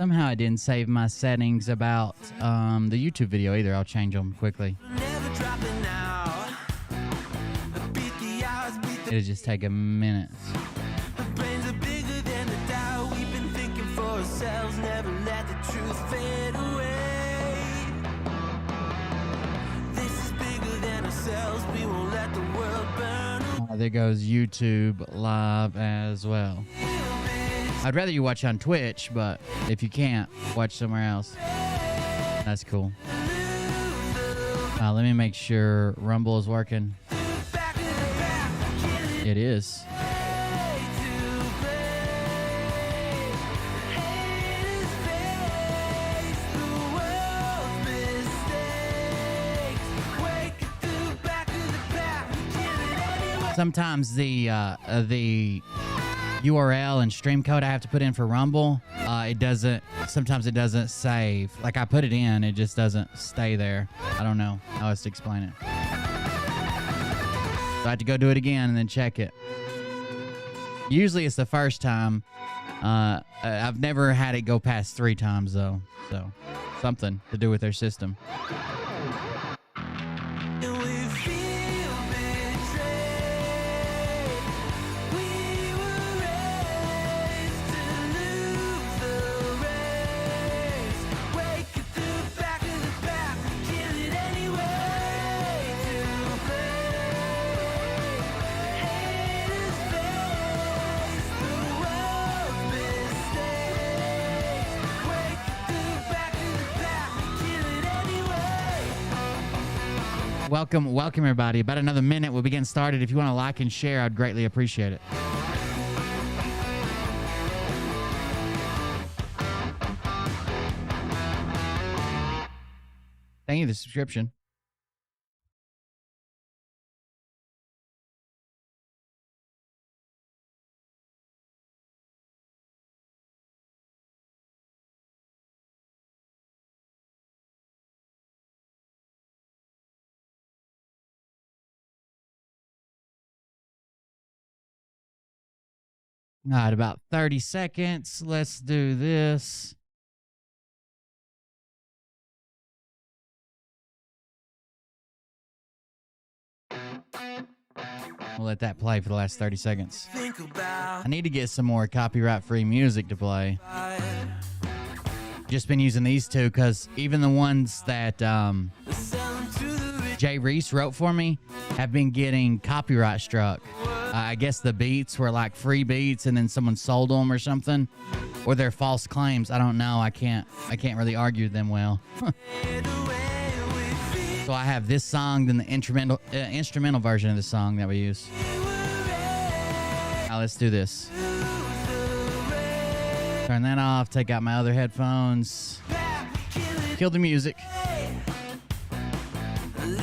Somehow I didn't save my settings about the YouTube video either. I'll change them quickly. It'll just take a minute. There goes YouTube live as well. I'd rather you watch on Twitch, but if you can't, watch somewhere else. That's cool. Let me make sure Rumble is working. It is. Sometimes the URL and stream code I have to put in for Rumble, it doesn't. Sometimes it doesn't save. Like I put it in, it just doesn't stay there. I don't know how else to explain it. So I have to go do it again and then check it. Usually it's the first time. I've never had it go past 3 times though. So something to do with their system. Welcome everybody. About another minute, we'll be getting started. If you want to like and share, I'd greatly appreciate it. Thank you for the subscription. All right, about 30 seconds. Let's do this. We'll let that play for the last 30 seconds. I need to get some more copyright-free music to play. Just been using these two because even the ones that Jay Reese wrote for me have been getting copyright struck. I guess the beats were like free beats and then someone sold them or something. Or they're false claims. I don't know. I can't really argue them well. So I have this song, then the instrumental version of the song that we use. Now let's do this. Turn that off. Take out my other headphones. Kill the music.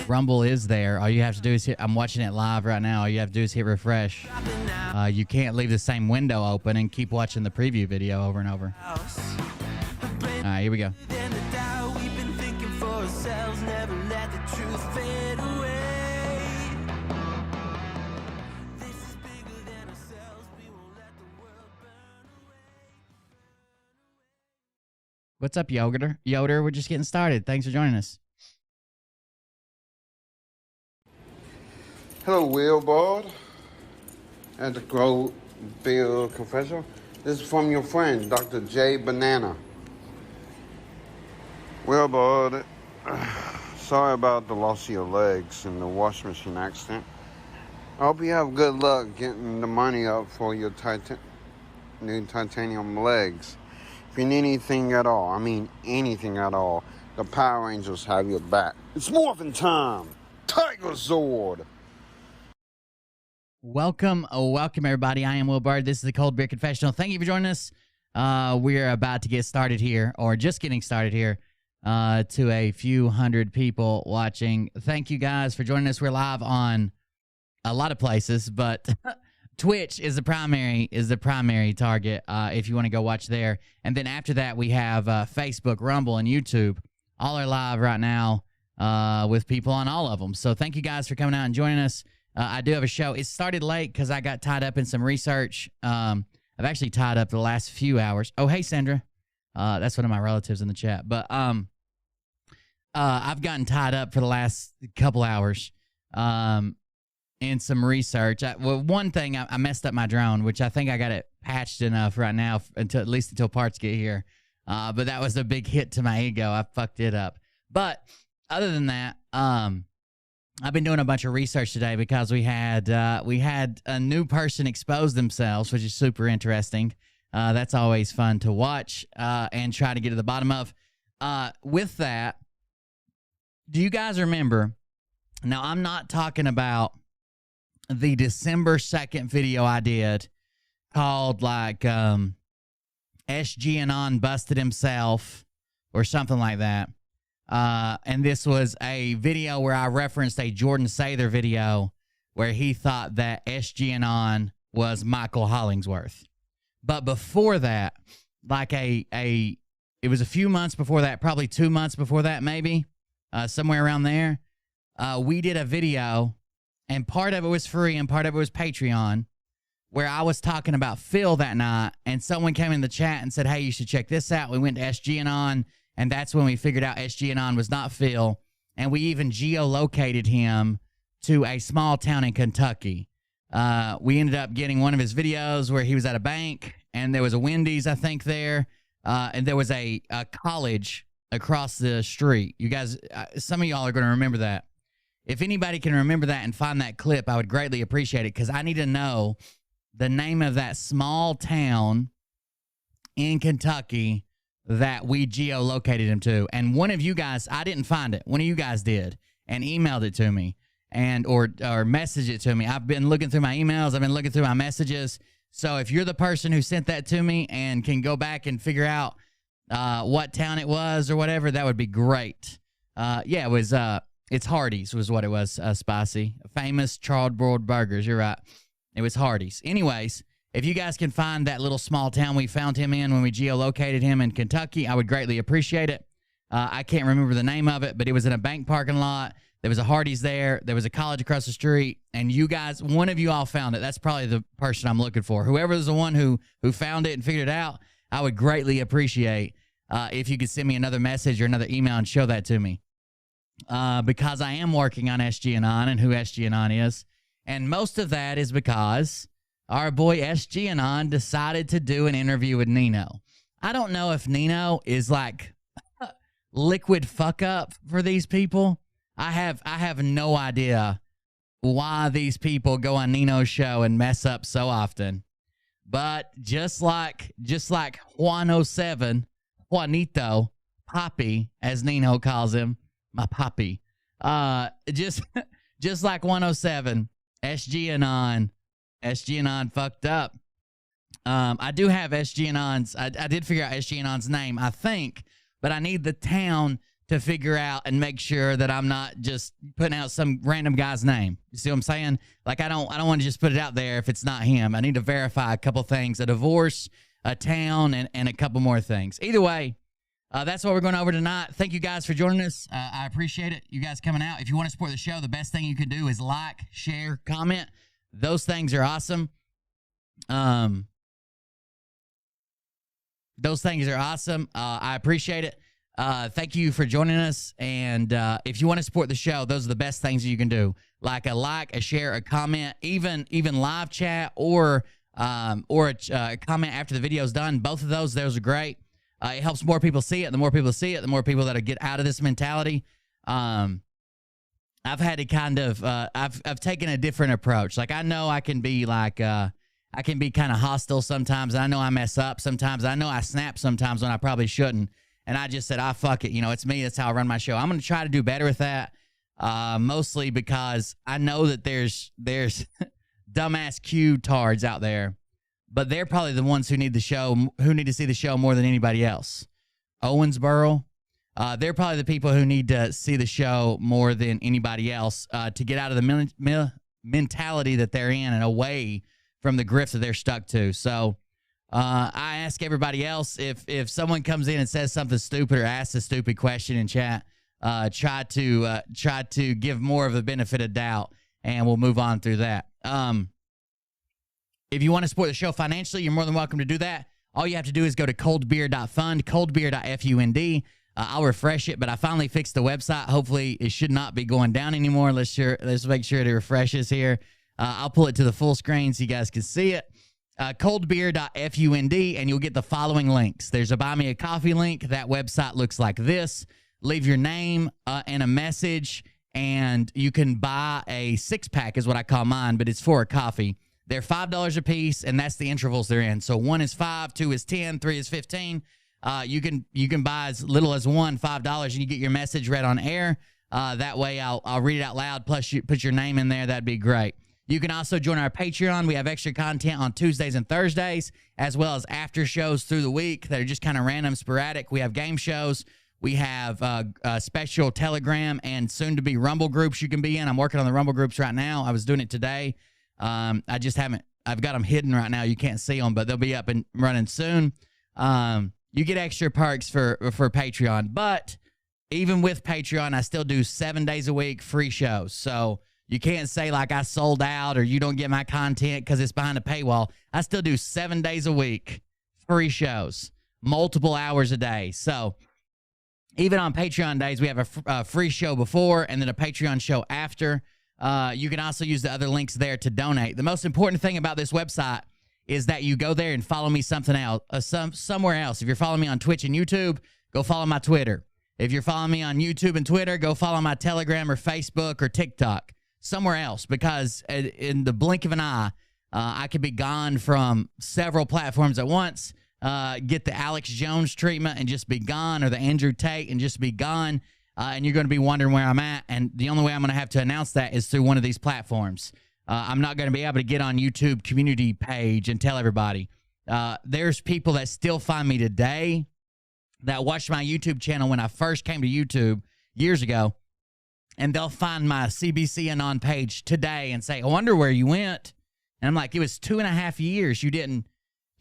Rumble is there. All you have to do is hit. I'm watching it live right now. All you have to do is hit refresh. You can't leave the same window open and keep watching the preview video over and over. All right, here we go. What's up, Yoder? We're just getting started. Thanks for joining us. Hello, Wilbard at the Growbill Confessional. This is from your friend, Dr. J. Banana. Wilbard, sorry about the loss of your legs in the washing machine accident. I hope you have good luck getting the money up for your new titanium legs. If you need anything at all, I mean anything at all, the Power Rangers have your back. It's morphin' time! Tiger Zord! Welcome everybody. I am Will Bird. This is the Cold Beer Confessional. Thank you for joining us. We're about to get started here, or just getting started here, to a few hundred people watching. Thank you guys for joining us. We're live on a lot of places, but Twitch is the primary target if you want to go watch there. And then after that, we have Facebook, Rumble, and YouTube. All are live right now with people on all of them. So thank you guys for coming out and joining us. I do have a show. It started late because I got tied up in some research. I've actually tied up the last few hours. Oh, hey, Sandra. That's one of my relatives in the chat. But I've gotten tied up for the last couple hours in some research. One thing, I messed up my drone, which I think I got it patched enough right now at least until parts get here. But that was a big hit to my ego. I fucked it up. But other than that, I've been doing a bunch of research today because we had a new person expose themselves, which is super interesting. That's always fun to watch and try to get to the bottom of. With that, do you guys remember? Now, I'm not talking about the December 2nd video I did called like SGAnon busted himself or something like that. And this was a video where I referenced a Jordan Sather video where he thought that SGAnon was Michael Hollingsworth. But before that, like it was a few months before that, probably 2 months before that, maybe, somewhere around there, we did a video, and part of it was free and part of it was Patreon, where I was talking about Phil that night, and someone came in the chat and said, hey, you should check this out. We went to SGAnon, and that's when we figured out SGAnon was not Phil, and we even geolocated him to a small town in Kentucky. We ended up getting one of his videos where he was at a bank, and there was a Wendy's, I think, there, and there was a college across the street. You guys, some of y'all are going to remember that. If anybody can remember that and find that clip, I would greatly appreciate it, because I need to know the name of that small town in Kentucky that we geolocated him to. And one of you guys, I didn't find it. One of you guys did and emailed it to me and or messaged it to me. I've been looking through my emails. I've been looking through my messages. So if you're the person who sent that to me and can go back and figure out what town it was or whatever, that would be great. Yeah, it was, it's Hardee's was what it was, Spicy. Famous chardboiled burgers. You're right. It was Hardee's. Anyways, if you guys can find that little small town we found him in when we geolocated him in Kentucky, I would greatly appreciate it. I can't remember the name of it, but it was in a bank parking lot. There was a Hardee's there. There was a college across the street. And you guys, one of you all found it. That's probably the person I'm looking for. Whoever is the one who found it and figured it out, I would greatly appreciate if you could send me another message or another email and show that to me. Because I am working on SGAnon and who SGAnon is. And most of that is because our boy SGAnon decided to do an interview with Nino. I don't know if Nino is like liquid fuck up for these people. I have no idea why these people go on Nino's show and mess up so often. But just like Juanito, Poppy, as Nino calls him, my Poppy. Just like 107, SGAnon fucked up. I do have SGAnon's. I did figure out SGAnon's name, I think, but I need the town to figure out and make sure that I'm not just putting out some random guy's name. You see what I'm saying? Like I don't want to just put it out there if it's not him. I need to verify a couple things: a divorce, a town, and a couple more things. Either way, that's what we're going over tonight. Thank you guys for joining us. I appreciate it. You guys coming out. If you want to support the show, the best thing you can do is like, share, comment. Those things are awesome. Those things are awesome. I appreciate it. Thank you for joining us. And if you want to support the show, those are the best things you can do. Like, a share, a comment, even live chat or a comment after the video's done. Both of those are great. It helps more people see it. The more people see it, the more people that'll get out of this mentality. I've had to kind of, I've taken a different approach. Like, I know I can be like, I can be kind of hostile sometimes. I know I mess up sometimes. I know I snap sometimes when I probably shouldn't. And I just said, fuck it. You know, it's me. That's how I run my show. I'm going to try to do better with that. Mostly because I know that there's dumbass Q-tards out there. But they're probably the ones who need to see the show more than anybody else. Owensboro, they're probably the people who need to see the show more than anybody else to get out of the mentality that they're in and away from the grift that they're stuck to. So I ask everybody else, if someone comes in and says something stupid or asks a stupid question in chat, try to give more of the benefit of doubt, and we'll move on through that. If you want to support the show financially, you're more than welcome to do that. All you have to do is go to coldbeer.fund, coldbeer.fund. I'll refresh it, but I finally fixed the website. Hopefully, it should not be going down anymore. Let's make sure it refreshes here. I'll pull it to the full screen so you guys can see it. Coldbeer.fund, and you'll get the following links. There's a Buy Me a Coffee link. That website looks like this. Leave your name and a message, and you can buy a 6-pack is what I call mine, but it's for a coffee. They're $5 a piece, and that's the intervals they're in. So 1 is 5, 2 is 10, 3 is 15. You can buy as little as $5, and you get your message read on air. That way, I'll read it out loud. Plus, you put your name in there. That'd be great. You can also join our Patreon. We have extra content on Tuesdays and Thursdays, as well as after shows through the week that are just kind of random, sporadic. We have game shows. We have a special Telegram and soon-to-be Rumble groups you can be in. I'm working on the Rumble groups right now. I was doing it today. I just haven't. I've got them hidden right now. You can't see them, but they'll be up and running soon. You get extra perks for Patreon, but even with Patreon, I still do 7 days a week free shows. So you can't say like I sold out or you don't get my content because it's behind a paywall. I still do 7 days a week free shows, multiple hours a day. So even on Patreon days, we have a free show before and then a Patreon show after. You can also use the other links there to donate. The most important thing about this website is that you go there and follow me somewhere else. If you're following me on Twitch and YouTube, go follow my Twitter. If you're following me on YouTube and Twitter, go follow my Telegram or Facebook or TikTok, somewhere else, because in the blink of an eye, I could be gone from several platforms at once, get the Alex Jones treatment and just be gone, or the Andrew Tate and just be gone, and you're going to be wondering where I'm at, and the only way I'm going to have to announce that is through one of these platforms. I'm not going to be able to get on YouTube community page and tell everybody. There's people that still find me today that watched my YouTube channel when I first came to YouTube years ago, and they'll find my SGAnon page today and say, I wonder where you went. And I'm like, it was 2.5 years. You didn't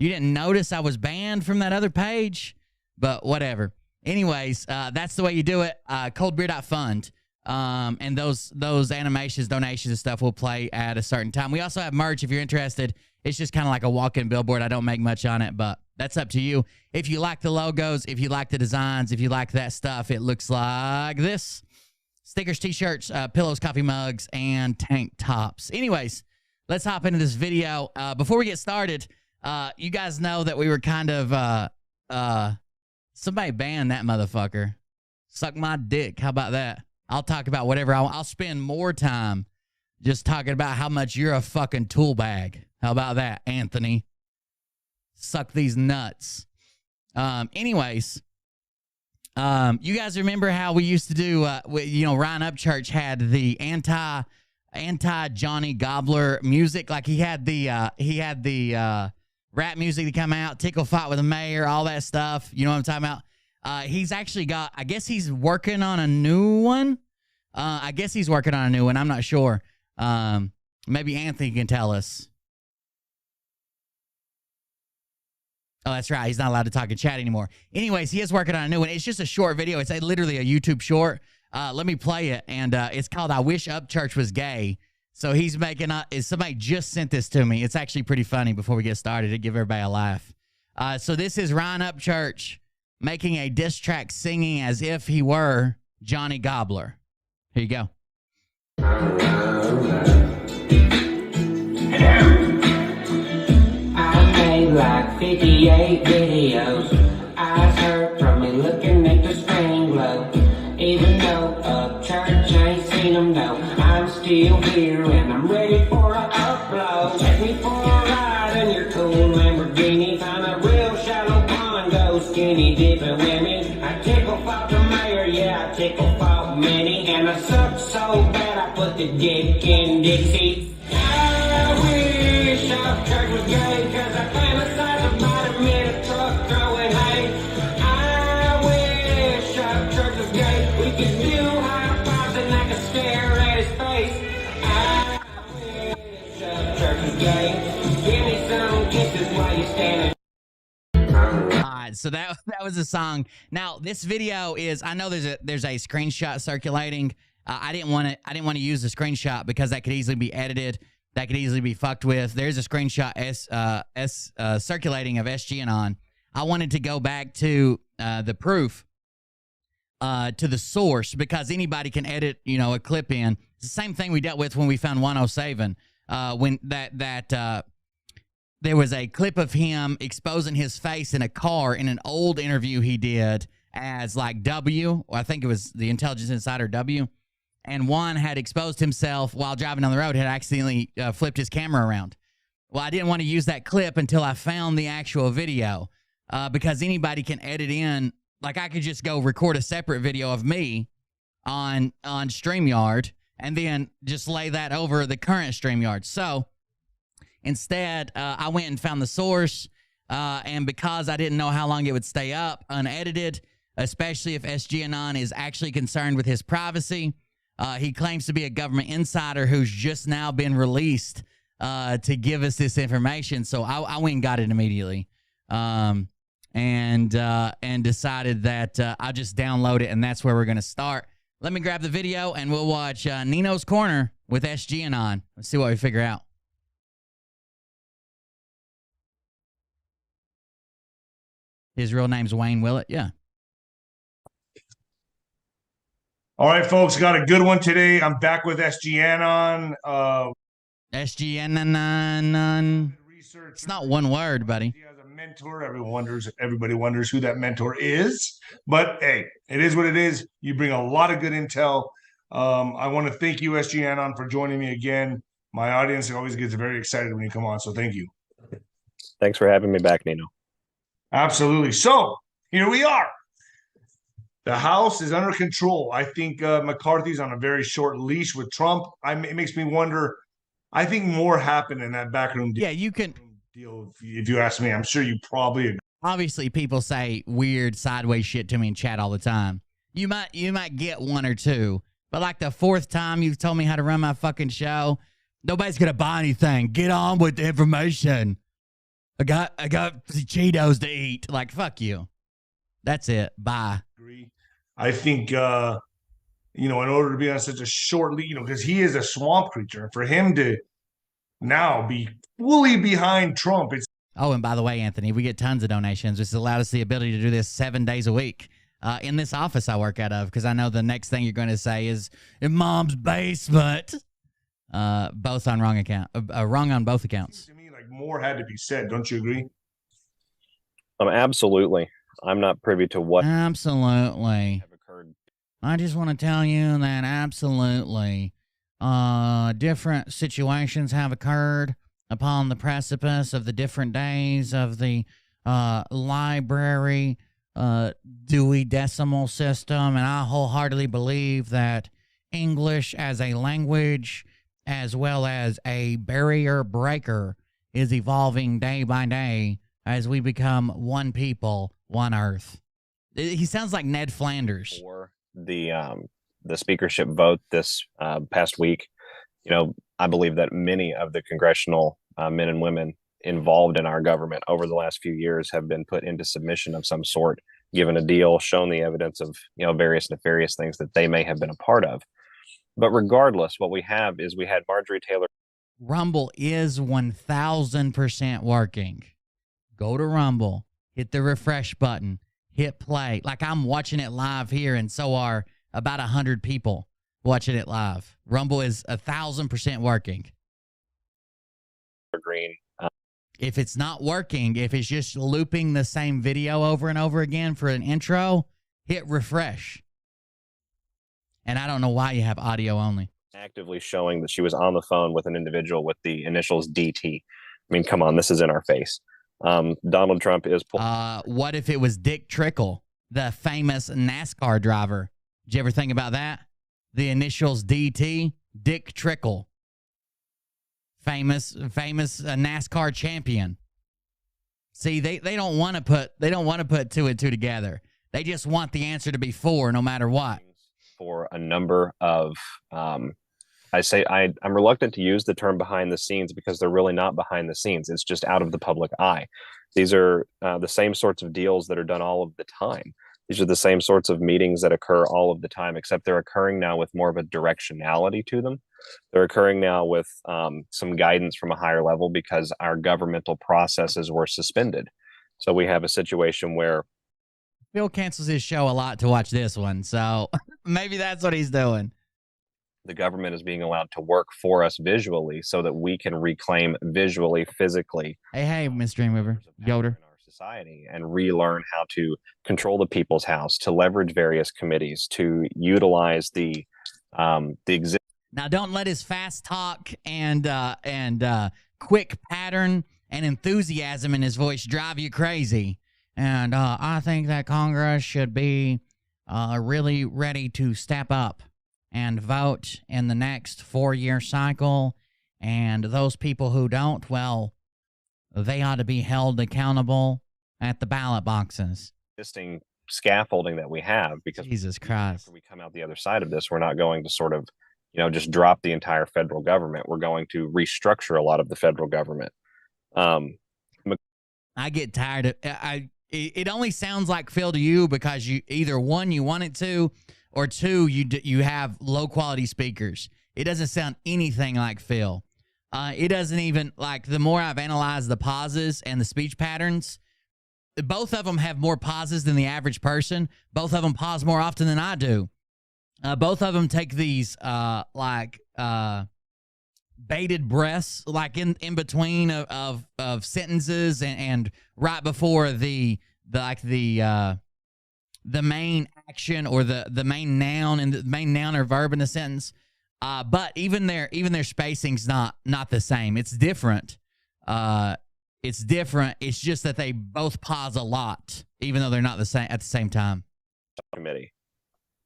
notice I was banned from that other page? But whatever. Anyways, that's the way you do it. Coldbeer.fund. And those animations, donations, and stuff will play at a certain time. We also have merch if you're interested. It's just kind of like a walk-in billboard. I don't make much on it, but that's up to you. If you like the logos, if you like the designs, if you like that stuff, it looks like this. Stickers, t-shirts, pillows, coffee mugs, and tank tops. Anyways, let's hop into this video. Before we get started, you guys know that we were kind of, somebody banned that motherfucker. Suck my dick. How about that? I'll talk about whatever. I'll spend more time just talking about how much you're a fucking tool bag. How about that, Anthony? Suck these nuts. Anyways, you guys remember how we used to do, Ryan Upchurch had the anti Johnny Gobbler music. Like he had the rap music to come out, Tickle Fight with the Mayor, all that stuff. You know what I'm talking about? He's actually got, I guess he's working on a new one. I'm not sure. Maybe Anthony can tell us. Oh, that's right. He's not allowed to talk in chat anymore. Anyways, he is working on a new one. It's just a short video. It's literally a YouTube short. Let me play it. And it's called I Wish Upchurch Was Gay. So he's making somebody just sent this to me. It's actually pretty funny before we get started to give everybody a laugh. So this is Ryan Upchurch making a diss track singing as if he were Johnny Gobbler. Here you go. I made like 58 videos. Eyes hurt from me looking at the screen glow. Even though Upchurch ain't seen them, no, I'm still here and I'm ready for a upload. Take me for a ride in your cool Lamborghini. Find a real shallow pond, go skinny dipping with me. I tickle fought the mayor, yeah, I tickle fought many. And I suck so bad I put the dick in Dixie. I wish Upchurch was gay, cause I fantasize about him in a truck throwing hay. I wish Upchurch was gay, we could do high fives and I could stare at his face. I wish Upchurch was gay, give me some kisses while you're standing. Alright, so that was a song. Now this video is, I know there's a screenshot circulating. I didn't want to use the screenshot because that could easily be edited. that could easily be fucked with. There's a screenshot circulating of SGAnon. I wanted to go back to the proof, to the source, because anybody can edit, a clip in. It's the same thing we dealt with when we found 107. When there was a clip of him exposing his face in a car in an old interview he did as like W, or I think it was the Intelligence Insider W. And Juan had exposed himself while driving down the road, had accidentally flipped his camera around. Well, I didn't want to use that clip until I found the actual video, because anybody can edit in. Like, I could just go record a separate video of me on StreamYard and then just lay that over the current StreamYard. So instead, I went and found the source, and because I didn't know how long it would stay up unedited, especially if SGAnon is actually concerned with his privacy, he claims to be a government insider who's just now been released to give us this information. So I went and got it immediately, and decided that I'll just download it, and that's where we're going to start. Let me grab the video, and we'll watch Nino's Corner with SGAnon. Let's see what we figure out. His real name's Wayne Willett. Yeah. All right, folks, got a good one today. I'm back with SGAnon. SGAnon. It's not one word, buddy. He has a mentor. Everybody wonders who that mentor is. But hey, it is what it is. You bring a lot of good intel. I want to thank you, SGAnon, for joining me again. My audience always gets very excited when you come on, so thank you. Thanks for having me back, Nino. Absolutely. So here we are. The House is under control. I think McCarthy's on a very short leash with Trump. It makes me wonder. I think more happened in that backroom deal. Yeah, you can. If you ask me, I'm sure you probably agree. Obviously, people say weird sideways shit to me in chat all the time. You might get one or two, but like the fourth time you've told me how to run my fucking show, nobody's gonna buy anything. Get on with the information. I got Cheetos to eat. Like, fuck you. That's it. Bye. I think, in order to be on such a short lead, because he is a swamp creature, for him to now be fully behind Trump. Oh, and by the way, Anthony, we get tons of donations. This has allowed us the ability to do this 7 days a week in this office I work out of, because I know the next thing you're going to say is in Mom's basement. Both on wrong account. Wrong on both accounts. To me, like, more had to be said. Don't you agree? Absolutely. I'm not privy to what absolutely have occurred. I just want to tell you that absolutely different situations have occurred upon the precipice of the different days of the library Dewey Decimal System, and I wholeheartedly believe that English as a language as well as a barrier breaker is evolving day by day as we become one people, one earth. He sounds like Ned Flanders. For the speakership vote this past week, I believe that many of the congressional men and women involved in our government over the last few years have been put into submission of some sort, given a deal, shown the evidence of various nefarious things that they may have been a part of. But regardless, what we have is we had Marjorie Taylor. Rumble is 1000% working. Go to Rumble, hit the refresh button, hit play. Like, I'm watching it live here, and so are about 100 people watching it live. Rumble is 1000% working. Green. If it's not working, if it's just looping the same video over and over again for an intro, hit refresh. And I don't know why you have audio only. Actively showing that she was on the phone with an individual with the initials DT. I mean, come on, this is in our face. Donald Trump is. What if it was Dick Trickle, the famous NASCAR driver? Did you ever think about that? The initials DT, Dick Trickle, famous NASCAR champion. See, they don't want to put two and two together. They just want the answer to be 4, no matter what. For a number of, I'm reluctant to use the term behind the scenes because they're really not behind the scenes. It's just out of the public eye. These are the same sorts of deals that are done all of the time. These are the same sorts of meetings that occur all of the time, except they're occurring now with more of a directionality to them. They're occurring now with some guidance from a higher level because our governmental processes were suspended. So we have a situation where Phil cancels his show a lot to watch this one, so maybe that's what he's doing. the government is being allowed to work for us visually so that we can reclaim visually, physically. Hey, Miss Dreamweaver, Yoder. In our society and relearn how to control the people's house, to leverage various committees, to utilize the existing. Now, don't let his fast talk and quick pattern and enthusiasm in his voice drive you crazy. And I think that Congress should be really ready to step up and vote in the next 4-year cycle. And those people who don't, well, they ought to be held accountable at the ballot boxes. Existing scaffolding that we have, because Jesus Christ, after we come out the other side of this, we're not going to sort of, just drop the entire federal government. We're going to restructure a lot of the federal government. I get tired of it. Only sounds like Phil to you because you either one, you want it to, or two, you have low quality speakers. It doesn't sound anything like Phil. It doesn't even, like, the more I've analyzed the pauses and the speech patterns, both of them have more pauses than the average person. Both of them pause more often than I do. Both of them take these bated breaths, like in between of sentences and right before the main action or the main noun and the main noun or verb in the sentence. But even their spacing's not the same. It's different. It's different. It's just that they both pause a lot, even though they're not the same at the same time. Committee.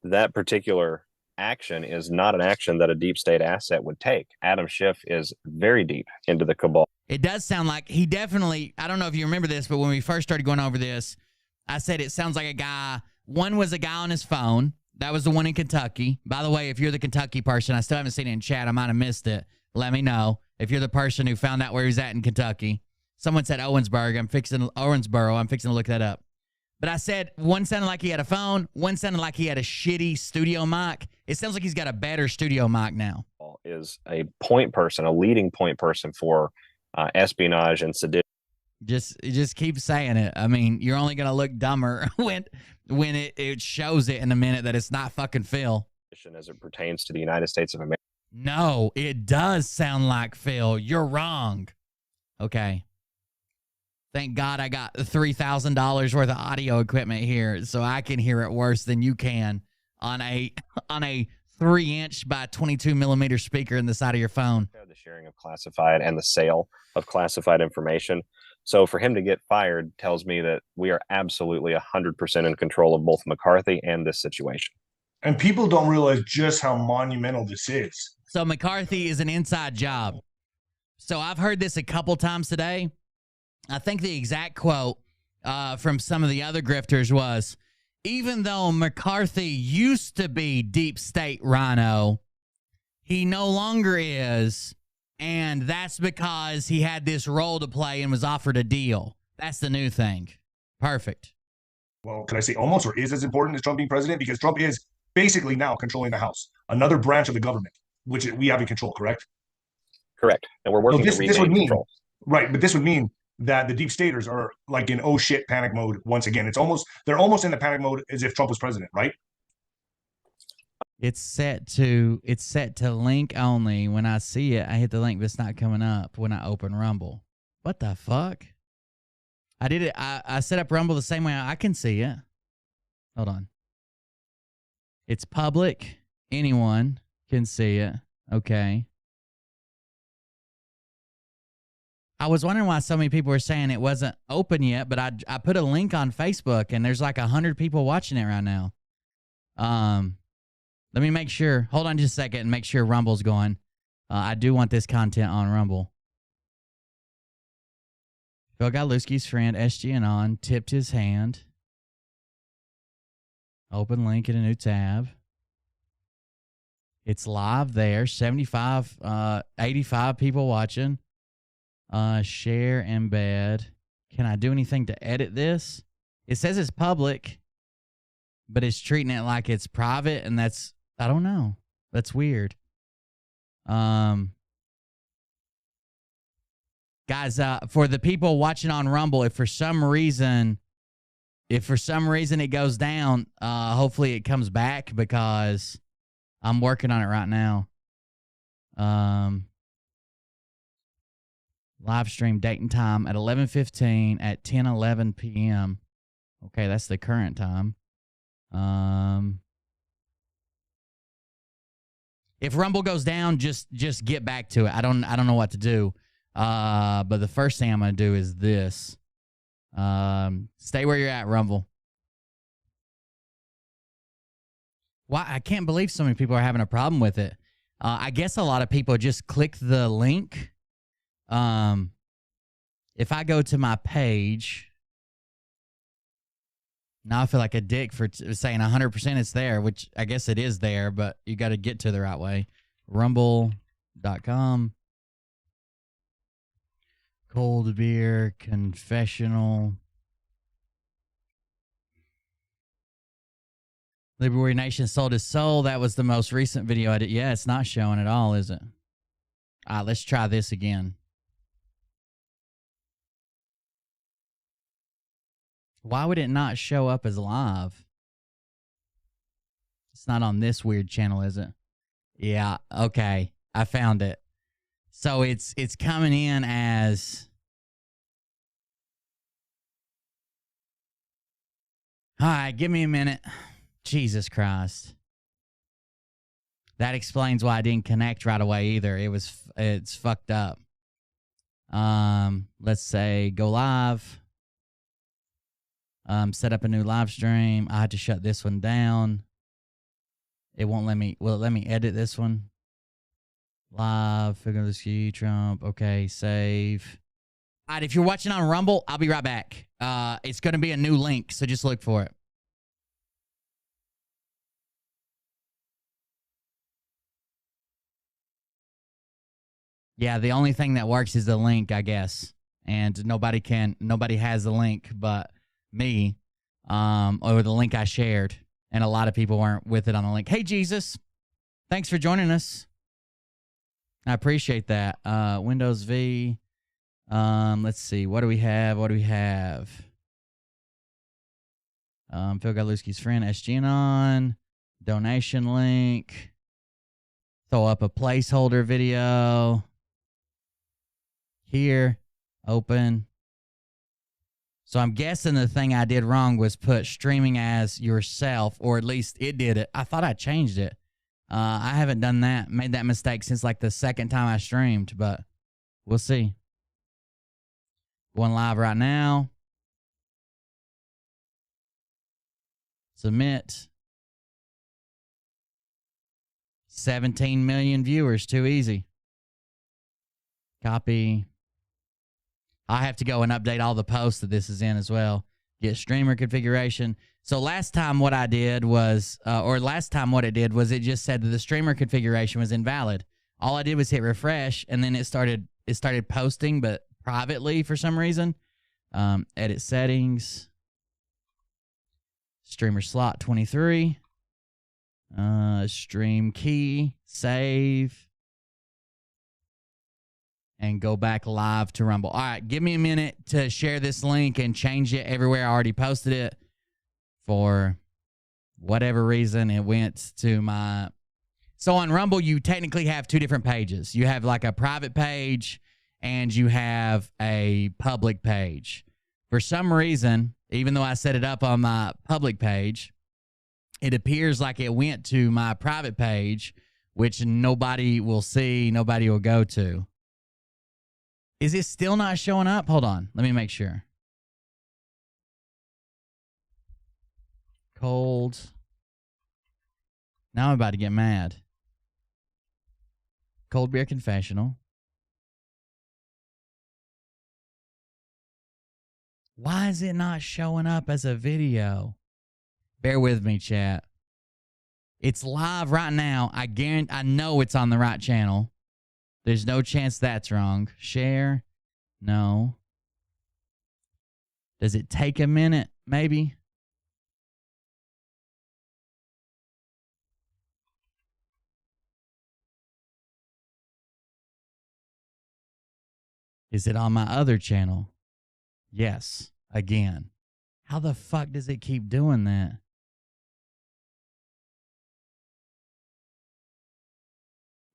That particular action is not an action that a deep state asset would take. Adam Schiff is very deep into the cabal. It does sound like he definitely, I don't know if you remember this, but when we first started going over this, I said it sounds like a guy. One was a guy on his phone. That was the one in Kentucky. By the way, if you're the Kentucky person, I still haven't seen it in chat. I might have missed it. Let me know if you're the person who found out where he's at in Kentucky. Someone said Owensboro. I'm fixing to look that up. But I said one sounded like he had a phone. One sounded like he had a shitty studio mic. It sounds like he's got a better studio mic now. Is a point person, a leading point person for espionage and sedition. Just keep saying it. I mean, you're only gonna look dumber when it shows it in a minute that it's not fucking Phil. As it pertains to the United States of America. No, it does sound like Phil. You're wrong. Okay. Thank God I got $3,000 worth of audio equipment here, so I can hear it worse than you can on a 3-inch by 22 millimeter speaker in the side of your phone. The sharing of classified and the sale of classified information. So for him to get fired tells me that we are absolutely 100% in control of both McCarthy and this situation. And people don't realize just how monumental this is. So McCarthy is an inside job. So I've heard this a couple times today. I think the exact quote from some of the other grifters was, even though McCarthy used to be deep state rhino, he no longer is, and that's because he had this role to play and was offered a deal. That's the new thing. Perfect. Well, could I say almost, or is as important as Trump being president? Because Trump is basically now controlling the House, another branch of the government, which we have in control, correct? Correct. And we're working to regain control. Right, but this would mean that the deep staters are like in oh shit panic mode once again. They're almost in the panic mode as if Trump was president, right? It's set to link only. When I see it, I hit the link, but it's not coming up when I open Rumble. What the fuck? I did it. I set up Rumble the same way I can see it. Hold on. It's public. Anyone can see it. Okay. I was wondering why so many people were saying it wasn't open yet, but I put a link on Facebook, and there's like 100 people watching it right now. Let me make sure. Hold on just a second and make sure Rumble's going. I do want this content on Rumble. Phil Godlewski's friend, SGAnon, tipped his hand. Open link in a new tab. It's live there. 85 people watching. Share, embed. Can I do anything to edit this? It says it's public, but it's treating it like it's private, and that's, I don't know. That's weird. Guys, for the people watching on Rumble, if for some reason it goes down, hopefully it comes back because I'm working on it right now. Live stream date and time at 11:15 at 10:11 p.m. Okay, that's the current time. If Rumble goes down, just get back to it. I don't know what to do. But the first thing I'm gonna do is this. Stay where you're at, Rumble. Why? I can't believe so many people are having a problem with it. I guess a lot of people just click the link. If I go to my page, now I feel like a dick for saying 100% it's there, which I guess it is there, but you got to get to the right way. Rumble.com. Cold beer confessional. Liberty Nation sold his soul. That was the most recent video I did. Yeah, it's not showing at all, is it? All right, let's try this again. Why would it not show up as live? It's not on this weird channel, is it? Yeah, okay. I found it. So it's coming in as... All right, give me a minute. Jesus Christ. That explains why I didn't connect right away either. It's fucked up. Let's say go live. Set up a new live stream. I had to shut this one down. It won't let me. Will it let me edit this one? Live. Godlewski, Trump. Okay, save. All right, if you're watching on Rumble, I'll be right back. It's going to be a new link, so just look for it. Yeah, the only thing that works is the link, I guess. And nobody has the link but me, or the link I shared. And a lot of people weren't with it on the link. Hey, Jesus. Thanks for joining us. I appreciate that. Windows V. Let's see. What do we have? Phil Godlewski's friend, SGAnon. Donation link. Throw up a placeholder video. Here. Open. So I'm guessing the thing I did wrong was put streaming as yourself, or at least it did it. I thought I changed it. I haven't done that, made that mistake since like the second time I streamed, but we'll see. Going live right now. Submit. 17 million viewers, too easy. Copy. I have to go and update all the posts that this is in as well. Get streamer configuration. So last time what I did was, what it did was it just said that the streamer configuration was invalid. All I did was hit refresh, and then it started posting, but privately for some reason. Edit settings. Streamer slot 23. Stream key. Save. And go back live to Rumble. All right, give me a minute to share this link and change it everywhere. I already posted it. For whatever reason, it went to my... So on Rumble, you technically have two different pages. You have like a private page and you have a public page. For some reason, even though I set it up on my public page, it appears like it went to my private page, which nobody will see, nobody will go to. Is it still not showing up? Hold on. Let me make sure. Cold. Now I'm about to get mad. Cold beer confessional. Why is it not showing up as a video? Bear with me, chat. It's live right now. I know it's on the right channel. There's no chance that's wrong. Share? No. Does it take a minute? Maybe. Is it on my other channel? Yes. Again. How the fuck does it keep doing that?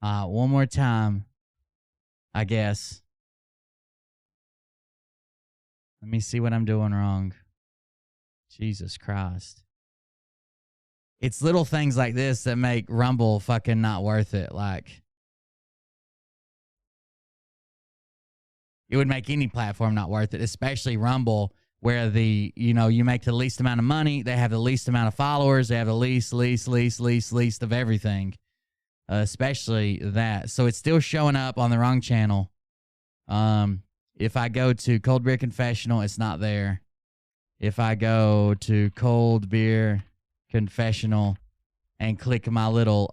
One more time, I guess. Let me see what I'm doing wrong. Jesus Christ. It's little things like this that make Rumble fucking not worth it. Like, it would make any platform not worth it, especially Rumble, where you make the least amount of money, they have the least amount of followers, they have the least of everything. Especially that. So it's still showing up on the wrong channel. If I go to Cold Beer Confessional, it's not there. If I go to Cold Beer Confessional and click my little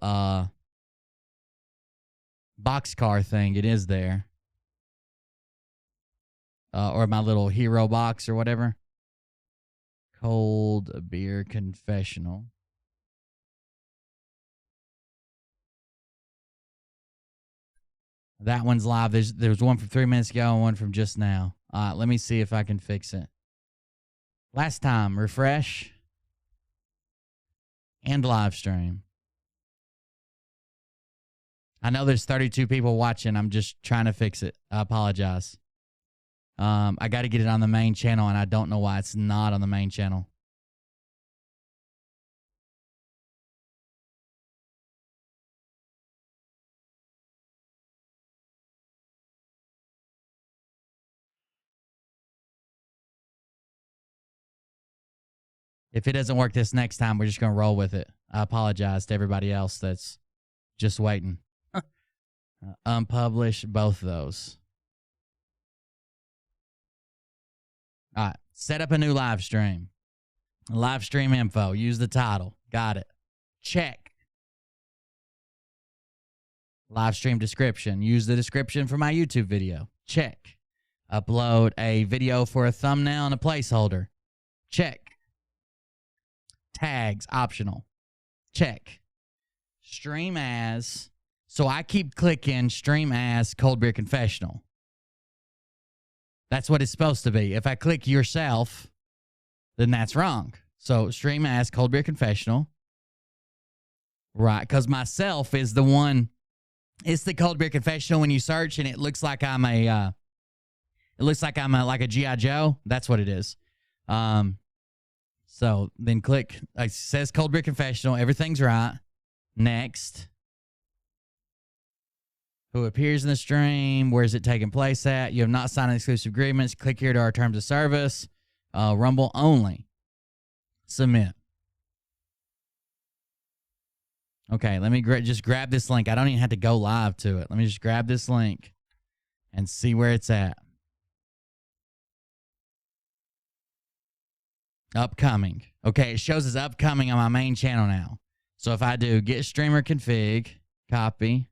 boxcar thing, it is there. Or my little hero box or whatever. Cold Beer Confessional. That one's live. There was one from 3 minutes ago and one from just now. Let me see if I can fix it. Last time, refresh. And live stream. I know there's 32 people watching. I'm just trying to fix it. I apologize. I got to get it on the main channel, and I don't know why it's not on the main channel. If it doesn't work this next time, we're just going to roll with it. I apologize to everybody else that's just waiting. Unpublish both of those. All right. Set up a new live stream. Live stream info. Use the title. Got it. Check. Live stream description. Use the description for my YouTube video. Check. Upload a video for a thumbnail and a placeholder. Check. Tags, optional. Check. Stream as. So I keep clicking stream as Cold Beer Confessional. That's what it's supposed to be. If I click yourself, then that's wrong. So stream as Cold Beer Confessional. Right, because myself is the one. It's the Cold Beer Confessional when you search, and it looks like I'm a. Like a G.I. Joe. That's what it is. So then click, it says Cold Beer Confessional. Everything's right. Next. Who appears in the stream? Where is it taking place at? You have not signed exclusive agreements. Click here to our terms of service. Rumble only. Submit. Okay, let me just grab this link. I don't even have to go live to it. Let me just grab this link and see where it's at. Upcoming. Okay, it shows as upcoming on my main channel now. So if I do get streamer config, copy,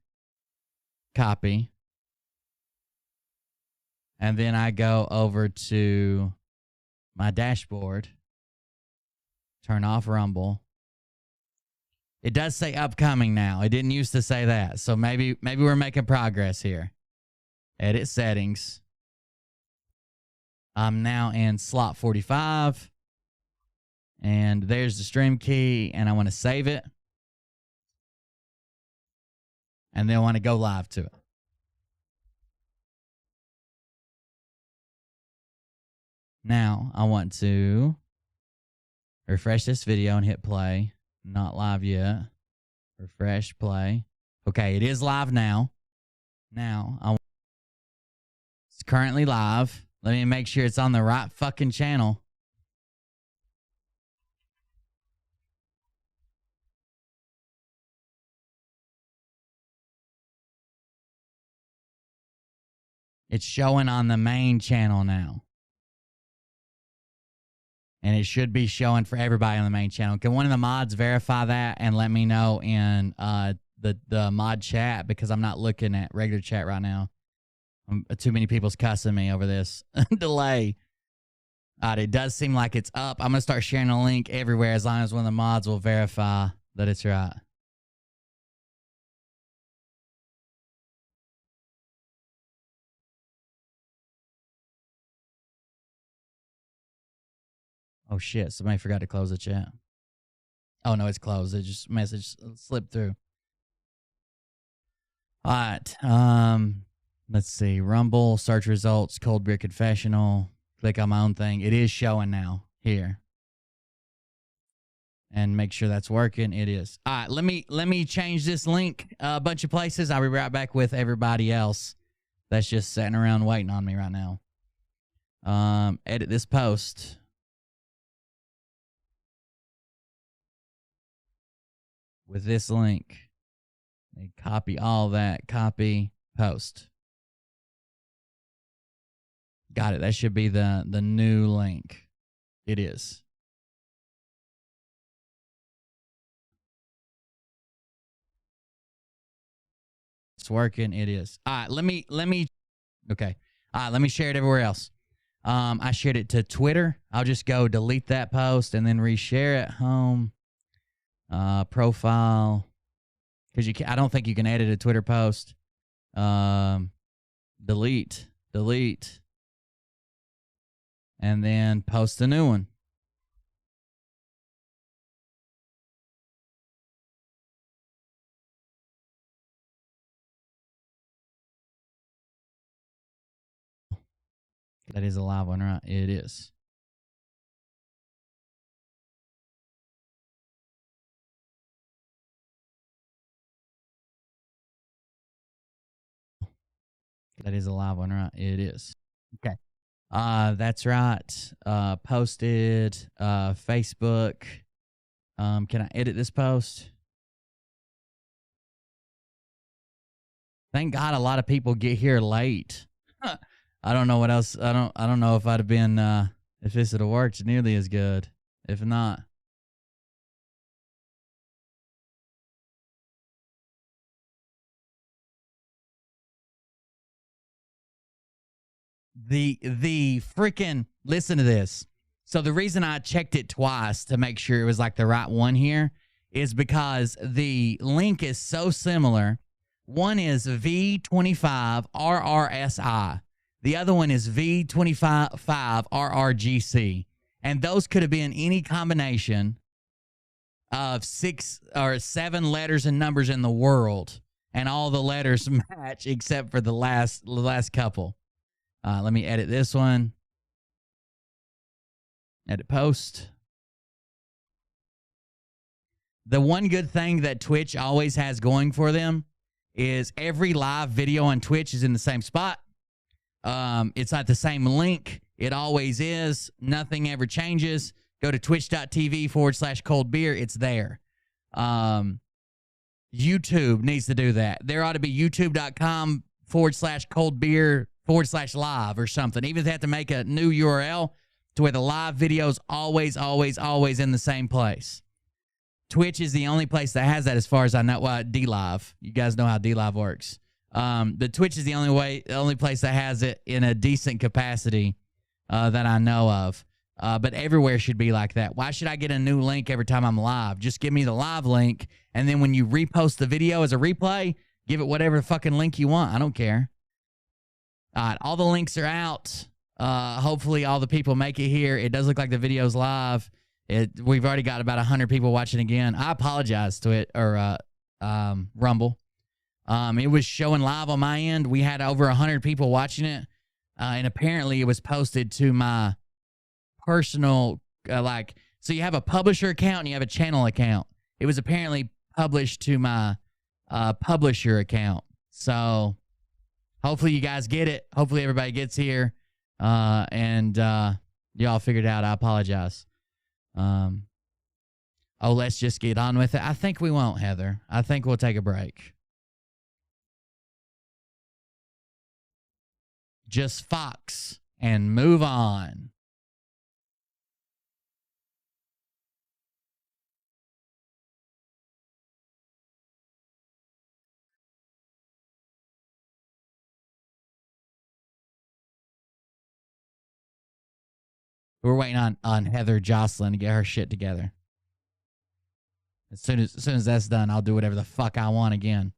and then I go over to my dashboard, turn off Rumble. It does say upcoming now. It didn't used to say that. So maybe we're making progress here. Edit settings. I'm now in slot 45. And there's the stream key, and I want to save it. And then I want to go live to it. Now, I want to refresh this video and hit play. Not live yet. Refresh, play. Okay, it is live now. It's currently live. Let me make sure it's on the right fucking channel. It's showing on the main channel now. And it should be showing for everybody on the main channel. Can one of the mods verify that and let me know in the mod chat? Because I'm not looking at regular chat right now. Too many people's cussing me over this delay. It does seem like it's up. I'm going to start sharing a link everywhere as long as one of the mods will verify that it's right. Oh, shit. Somebody forgot to close the chat. Oh, no, it's closed. It just message slipped through. All right. Let's see. Rumble, search results, Cold Beer Confessional. Click on my own thing. It is showing now here. And make sure that's working. It is. All right, let me change this link a bunch of places. I'll be right back with everybody else that's just sitting around waiting on me right now. Edit this post. With this link. Copy all that. Copy, post. Got it. That should be the new link. It is. It's working. It is. All right, let me okay. All right, let me share it everywhere else. I shared it to Twitter. I'll just go delete that post and then reshare it. Home, profile, because I don't think you can edit a Twitter post. Delete, and then post a new one. That is a live one, right? It is. That is a live one, right? It is. Okay. That's right. Posted, Facebook. Can I edit this post? Thank God a lot of people get here late. I don't know what else. I don't know if I'd have been, if this would have worked nearly as good. If not. The freaking, listen to this. So the reason I checked it twice to make sure it was like the right one here is because the link is so similar. One is V25RRSI. The other one is V25RRGC. And those could have been any combination of 6 or 7 letters and numbers in the world. And all the letters match except for the last couple. Let me edit this one. Edit post. The one good thing that Twitch always has going for them is every live video on Twitch is in the same spot. It's at the same link. It always is. Nothing ever changes. Go to twitch.tv/cold beer. It's there. YouTube needs to do that. There ought to be youtube.com/cold beer/live or something. Even if they have to make a new URL to where the live video's always in the same place. Twitch is the only place that has that as far as I know. Well, DLive. You guys know how DLive works. The Twitch is the only place that has it in a decent capacity that I know of. But everywhere should be like that. Why should I get a new link every time I'm live? Just give me the live link, and then when you repost the video as a replay, give it whatever fucking link you want. I don't care. All right, all the links are out. Hopefully all the people make it here. It does look like the video's live. We've already got about 100 people watching again. I apologize to it, or Rumble. It was showing live on my end. We had over 100 people watching it, and apparently it was posted to my personal, so you have a publisher account and you have a channel account. It was apparently published to my publisher account. So hopefully you guys get it. Hopefully everybody gets here, and y'all figured it out. I apologize. Let's just get on with it. I think we won't, Heather. I think we'll take a break. Just Fox and move on. We're waiting on Heather Jocelyn to get her shit together. As soon as that's done, I'll do whatever the fuck I want again.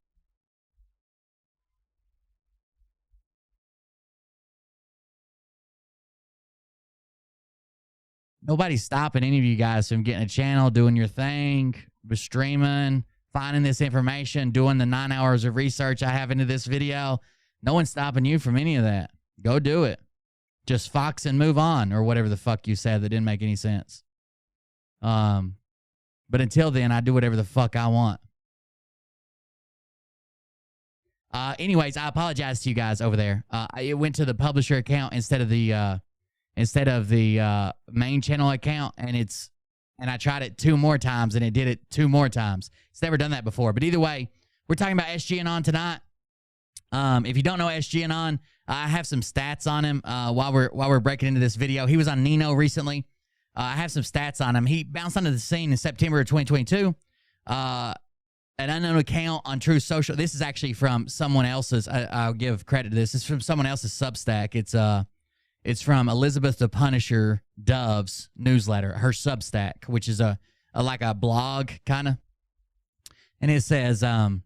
Nobody's stopping any of you guys from getting a channel, doing your thing, streaming, finding this information, doing the 9 hours of research I have into this video. No one's stopping you from any of that. Go do it. Just fox and move on, or whatever the fuck you said that didn't make any sense. But until then, I do whatever the fuck I want. Anyways, I apologize to you guys over there. It went to the publisher account instead of the main channel account, and I tried it 2 more times, and it did it 2 more times. It's never done that before. But either way, we're talking about SGAnon tonight. If you don't know SGAnon, I have some stats on him while we're breaking into this video. He was on Nino recently. I have some stats on him. He bounced onto the scene in September of 2022. An unknown account on True Social. This is actually from someone else's. I'll give credit to this. It's from someone else's Substack. It's from Elizabeth the Punisher Dove's newsletter, her Substack, which is like a blog kind of. And it says, an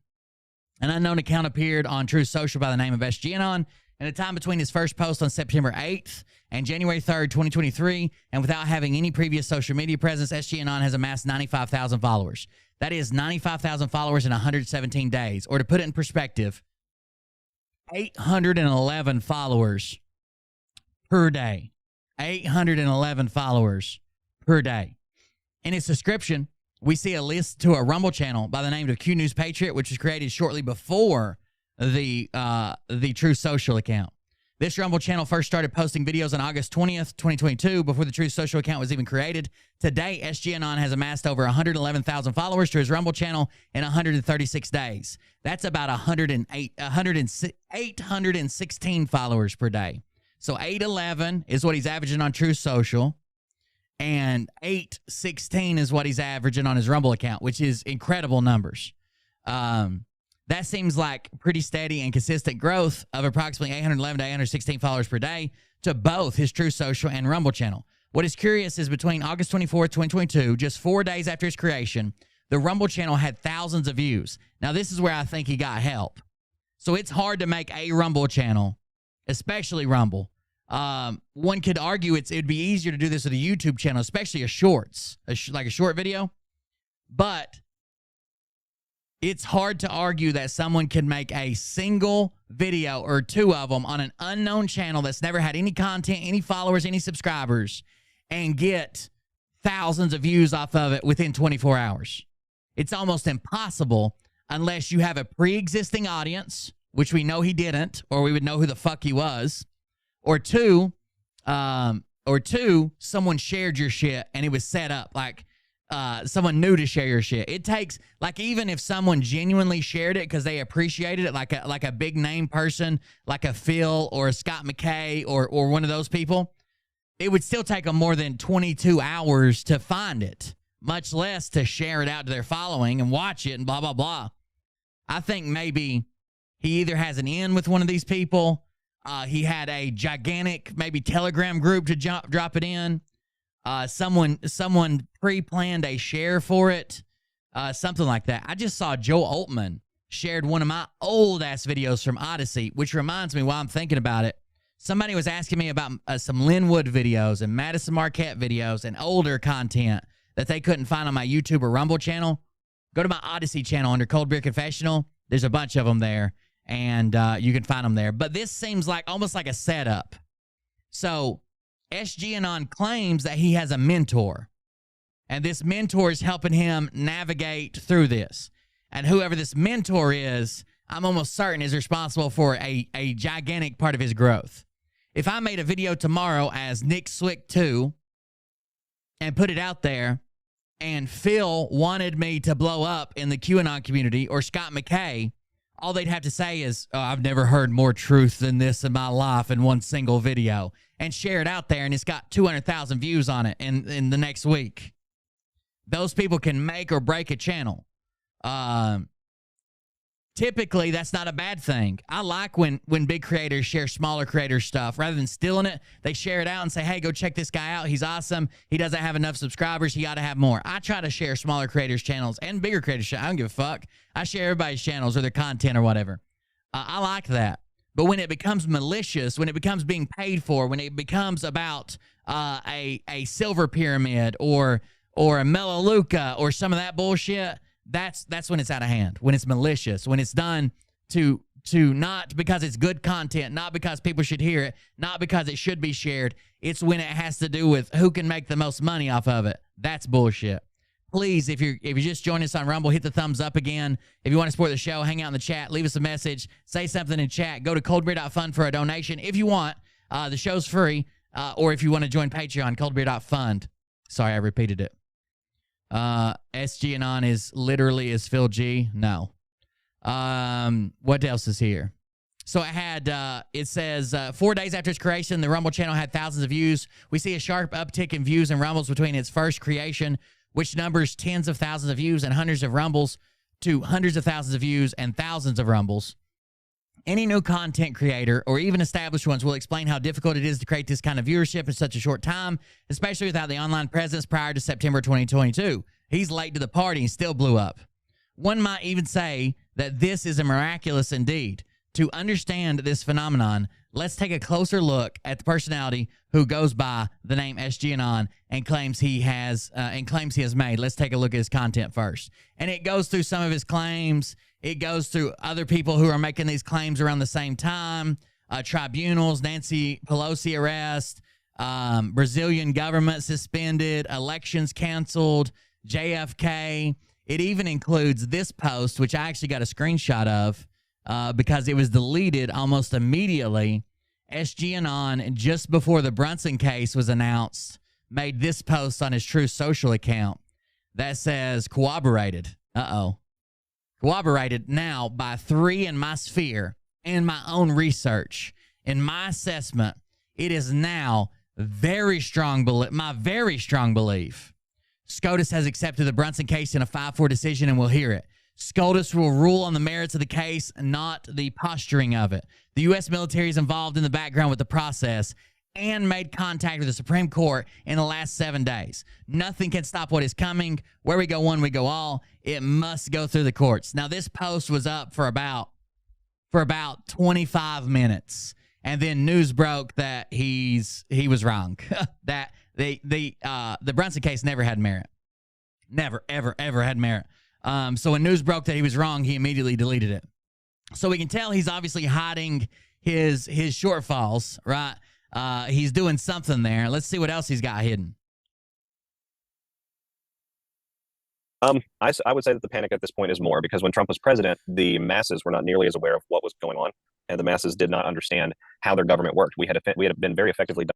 unknown account appeared on True Social by the name of SGAnon in the time between his first post on September 8th and January 3rd, 2023, and without having any previous social media presence, SGAnon has amassed 95,000 followers. That is 95,000 followers in 117 days. Or to put it in perspective, 811 followers per day. 811 followers per day. In its description, we see a list to a Rumble channel by the name of Q News Patriot, which was created shortly before the True Social account. This Rumble channel first started posting videos on August 20th, 2022, before the True Social account was even created. Today, SGAnon has amassed over 111,000 followers to his Rumble channel in 136 days. That's about 816 followers per day. So 811 is what he's averaging on True Social, and 816 is what he's averaging on his Rumble account, which is incredible numbers. That seems like pretty steady and consistent growth of approximately 811 to 816 followers per day to both his True Social and Rumble channel. What is curious is between August 24th, 2022, just 4 days after his creation, the Rumble channel had thousands of views. Now, this is where I think he got help. So it's hard to make a Rumble channel, especially Rumble. One could argue it'd be easier to do this with a YouTube channel, especially a shorts, like a short video. But it's hard to argue that someone can make a single video or 2 of them on an unknown channel that's never had any content, any followers, any subscribers, and get thousands of views off of it within 24 hours. It's almost impossible unless you have a pre-existing audience, which we know he didn't, or we would know who the fuck he was, or two, someone shared your shit and it was set up like someone new to share your shit. It takes, like, even if someone genuinely shared it because they appreciated it, like a big name person, like a Phil or a Scott McKay or one of those people, it would still take them more than 22 hours to find it, much less to share it out to their following and watch it and blah, blah, blah. I think maybe he either has an in with one of these people, he had a gigantic maybe Telegram group to drop it in, someone pre-planned a share for it, something like that. I just saw Joe Altman shared one of my old-ass videos from Odyssey, which reminds me, while I'm thinking about it, somebody was asking me about some Linwood videos and Madison Marquette videos and older content that they couldn't find on my YouTube or Rumble channel. Go to my Odyssey channel under Cold Beer Confessional. There's a bunch of them there, and you can find them there. But this seems like almost like a setup. So SGAnon claims that he has a mentor, and this mentor is helping him navigate through this. And whoever this mentor is, I'm almost certain is responsible for a gigantic part of his growth. If I made a video tomorrow as Nick Swick 2 and put it out there, and Phil wanted me to blow up in the QAnon community, or Scott McKay, all they'd have to say is, oh, I've never heard more truth than this in my life in one single video, and share it out there, and it's got 200,000 views on it in the next week. Those people can make or break a channel. Typically, that's not a bad thing. I like when big creators share smaller creators' stuff. Rather than stealing it, they share it out and say, hey, go check this guy out. He's awesome. He doesn't have enough subscribers. He ought to have more. I try to share smaller creators' channels and bigger creators' channels. I don't give a fuck. I share everybody's channels or their content or whatever. I like that. But when it becomes malicious, when it becomes being paid for, when it becomes about a silver pyramid or a Melaleuca or some of that bullshit, that's when it's out of hand. When it's malicious, when it's done to not because it's good content, not because people should hear it, not because it should be shared. It's when it has to do with who can make the most money off of it. That's bullshit. Please, if you're just joining us on Rumble, hit the thumbs up again. If you want to support the show, hang out in the chat, leave us a message, say something in chat. Go to coldbeer.fund for a donation if you want. The show's free. Or if you want to join Patreon, coldbeer.fund. Sorry, I repeated it. SGAnon is literally is Phil G. No. What else is here? So it had, it says, 4 days after its creation, the Rumble channel had thousands of views. We see a sharp uptick in views and Rumbles between its first creation, which numbers tens of thousands of views and hundreds of Rumbles, to hundreds of thousands of views and thousands of Rumbles. Any new content creator, or even established ones, will explain how difficult it is to create this kind of viewership in such a short time, especially without the online presence prior to September 2022. He's late to the party and still blew up. One might even say that this is a miraculous indeed. To understand this phenomenon, let's take a closer look at the personality who goes by the name SGAnon and claims he has made. Let's take a look at his content first. And it goes through some of his claims. It goes through other people who are making these claims around the same time. Tribunals, Nancy Pelosi arrest, Brazilian government suspended, elections canceled, JFK. It even includes this post, which I actually got a screenshot of because it was deleted almost immediately. SGAnon, just before the Brunson case was announced, made this post on his Truth Social account that says, corroborated. Corroborated now by 3 in my sphere and my own research. In my assessment, it is now my very strong belief. SCOTUS has accepted the Brunson case in a 5-4 decision and will hear it. SCOTUS will rule on the merits of the case, not the posturing of it. The U.S. military is involved in the background with the process and made contact with the Supreme Court in the last 7 days. Nothing can stop what is coming. Where we go one, we go all. It must go through the courts. Now, this post was up for about 25 minutes, and then news broke that he was wrong. That the Brunson case never had merit. Never, ever, ever had merit. So when news broke that he was wrong, he immediately deleted it. So we can tell he's obviously hiding his shortfalls, right? He's doing something there. Let's see what else he's got hidden. I would say that the panic at this point is more because when Trump was president, the masses were not nearly as aware of what was going on, and the masses did not understand how their government worked. We had been very effectively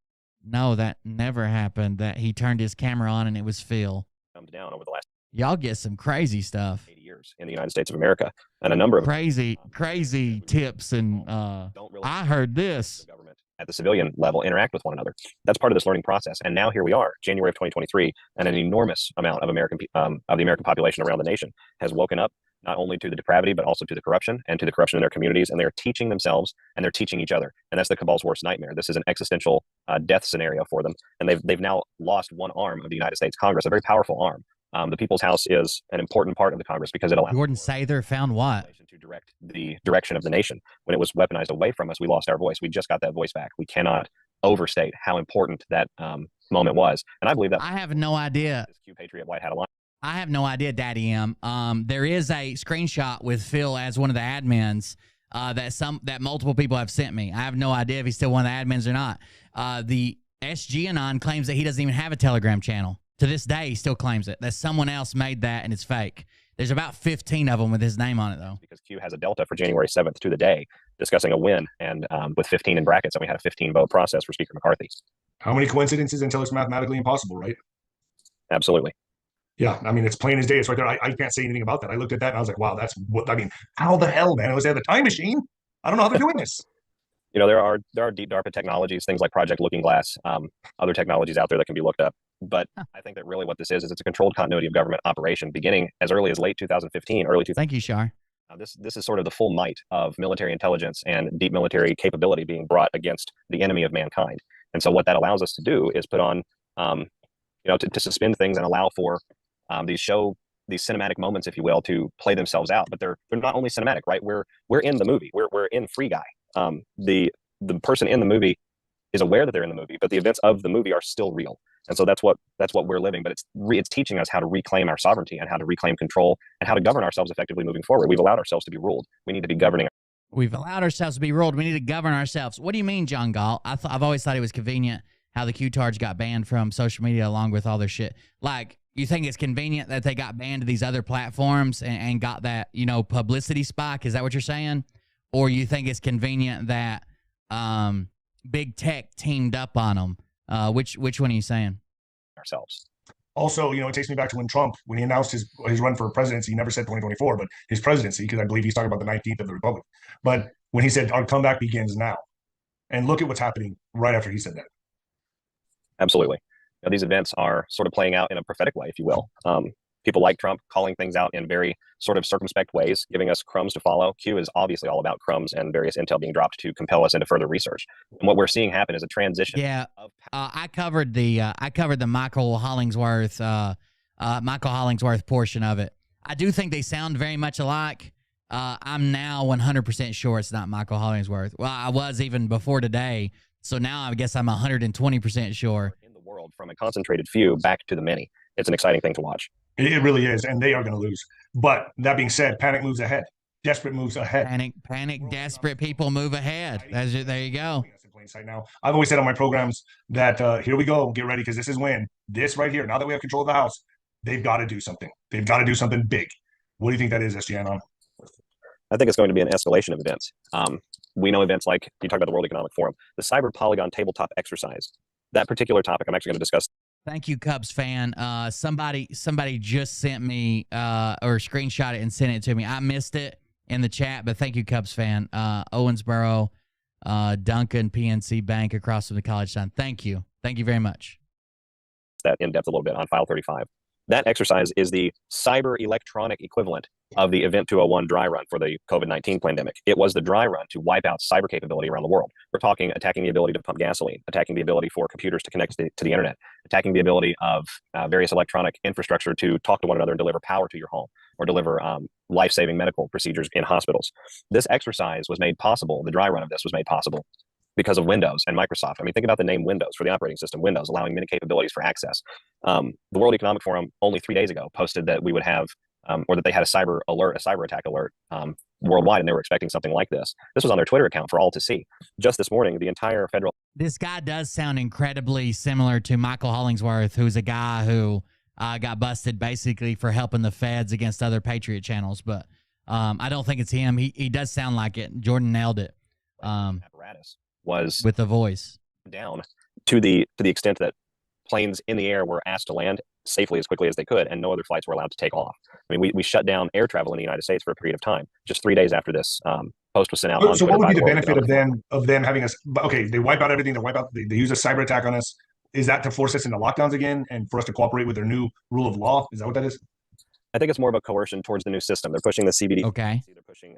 No, that never happened. That he turned his camera on and it was Phil. dumbed down over the last Y'all get some crazy stuff. 80 years in the United States of America, and a number of crazy tips. And don't really I heard this. the government at the civilian level interact with one another. That's part of this learning process. And now here we are, January of 2023, and an enormous amount of the American population around the nation has woken up not only to the depravity, but also to the corruption and to the corruption in their communities. And they're teaching themselves and they're teaching each other. And that's the cabal's worst nightmare. This is an existential death scenario for them. And they've now lost one arm of the United States Congress, a very powerful arm. The People's House is an important part of the Congress because it allows Gordon Sather found what? To direct the direction of the nation. When it was weaponized away from us, we lost our voice. We just got that voice back. We cannot overstate how important that moment was. And I believe that I have no idea. Q Patriot White Hat Alliance. I have no idea, Daddy M. There is a screenshot with Phil as one of the admins that multiple people have sent me. I have no idea if he's still one of the admins or not. The SGAnon claims that he doesn't even have a Telegram channel. To this day, he still claims it. That someone else made that and it's fake. There's about 15 of them with his name on it, though. Because Q has a delta for January 7th to the day discussing a win, and with 15 in brackets, and we had a 15-vote process for Speaker McCarthy. How many coincidences until it's mathematically impossible, right? Absolutely. Yeah, I mean, it's plain as day. It's right there. I can't say anything about that. I looked at that and I was like, wow, that's what, I mean, how the hell, man? I was there the time machine. I don't know how they're doing this. You know, there are deep DARPA technologies, things like Project Looking Glass, other technologies out there that can be looked up. But I think that really what this is it's a controlled continuity of government operation beginning as early as late 2015, early 2000. Thank you, Shar. This is sort of the full might of military intelligence and deep military capability being brought against the enemy of mankind. And so what that allows us to do is put on, to suspend things and allow for these cinematic moments, if you will, to play themselves out. But they're not only cinematic, right? We're in the movie. We're in Free Guy. The person in the movie is aware that they're in the movie, but the events of the movie are still real. And so that's what we're living. But it's teaching us how to reclaim our sovereignty and how to reclaim control and how to govern ourselves effectively moving forward. We've allowed ourselves to be ruled. We need to be governing. We've allowed ourselves to be ruled. We need to govern ourselves. What do you mean, John Gall? I've always thought it was convenient how the Q-tards got banned from social media along with all their shit. Like, you think it's convenient that they got banned to these other platforms and got that, publicity spike? Is that what you're saying? Or you think it's convenient that big tech teamed up on them? Which one are you saying? Ourselves. Also, it takes me back to when he announced his run for presidency. He never said 2024, but his presidency, because I believe he's talking about the 19th of the Republic. But when he said our comeback begins now, and look at what's happening right after he said that. Absolutely. These events are sort of playing out in a prophetic way, if you will. People like Trump calling things out in very sort of circumspect ways, giving us crumbs to follow. Q is obviously all about crumbs and various intel being dropped to compel us into further research. And what we're seeing happen is a transition. Yeah, I covered the Michael Hollingsworth portion of it. I do think they sound very much alike. I'm now 100% sure it's not Michael Hollingsworth. Well, I was even before today, so now I guess I'm 120% sure. In the world, from a concentrated few back to the many. It's an exciting thing to watch. It really is, and they are going to lose. But that being said, panic moves ahead. Desperate moves ahead. Panic, desperate people move ahead. There you go. Now, I've always said on my programs that here we go, get ready, because this is when this right here, now that we have control of the House, they've got to do something. They've got to do something big. What do you think that is, SGAnon? I think it's going to be an escalation of events. We know events like, you talk about the World Economic Forum, the Cyber Polygon tabletop exercise. That particular topic I'm actually going to discuss. Thank you, Cubs fan. Somebody just sent me or screenshot it and sent it to me. I missed it in the chat, but thank you, Cubs fan. Owensboro, Duncan, PNC Bank across from the college sign. Thank you. Thank you very much. That in depth a little bit on file 35. That exercise is the cyber electronic equivalent of the Event 201 dry run for the COVID-19 pandemic. It was the dry run to wipe out cyber capability around the world. We're talking attacking the ability to pump gasoline, attacking the ability for computers to connect to the internet, attacking the ability of various electronic infrastructure to talk to one another and deliver power to your home or deliver life-saving medical procedures in hospitals. This exercise was made possible, the dry run of this was made possible because of Windows and Microsoft. I mean, think about the name Windows for the operating system, Windows, allowing many capabilities for access. The World Economic Forum only 3 days ago posted that we would have, or that they had a cyber attack alert worldwide, and they were expecting something like this. This was on their Twitter account for all to see. Just this morning, the entire federal... This guy does sound incredibly similar to Michael Hollingsworth, who's a guy who got busted basically for helping the feds against other Patriot channels, but I don't think it's him. He does sound like it. Jordan nailed it. Apparatus was with the voice down to the extent that planes in the air were asked to land safely as quickly as they could, and no other flights were allowed to take off. I mean, we shut down air travel in the United States for a period of time, just 3 days after this post was sent out. So what would be the benefit of them having us? Okay, they wipe out everything. They use a cyber attack on us. Is that to force us into lockdowns again and for us to cooperate with their new rule of law? Is that what that is? I think it's more of a coercion towards the new system. They're pushing the CBD. Okay. They're pushing,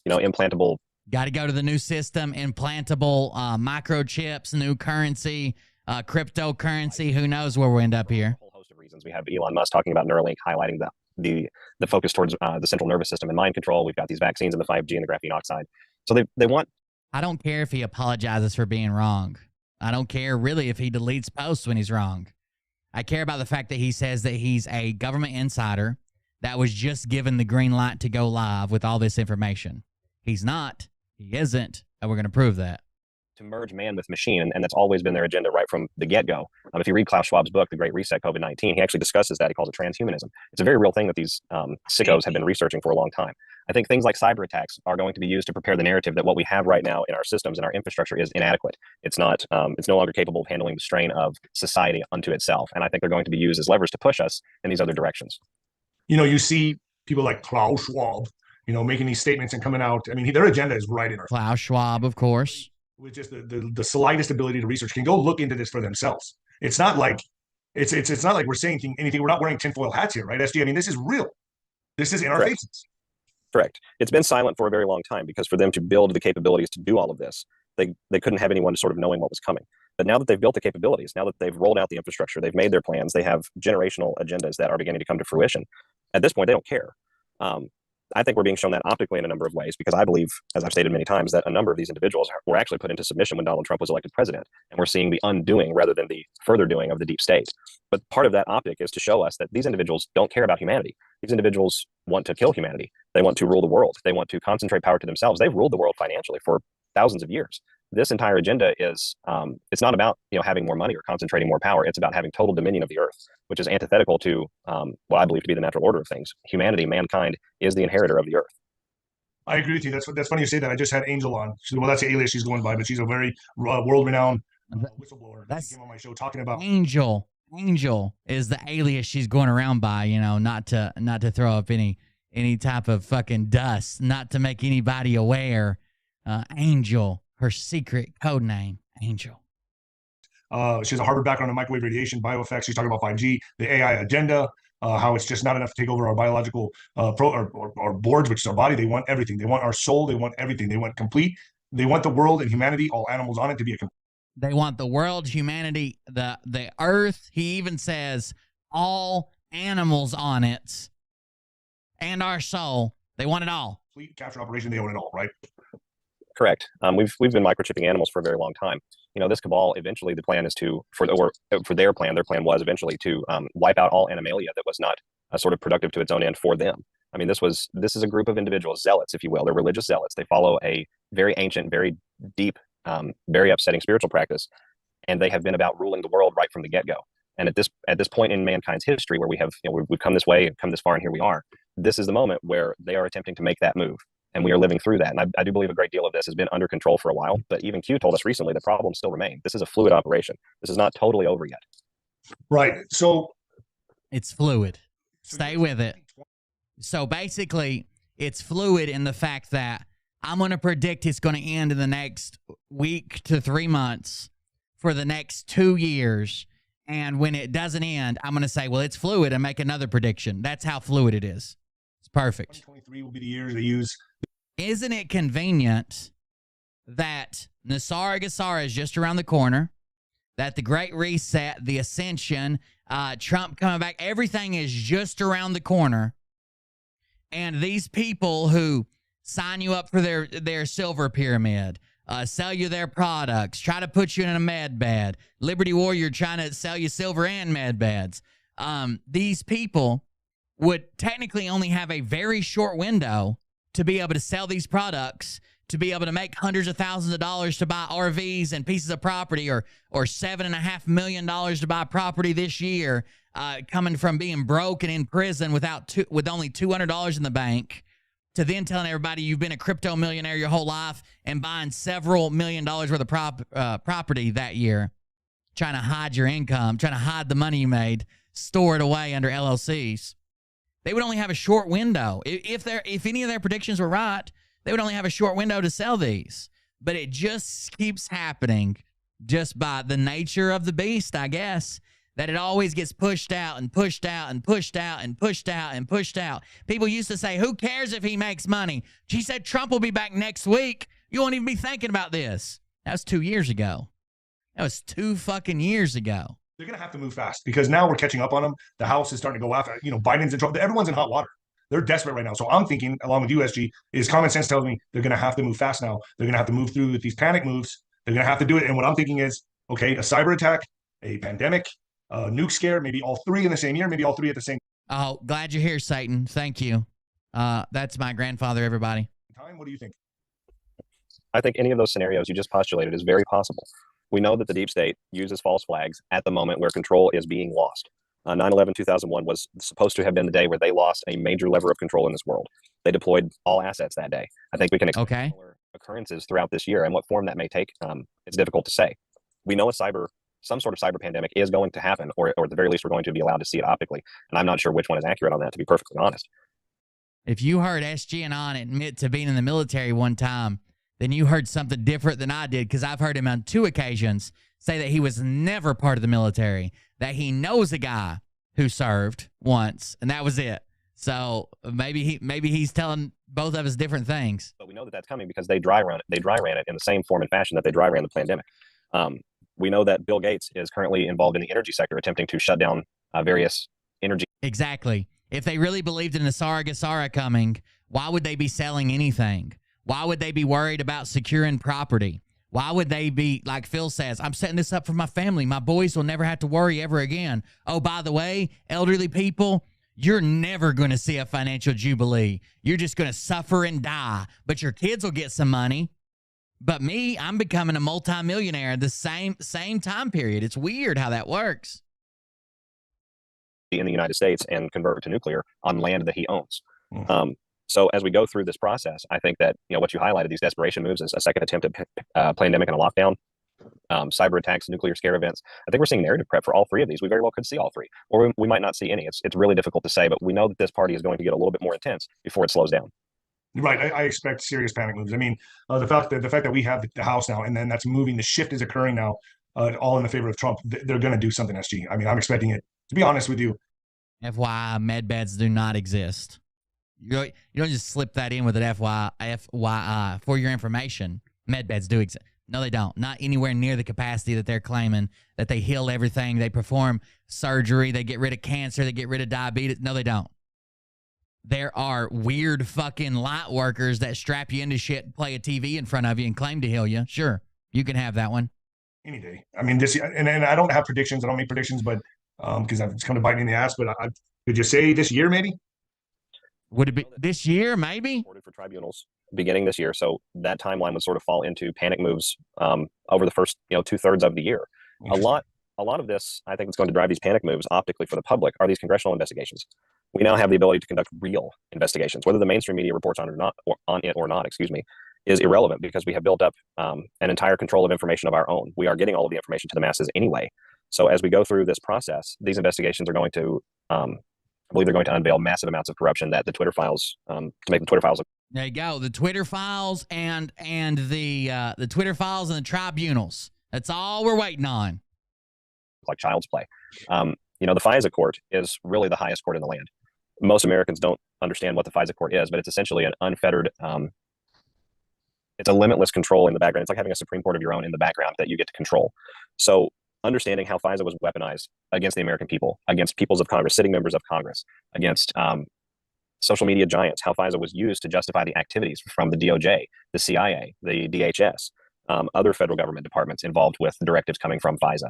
implantable. Got to go to the new system, implantable microchips, new currency, cryptocurrency. Who knows where we'll end up here? A whole host of reasons. We have Elon Musk talking about Neuralink, highlighting the focus towards the central nervous system and mind control. We've got these vaccines and the 5G and the graphene oxide. So they want. I don't care if he apologizes for being wrong. I don't care really if he deletes posts when he's wrong. I care about the fact that he says that he's a government insider that was just given the green light to go live with all this information. He's not. He isn't. And we're going to prove that. To merge man with machine, and that's always been their agenda right from the get-go. If you read Klaus Schwab's book, The Great Reset, COVID-19, he actually discusses that. He calls it transhumanism. It's a very real thing that these sickos have been researching for a long time. I think things like cyber attacks are going to be used to prepare the narrative that what we have right now in our systems and our infrastructure is inadequate. It's not. It's no longer capable of handling the strain of society unto itself. And I think they're going to be used as levers to push us in these other directions. You see people like Klaus Schwab, making these statements and coming out. I mean, their agenda is right in our. Klaus Schwab, of course. With just the slightest ability to research, can go look into this for themselves. It's not like it's not like we're saying anything. We're not wearing tinfoil hats here, right, SG? I mean, this is real. This is in our faces. Correct. It's been silent for a very long time because for them to build the capabilities to do all of this, they couldn't have anyone sort of knowing what was coming. But now that they've built the capabilities, now that they've rolled out the infrastructure, they've made their plans, they have generational agendas that are beginning to come to fruition. At this point, they don't care. I think we're being shown that optically in a number of ways, because I believe, as I've stated many times, that a number of these individuals were actually put into submission when Donald Trump was elected president. And we're seeing the undoing rather than the further doing of the deep state. But part of that optic is to show us that these individuals don't care about humanity. These individuals want to kill humanity. They want to rule the world. They want to concentrate power to themselves. They've ruled the world financially for thousands of years. This entire agenda is, it's not about having more money or concentrating more power. It's about having total dominion of the earth, which is antithetical to what I believe to be the natural order of things. Humanity, mankind, is the inheritor of the earth. I agree with you. That's funny you say that. I just had Angel on. Well, that's the alias she's going by, but she's a very world-renowned whistleblower. She came on my show talking about Angel. Angel is the alias she's going around by. Not to throw up any type of fucking dust, not to make anybody aware. Angel, her secret code name, Angel. She has a Harvard background in microwave radiation, bioeffects. She's talking about 5G, the AI agenda, how it's just not enough to take over our biological our boards, which is our body. They want everything. They want our soul. They want everything. They want complete. They want the world and humanity, all animals on it, to be a complete. They want the world, humanity, the earth. He even says all animals on it and our soul. They want it all. Complete capture operation. They own it all, right? Correct. We've been microchipping animals for a very long time. This cabal, eventually the plan is for their plan was eventually to wipe out all animalia that was not sort of productive to its own end for them. I mean, this is a group of individuals, zealots, if you will. They're religious zealots. They follow a very ancient, very deep, very upsetting spiritual practice, and they have been about ruling the world right from the get-go. And at this point in mankind's history, where we have we've come this way and come this far, and here we are. This is the moment where they are attempting to make that move. And we are living through that. And I do believe a great deal of this has been under control for a while. But even Q told us recently the problems still remain. This is a fluid operation. This is not totally over yet. Right. So it's fluid. Stay with it. So basically, it's fluid in the fact that I'm going to predict it's going to end in the next week to 3 months for the next 2 years. And when it doesn't end, I'm going to say, well, it's fluid, and make another prediction. That's how fluid it is. It's perfect. 2023 will be the year they use. Isn't it convenient that Nasara Gassara is just around the corner, that the Great Reset, the Ascension, Trump coming back, everything is just around the corner, and these people who sign you up for their silver pyramid, sell you their products, try to put you in a med bed, Liberty Warrior trying to sell you silver and med beds, these people would technically only have a very short window to be able to sell these products, to be able to make hundreds of thousands of dollars to buy RVs and pieces of property, or $7.5 million to buy property this year, coming from being broke and in prison with only $200 in the bank, to then telling everybody you've been a crypto millionaire your whole life and buying several $1 million worth of property that year, trying to hide your income, trying to hide the money you made, store it away under LLCs. They would only have a short window. If any of their predictions were right, they would only have a short window to sell these. But it just keeps happening, just by the nature of the beast, I guess, that it always gets pushed out and pushed out and pushed out and pushed out and pushed out. People used to say, who cares if he makes money? She said Trump will be back next week. You won't even be thinking about this. That was 2 years ago. That was 2 fucking years ago. They're going to have to move fast, because now we're catching up on them. The House is starting to go after, Biden's in trouble. Everyone's in hot water. They're desperate right now. So I'm thinking, along with USG, is common sense tells me they're going to have to move fast now. They're going to have to move through with these panic moves. They're going to have to do it. And what I'm thinking is, okay, a cyber attack, a pandemic, a nuke scare, maybe all 3 in the same year, maybe all 3 at the same Oh, glad you're here, Satan. Thank you. That's my grandfather, everybody. time. What do you think? I think any of those scenarios you just postulated is very possible. We know that the deep state uses false flags at the moment where control is being lost. 9/11/2001 was supposed to have been the day where they lost a major lever of control in this world. They deployed all assets that day. I think we can expect similar occurrences throughout this year, and what form that may take, it's difficult to say. We know some sort of cyber pandemic is going to happen, or at the very least, we're going to be allowed to see it optically. And I'm not sure which one is accurate on that, to be perfectly honest. If you heard SGAnon admit to being in the military one time, then you heard something different than I did, because I've heard him on 2 occasions say that he was never part of the military, that he knows a guy who served once, and that was it. So maybe he's telling both of us different things. But we know that that's coming because they dry ran it in the same form and fashion that they dry ran the pandemic. We know that Bill Gates is currently involved in the energy sector, attempting to shut down various energy. Exactly. If they really believed in the Nasara Gassara coming, Why would they be selling anything? Why would they be worried about securing property? Why would they be, like Phil says, I'm setting this up for my family. My boys will never have to worry ever again. Oh, by the way, elderly people, you're never going to see a financial jubilee. You're just going to suffer and die. But your kids will get some money. But me, I'm becoming a multimillionaire the same time period. It's weird how that works. In the United States and convert to nuclear on land that he owns. So as we go through this process, I think that, you know, what you highlighted, these desperation moves, is a second attempt at pandemic and a lockdown, cyber attacks, nuclear scare events. I think we're seeing narrative prep for all three of these. We very well could see all three, or we might not see any. It's really difficult to say, but we know that this party is going to get a little bit more intense before it slows down. Right. I expect serious panic moves. I mean, the fact that we have the House now, and then that's moving, the shift is occurring now, all in the favor of Trump. They're going to do something, SG. I mean, I'm expecting it. To be honest with you, FYI, med beds do not exist. You don't just slip that in with an FYI for your information. Med beds do exist. No, they don't. Not anywhere near the capacity that they're claiming, that they heal everything. They perform surgery. They get rid of cancer. They get rid of diabetes. No, they don't. There are weird fucking light workers that strap you into shit and play a TV in front of you and claim to heal you. Sure, you can have that one. Any day. I mean, and I don't have predictions. I don't make predictions, but because it's come to bite me in the ass. But could you say this year, maybe? Would it be this year, maybe? For tribunals beginning this year, so that timeline would sort of fall into panic moves over the first 2/3 of the year. A lot of this, I think, it's going to drive these panic moves optically for the public are these congressional investigations. We now have the ability to conduct real investigations, whether the mainstream media reports on it or not, is irrelevant, because we have built up an entire control of information of our own. We are getting all of the information to the masses anyway. So as we go through this process, these investigations are going to, I believe they're going to unveil massive amounts of corruption that the Twitter files, to make the Twitter files. There you go. The Twitter files and the Twitter files and the tribunals. That's all we're waiting on. Like child's play. The FISA court is really the highest court in the land. Most Americans don't understand what the FISA court is, but it's essentially an unfettered, it's a limitless control in the background. It's like having a Supreme Court of your own in the background that you get to control. So understanding how FISA was weaponized against the American people, against peoples of Congress, sitting members of Congress, against social media giants, how FISA was used to justify the activities from the DOJ, the CIA, the DHS, other federal government departments involved with the directives coming from FISA.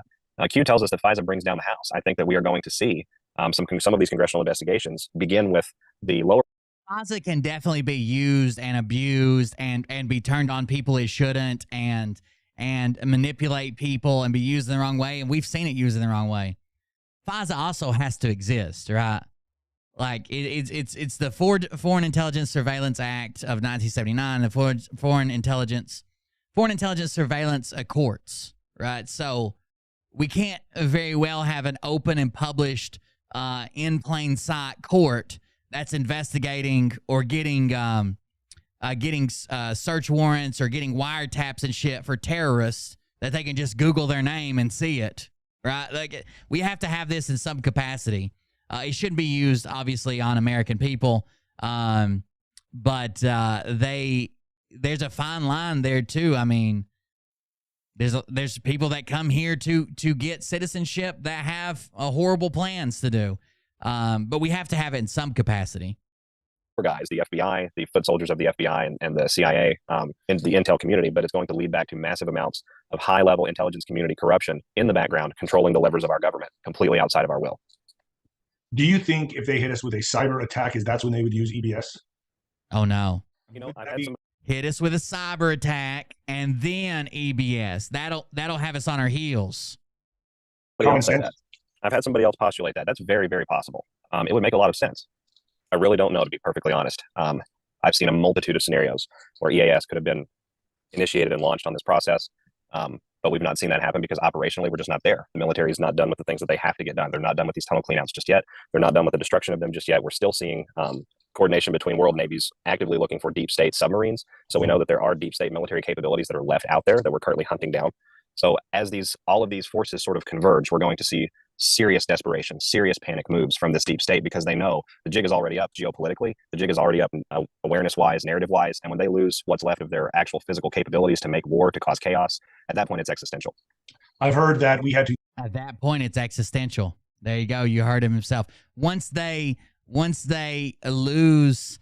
Q tells us that FISA brings down the House. I think that we are going to see some of these congressional investigations begin with the lower. FISA can definitely be used and abused and be turned on people it shouldn't, and manipulate people and be used in the wrong way. And we've seen it used in the wrong way. FISA also has to exist, right? Like it's the Foreign Intelligence Surveillance Act of 1979, the Foreign Intelligence Surveillance Courts, right? So we can't very well have an open and published in plain sight court that's investigating or getting search warrants or getting wiretaps and shit for terrorists that they can just Google their name and see it, right? Like, we have to have this in some capacity. It shouldn't be used, obviously, on American people, but there's a fine line there too. I mean, there's people that come here to get citizenship that have horrible plans to do, but we have to have it in some capacity. Guys, the FBI, the foot soldiers of the FBI and the CIA, in the intel community, but it's going to lead back to massive amounts of high-level intelligence community corruption in the background, controlling the levers of our government completely outside of our will. Do you think if they hit us with a cyber attack, that's when they would use EBS? Oh no! I've had some. Hit us with a cyber attack and then EBS. That'll have us on our heels. Common sense. I've had somebody else postulate that. That's very, very possible. It would make a lot of sense. I really don't know, to be perfectly honest. I've seen a multitude of scenarios where EAS could have been initiated and launched on this process, but we've not seen that happen because operationally we're just not there. The military is not done with the things that they have to get done. They're not done with these tunnel cleanouts just yet. They're not done with the destruction of them just yet. We're still seeing coordination between world navies actively looking for deep state submarines. So we know that there are deep state military capabilities that are left out there that we're currently hunting down. So as all of these forces sort of converge, we're going to see serious desperation, serious panic moves from this deep state, because they know the jig is already up geopolitically. The jig is already up awareness-wise, narrative-wise. And when they lose what's left of their actual physical capabilities to make war, to cause chaos, at that point, it's existential. I've heard that we had to. At that point, it's existential. There you go. You heard him himself. Once they lose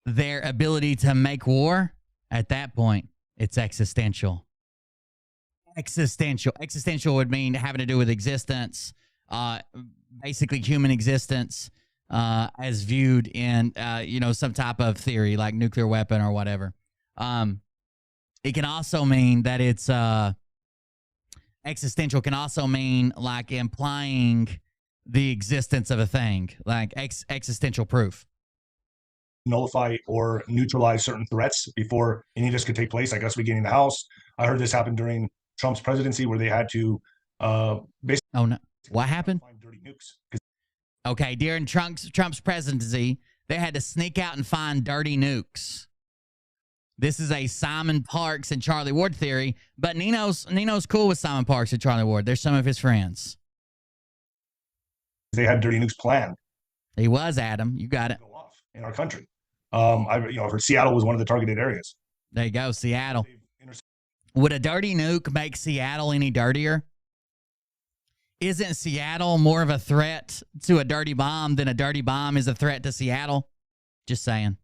their ability to make war, at that point, it's existential. Existential would mean having to do with existence, basically human existence, as viewed in, some type of theory like nuclear weapon or whatever. It can also mean that it's existential can also mean like implying the existence of a thing, like existential proof. Nullify or neutralize certain threats before any of this could take place, like us beginning the House. I heard this happened during Trump's presidency where they had to basically. Oh, no. What happened? Find dirty nukes. Okay, during Trump's presidency, they had to sneak out and find dirty nukes. This is a Simon Parks and Charlie Ward theory, but Nino's cool with Simon Parks and Charlie Ward. They're some of his friends. They had dirty nukes planned. He was, Adam. You got it. Go off in our country. I've heard Seattle was one of the targeted areas. There you go, Seattle. Would a dirty nuke make Seattle any dirtier? Isn't Seattle more of a threat to a dirty bomb than a dirty bomb is a threat to Seattle? Just saying.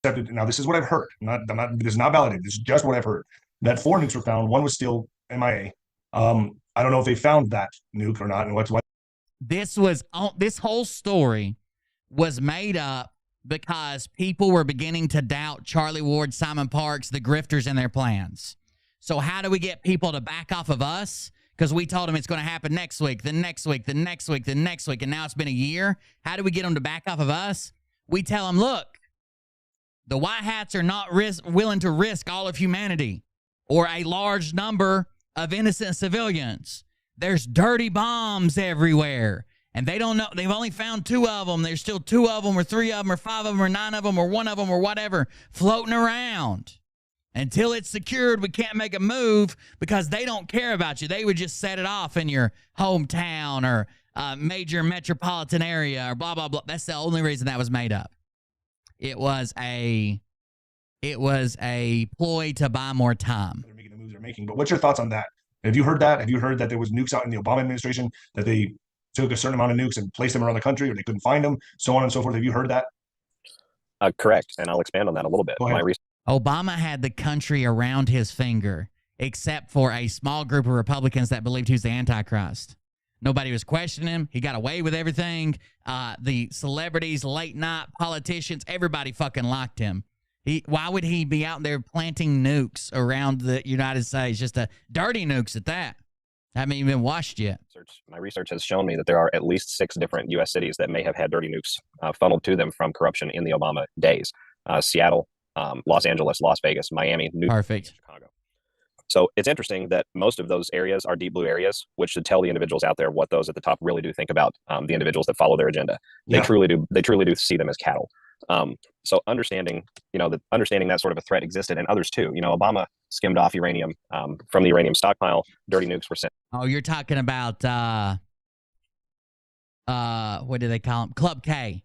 Now, this is what I've heard. This is not validated. This is just what I've heard. That 4 nukes were found. One was still MIA. I don't know if they found that nuke or not. And what's what? This whole story was made up because people were beginning to doubt Charlie Ward, Simon Parks, the grifters, and their plans. So how do we get people to back off of us? Because we told them it's going to happen next week, the next week, the next week, the next week, and now it's been a year. How do we get them to back off of us? We tell them, look, the white hats are not willing to risk all of humanity or a large number of innocent civilians. There's dirty bombs everywhere. And they don't know. They've only found 2 of them. There's still 2 of them or 3 of them or 5 of them or 9 of them or 1 of them or whatever floating around. Until it's secured, we can't make a move because they don't care about you. They would just set it off in your hometown or major metropolitan area or blah, blah, blah. That's the only reason that was made up. It was a ploy to buy more time. They're making the moves they're making. But what's your thoughts on that? Have you heard that? Have you heard that there was nukes out in the Obama administration, that they took a certain amount of nukes and placed them around the country, or they couldn't find them, so on and so forth? Have you heard that? Correct. And I'll expand on that a little bit. Obama had the country around his finger, except for a small group of Republicans that believed he was the Antichrist. Nobody was questioning him. He got away with everything. The celebrities, late night politicians, everybody fucking liked him. Why would he be out there planting nukes around the United States? Just a dirty nukes at that. Haven't even been washed yet. My research has shown me that there are at least 6 different U.S. cities that may have had dirty nukes funneled to them from corruption in the Obama days. Seattle, Los Angeles, Las Vegas, Miami, New York, Chicago. So it's interesting that most of those areas are deep blue areas, which should tell the individuals out there what those at the top really do think about the individuals that follow their agenda. They truly do see them as cattle. So understanding that sort of a threat existed, and others too. Obama skimmed off uranium from the uranium stockpile. Dirty nukes were sent. Oh, you're talking about what do they call them? Club K.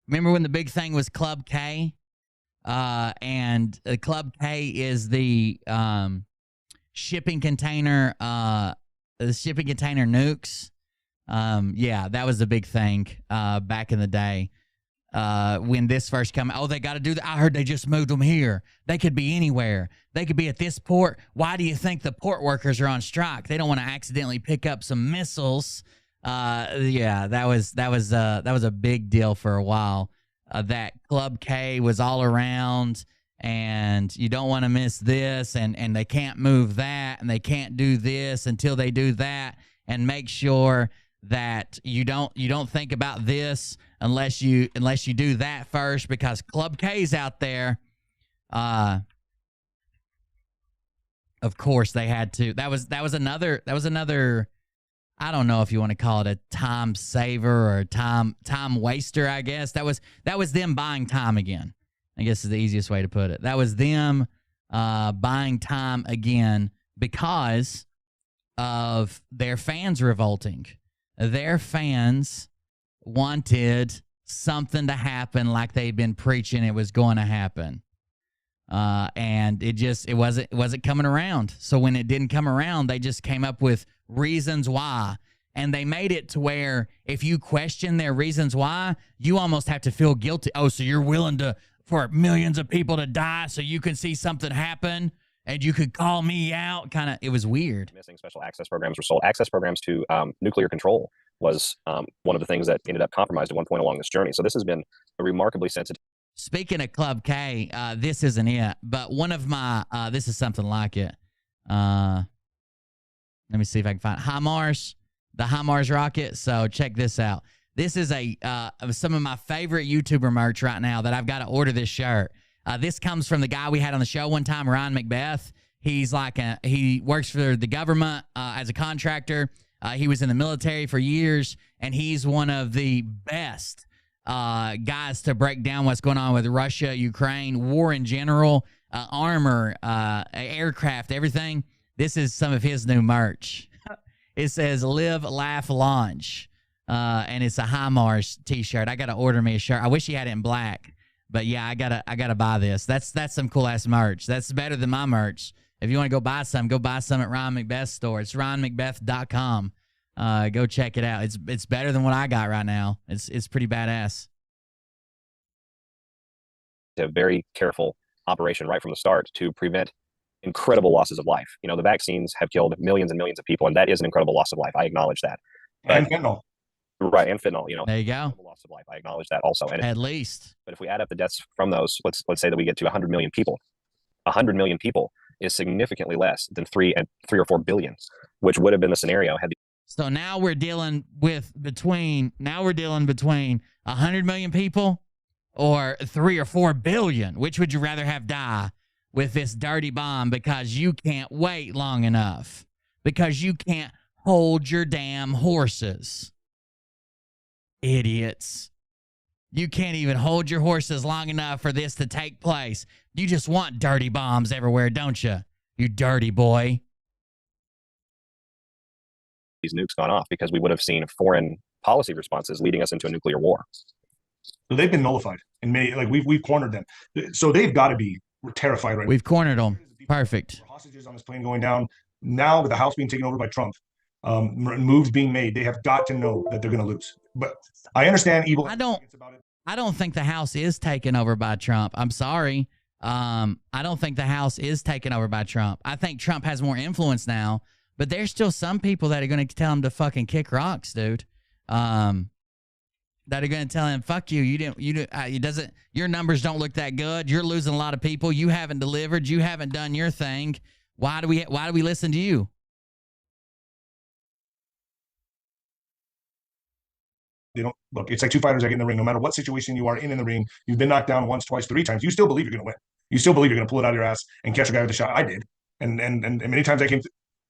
Remember when the big thing was Club K? And Club K is the shipping container nukes. Yeah, that was the big thing back in the day. When this first came, they got to do that. I heard they just moved them here. They could be anywhere. They could be at this port. Why do you think the port workers are on strike? They don't want to accidentally pick up some missiles. Yeah, that was a big deal for a while. That Club K was all around, and you don't want to miss this, and they can't move that, and they can't do this until they do that, and make sure that you don't think about this unless you do that first, because Club K's out there. Of course they had to. That was another. I don't know if you want to call it a time saver or time waster. I guess that was them buying time again. I guess is the easiest way to put it. That was them buying time again because of their fans revolting. Their fans wanted something to happen like they'd been preaching it was going to happen. And it wasn't coming around. So when it didn't come around, they just came up with reasons why. And they made it to where if you question their reasons why, you almost have to feel guilty. Oh, so you're willing for millions of people to die so you can see something happen and you could call me out? Kind of, it was weird. Missing special access programs were sold. Access programs to nuclear control was one of the things that ended up compromised at one point along this journey. So this has been a remarkably sensitive. Speaking of Club K, this isn't it, but one of my, this is something like it. Let me see if I can find HIMARS, the HIMARS rocket. So check this out. This is some of my favorite YouTuber merch right now that I've got to order this shirt. This comes from the guy we had on the show one time, Ryan Macbeth. He's like he works for the government as a contractor. He was in the military for years, and he's one of the best guys to break down what's going on with Russia, Ukraine, war in general, armor, aircraft, everything. This is some of his new merch. It says "Live, Laugh, Launch," and it's a HIMARS t-shirt. I gotta order me a shirt. I wish he had it in black, but yeah, I gotta buy this. That's some cool ass merch. That's better than my merch. If you want to go buy some at Ryan Macbeth's store. It's ryanmacbeth.com. Go check it out. It's better than what I got right now. It's pretty badass. A very careful operation right from the start to prevent incredible losses of life. You know, the vaccines have killed millions and millions of people, and that is an incredible loss of life. I acknowledge that. And fentanyl. Right, and fentanyl, you know. There you go. Loss of life. I acknowledge that also. And at least. But if we add up the deaths from those, let's say that we get to 100 million people. 100 million people is significantly less than 3 or 4 billion, which would have been the scenario had the. So now we're dealing between 100 million people or 3 or 4 billion. Which would you rather have die with this dirty bomb because you can't wait long enough? Because you can't hold your damn horses. Idiots. You can't even hold your horses long enough for this to take place. You just want dirty bombs everywhere, don't you? You dirty boy. These nukes gone off, because we would have seen foreign policy responses leading us into a nuclear war. So they've been nullified, and many, like we've cornered them. So they've got to be terrified right now. We've cornered them. Perfect. Hostages on this plane going down. Now with the House being taken over by Trump, moves being made, they have got to know that they're going to lose. But I understand evil. I don't think the House is taken over by Trump. I'm sorry. I don't think the House is taken over by Trump. I think Trump has more influence now, but there's still some people that are going to tell him to fucking kick rocks, dude. That are going to tell him, fuck you. Your numbers don't look that good. You're losing a lot of people. You haven't delivered. You haven't done your thing. Why do we listen to you? They don't look. It's like two fighters that get in the ring. No matter what situation you are in the ring, you've been knocked down once, twice, 3 times. You still believe you're going to win. You still believe you're going to pull it out of your ass and catch a guy with a shot. I did, and many times I came.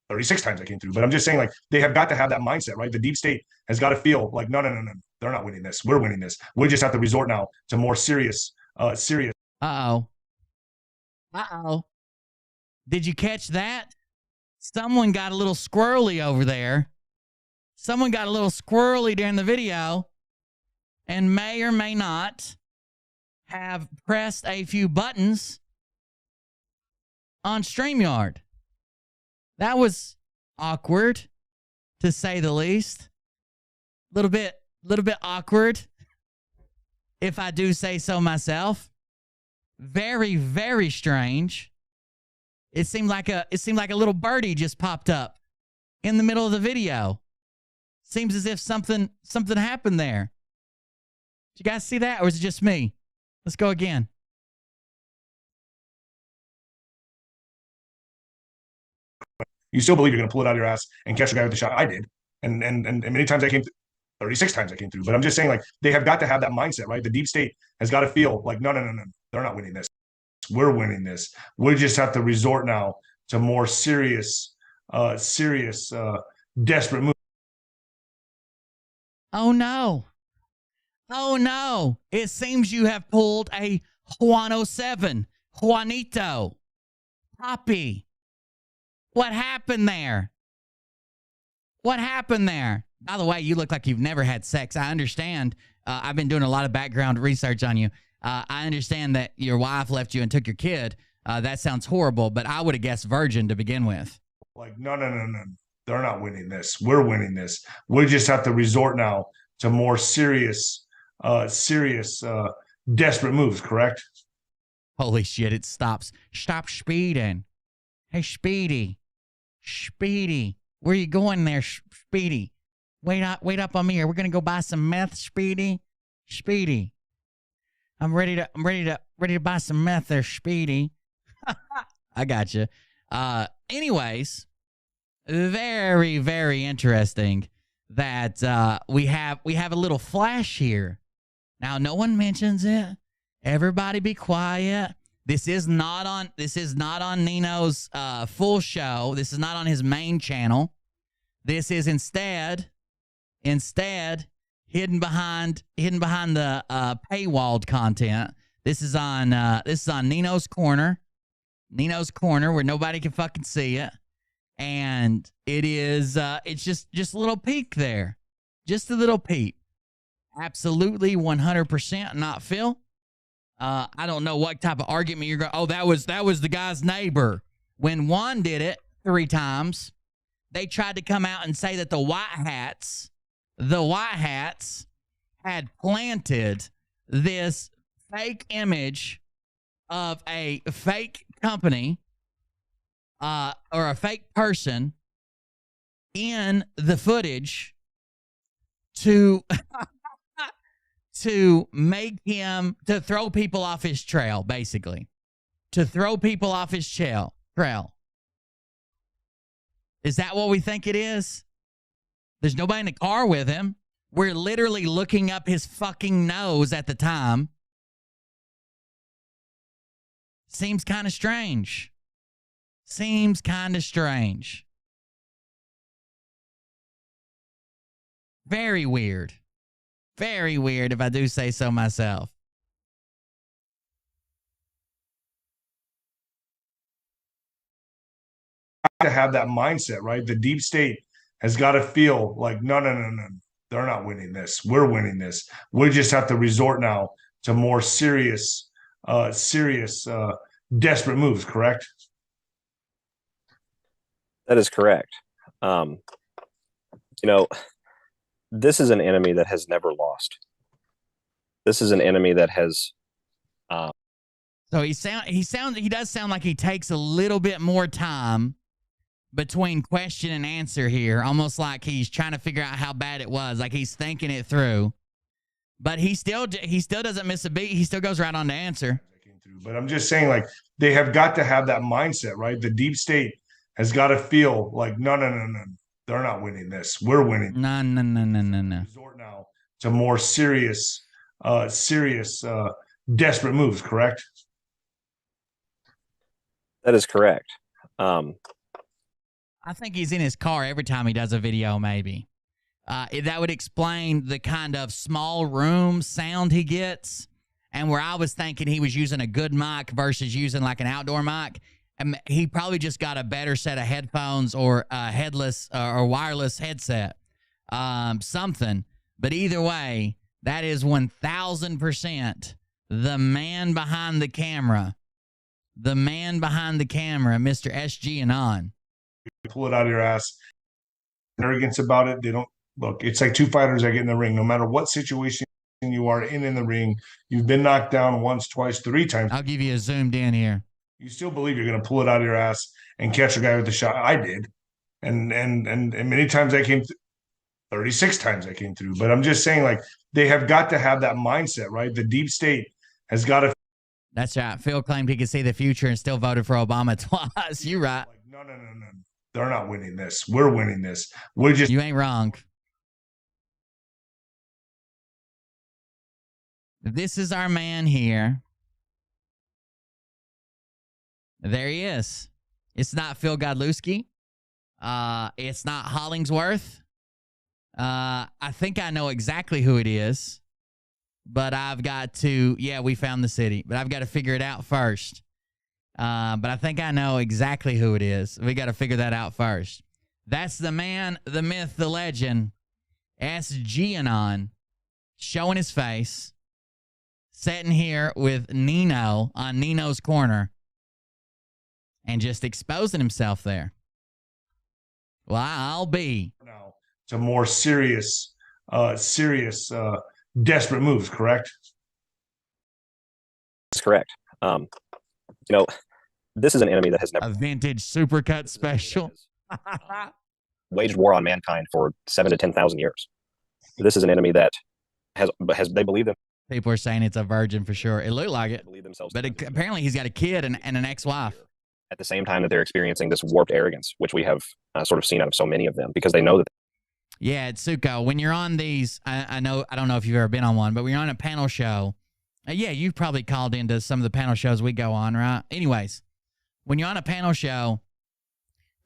36 times I came through. But I'm just saying, like, they have got to have that mindset, right? The deep state has got to feel like, no, they're not winning this. We're winning this. We just have to resort now to more serious. Uh-oh. Did you catch that? Someone got a little squirrely over there. Someone got a little squirrely during the video and may or may not have pressed a few buttons on StreamYard. That was awkward, to say the least. Little bit awkward, if I do say so myself. Very, very strange. It seemed like a little birdie just popped up in the middle of the video. Seems as if something happened there. Did you guys see that, or is it just me? Let's go again. You still believe you're going to pull it out of your ass and catch a guy with a shot. I did, and many times I came. 36 times I came through. But I'm just saying, like, they have got to have that mindset, right? The deep state has got to feel like, no, they're not winning this. We're winning this. We just have to resort now to more serious, desperate moves. Oh no. It seems you have pulled a Juan07. Juanito. Poppy. What happened there? By the way, you look like you've never had sex. I understand. I've been doing a lot of background research on you. I understand that your wife left you and took your kid. That sounds horrible, but I would have guessed virgin to begin with. Like, no. They're not winning this. We're winning this. We just have to resort now to more serious, desperate moves, correct? Holy shit, it stops. Stop speeding. Hey, Speedy. Speedy. Where you going there, Speedy? Wait up on me here. We're gonna go buy some meth, Speedy. Speedy. I'm ready to buy some meth there, Speedy. I got you. Anyways, very, very interesting that we have a little flash here. Now, no one mentions it. Everybody be quiet. This is not on Nino's full show. This is not on his main channel. This is instead hidden behind the paywalled content. This is on Nino's Corner. Nino's Corner, where nobody can fucking see it. And it is it's just a little peek there. Just a little peek. Absolutely 100% not Phil. I don't know what type of argument you're going. Oh, that was the guy's neighbor. When Juan did it 3 times, they tried to come out and say that the white hats had planted this fake image of a fake company or a fake person in the footage to make him, to throw people off his trail, basically. To throw people off his trail. Is that what we think it is? There's nobody in the car with him. We're literally looking up his fucking nose at the time. Seems kind of strange. Seems kind of strange. Very weird. Very weird, if I do say so myself. To have that mindset, right? The deep state has got to feel like, no. They're not winning this. We're winning this. We just have to resort now to more serious, desperate moves, correct? That is correct. This is an enemy that has never lost. This is an enemy that has. So he does sound like he takes a little bit more time between question and answer here, almost like he's trying to figure out how bad it was, like he's thinking it through. But he still doesn't miss a beat. He still goes right on to answer. But I'm just saying, like, they have got to have that mindset, right? The deep state has got to feel like, no. They're not winning this. We're winning. No. Resort now to more serious, desperate moves, correct? That is correct. I think he's in his car every time he does a video, maybe. That would explain the kind of small room sound he gets. And where I was thinking he was using a good mic versus using like an outdoor mic, and he probably just got a better set of headphones or a headless or wireless headset, something. But either way, that is 1,000% the man behind the camera. The man behind the camera, Mr. SGAnon. Pull it out of your ass. Arrogance about it. They don't look. It's like 2 fighters that get in the ring. No matter what situation you are in the ring, you've been knocked down once, twice, 3 times. I'll give you a zoomed in here. You still believe you're going to pull it out of your ass and catch a guy with a shot. I did, and many times I came. 36 times I came through. But I'm just saying, like, they have got to have that mindset, right? The deep state has got to. That's right. Phil claimed he could see the future and still voted for Obama twice. You right. Like, no. They're not winning this. We're winning this. We're just. You ain't wrong. This is our man here. There he is. It's not Phil Godlewski. It's not Hollingsworth. I think I know exactly who it is. But I've got to, we found the city. But I've got to figure it out first. But I think I know exactly who it is. We got to figure that out first. That's the man, the myth, the legend, SGAnon, showing his face, sitting here with Nino on Nino's Corner, and just exposing himself there. Well, I'll be. Now to more serious, desperate moves. Correct? That's correct. You know, this is an enemy that has never A vintage supercut special. waged war on mankind for 7,000 to 10,000 years. This is an enemy that has they believe them. People are saying it's a virgin for sure. It looked like it, Believe themselves, but apparently he's got a kid and an ex-wife. At the same time that they're experiencing this warped arrogance, which we have sort of seen out of so many of them, because they know that. Yeah, it's Suko. When you're on these, I don't know if you've ever been on one, but when you're on a panel show, yeah, you've probably called into some of the panel shows we go on, right? Anyways, when you're on a panel show,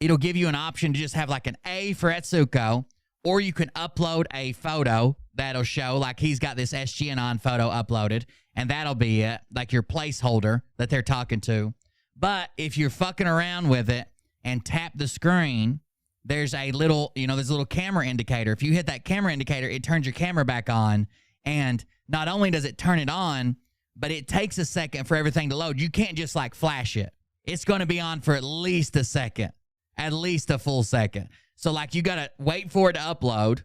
it'll give you an option to just have like an A for Etsuko, or you can upload a photo that'll show, like he's got this SGAnon photo uploaded, and that'll be it, like your placeholder that they're talking to. But if you're fucking around with it and tap the screen, there's a little, there's a little camera indicator. If you hit that camera indicator, it turns your camera back on, and not only does it turn it on, but it takes a second for everything to load. You can't just like flash it. It's going to be on for at least a second, at least a full second. So like you got to wait for it to upload,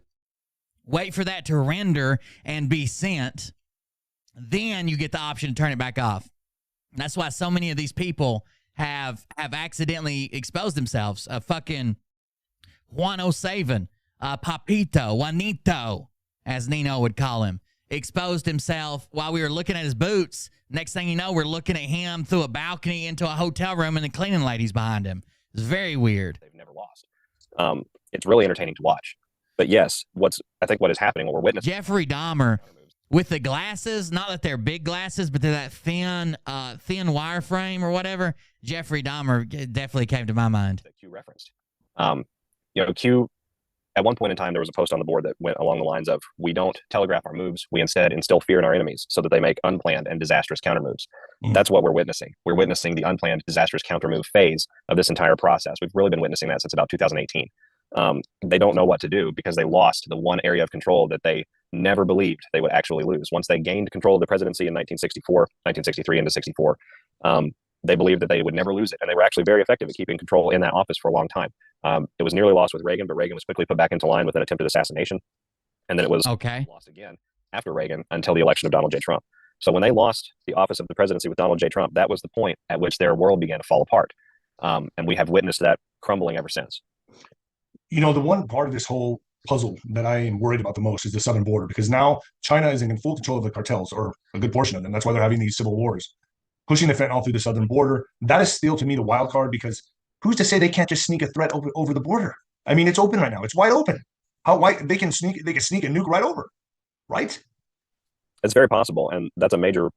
wait for that to render and be sent. Then you get the option to turn it back off. That's why so many of these people have accidentally exposed themselves. Fucking Juan O'Saven, Papito, Juanito, as Nino would call him, exposed himself while we were looking at his boots. Next thing you know, we're looking at him through a balcony into a hotel room and the cleaning lady's behind him. It's very weird. They've never lost. It's really entertaining to watch. But yes, I think what is happening, what we're witnessing. Jeffrey Dahmer with the glasses, not that they're big glasses, but they're that thin wireframe or whatever. Jeffrey Dahmer definitely came to my mind. That Q referenced. Q, at one point in time, there was a post on the board that went along the lines of, we don't telegraph our moves. We instead instill fear in our enemies so that they make unplanned and disastrous counter moves. That's what we're witnessing. We're witnessing the unplanned, disastrous counter move phase of this entire process. We've really been witnessing that since about 2018. They don't know what to do because they lost the one area of control that they never believed they would actually lose. Once they gained control of the presidency in 1963 into 64, they believed that they would never lose it. And they were actually very effective at keeping control in that office for a long time. It was nearly lost with Reagan, but Reagan was quickly put back into line with an attempted assassination. And then it was lost again after Reagan until the election of Donald J. Trump. So when they lost the office of the presidency with Donald J. Trump, that was the point at which their world began to fall apart. And we have witnessed that crumbling ever since. The one part of this whole puzzle that I am worried about the most is the southern border, because now China is in full control of the cartels, or a good portion of them. That's why they're having these civil wars, pushing the fentanyl through the southern border. That is still, to me, the wild card, because who's to say they can't just sneak a threat over the border? I mean, it's open right now. It's wide open. How wide they can sneak a nuke right over, right? It's very possible, and that's a major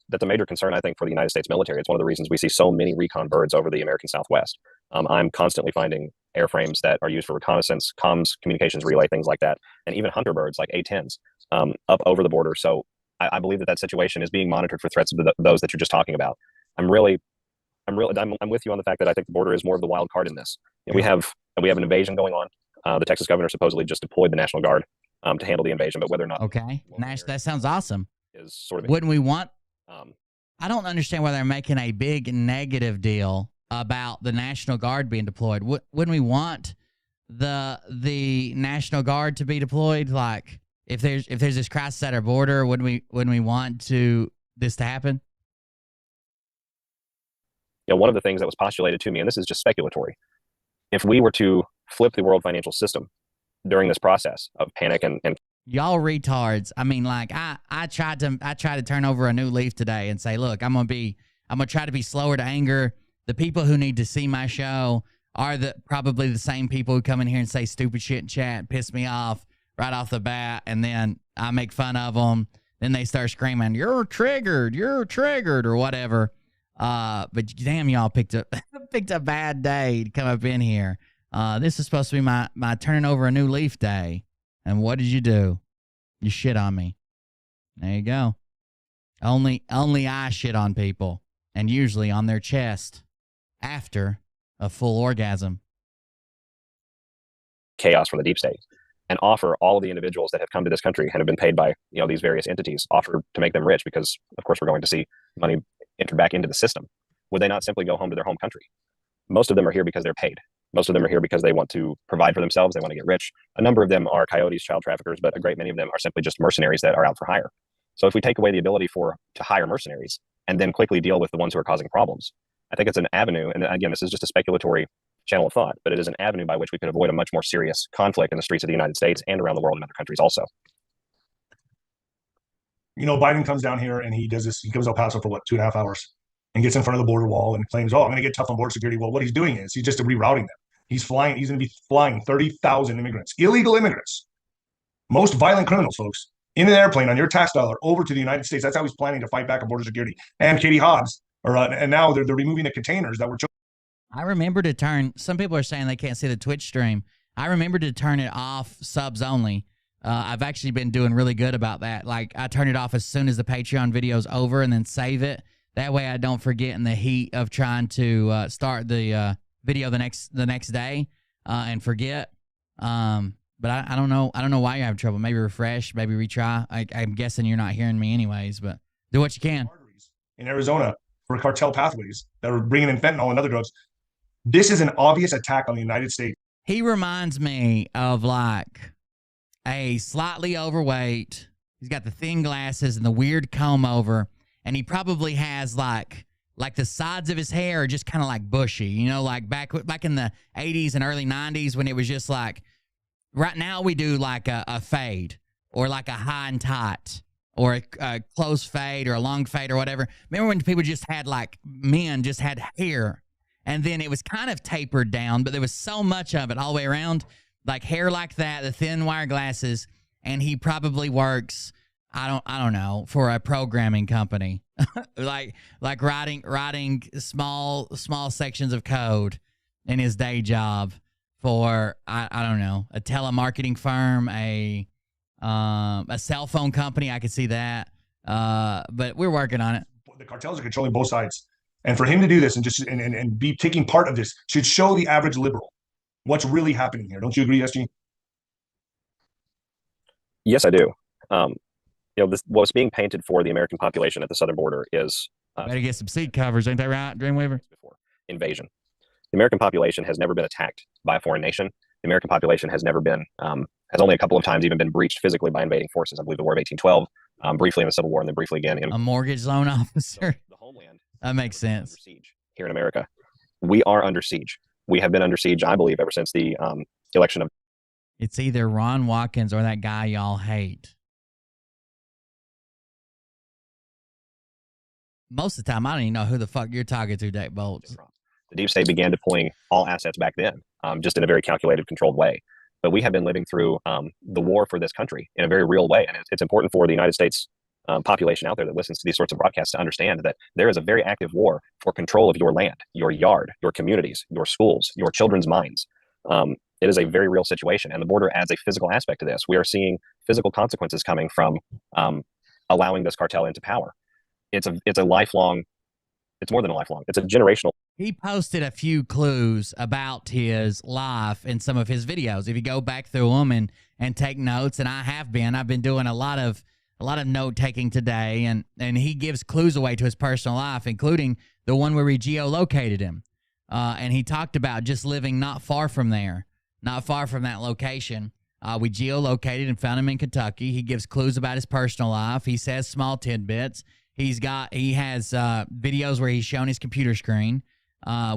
concern, I think, for the United States military. It's one of the reasons we see so many recon birds over the American Southwest. I'm constantly finding airframes that are used for reconnaissance, comms, communications relay, things like that, and even hunter birds like A-10s up over the border. So I believe that situation is being monitored for threats of those that you're just talking about. I'm with you on the fact that I think the border is more of the wild card in this. We have an invasion going on. The Texas governor supposedly just deployed the National Guard to handle the invasion, but whether or not that sounds awesome. Is sort of wouldn't we want? I don't understand why they're making a big negative deal about the National Guard being deployed. Wouldn't we want the National Guard to be deployed? Like if there's this crisis at our border, wouldn't we want this to happen? One of the things that was postulated to me, and this is just speculatory, if we were to flip the world financial system during this process of panic and y'all retards. I mean, like I tried to turn over a new leaf today and say, look, I'm gonna try to be slower to anger. The people who need to see my show are probably the same people who come in here and say stupid shit in chat, piss me off right off the bat, and then I make fun of them. Then they start screaming, you're triggered, or whatever. But damn, y'all picked a bad day to come up in here. This is supposed to be my turning over a new leaf day. And what did you do? You shit on me. There you go. Only I shit on people, and usually on their chest after a full orgasm. Chaos from the deep state, and offer all of the individuals that have come to this country and have been paid by these various entities, offer to make them rich, because of course we're going to see money enter back into the system. Would they not simply go home to their home country? Most of them are here because they're paid. Most of them are here because they want to provide for themselves. They want to get rich. A number of them are coyotes, child traffickers, but a great many of them are simply just mercenaries that are out for hire. So if we take away the ability to hire mercenaries and then quickly deal with the ones who are causing problems, I think it's an avenue. And again, this is just a speculatory channel of thought, but it is an avenue by which we could avoid a much more serious conflict in the streets of the United States and around the world in other countries also. You know, Biden comes down here and he does this. He comes to El Paso for what, 2.5 hours, and gets in front of the border wall and claims, "Oh, I'm going to get tough on border security." Well, what he's doing is he's just rerouting them. He's going to be flying 30,000 immigrants, illegal immigrants, most violent criminals, folks, in an airplane on your tax dollar over to the United States. That's how he's planning to fight back on border security. And Katie Hobbs, and now they're removing the containers that were. I remember to turn. Some people are saying they can't see the Twitch stream. I remember to turn it off, subs only. I've actually been doing really good about that. Like, I turn it off as soon as the Patreon video's over and then save it. That way I don't forget in the heat of trying to start the video the next day and forget. But I don't know. I don't know why you're having trouble. Maybe refresh, maybe retry. I'm guessing you're not hearing me anyways, but do what you can. In Arizona for cartel pathways that are bringing in fentanyl and other drugs. This is an obvious attack on the United States. He reminds me of like a slightly overweight. He's got the thin glasses and the weird comb over, and he probably has like the sides of his hair are just kind of like bushy, you know, like back in the 80s and early 90s when it was just like, right now we do like a fade or like a high and tight or a close fade or a long fade or whatever. Remember when people just had like, men just had hair and then it was kind of tapered down, but there was so much of it all the way around, like hair like that, the thin wire glasses, and he probably works, I don't know, for a programming company, like writing small sections of code in his day job for I don't know, a telemarketing firm, a cell phone company. I could see that, but we're working on it. The cartels are controlling both sides, and for him to do this and just and be taking part of this should show the average liberal what's really happening here. Don't you agree, SG? Yes, I do. You know, what's being painted for the American population at the southern border is better get some seat covers, ain't that right, Dreamweaver? Before invasion, the American population has never been attacked by a foreign nation. The American population has never been has only a couple of times even been breached physically by invading forces. I believe the War of 1812, briefly in the Civil War, and then briefly again in a mortgage loan officer. The homeland. That makes sense. Under siege here in America, we are under siege. We have been under siege, I believe, ever since the election of. It's either Ron Watkins or that guy y'all hate. Most of the time, I don't even know who the fuck you're talking to, Dave Bolts. The deep state began deploying all assets back then, just in a very calculated, controlled way. But we have been living through the war for this country in a very real way. And it's important for the United States population out there that listens to these sorts of broadcasts to understand that there is a very active war for control of your land, your yard, your communities, your schools, your children's minds. It is a very real situation. And the border adds a physical aspect to this. We are seeing physical consequences coming from allowing this cartel into power. It's a lifelong, it's more than a lifelong, it's a generational. He posted a few clues about his life in some of his videos. If you go back through them and take notes, and I've been doing a lot of note taking today, and he gives clues away to his personal life, including the one where we geolocated him. And he talked about just living not far from there, not far from that location. We geolocated and found him in Kentucky. He gives clues about his personal life. He says small tidbits. He has videos where he's shown his computer screen,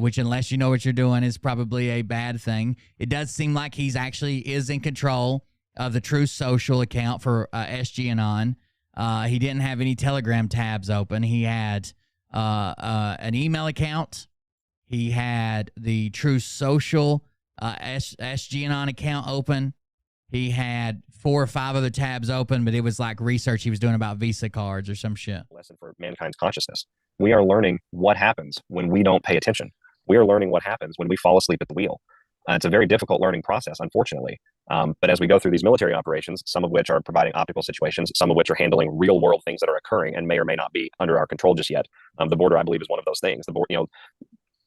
which, unless you know what you're doing, is probably a bad thing. It does seem like he's actually is in control of the Truth Social account for SGAnon. He didn't have any Telegram tabs open. He had an email account. He had the Truth Social SGAnon account open. He had 4 or 5 other tabs open, but it was like research he was doing about Visa cards or some shit. Lesson for mankind's consciousness. We are learning what happens when we don't pay attention. We are learning what happens when we fall asleep at the wheel. It's a very difficult learning process, unfortunately. But as we go through these military operations, some of which are providing optical situations, some of which are handling real world things that are occurring and may or may not be under our control just yet. The border, I believe, is one of those things. The border,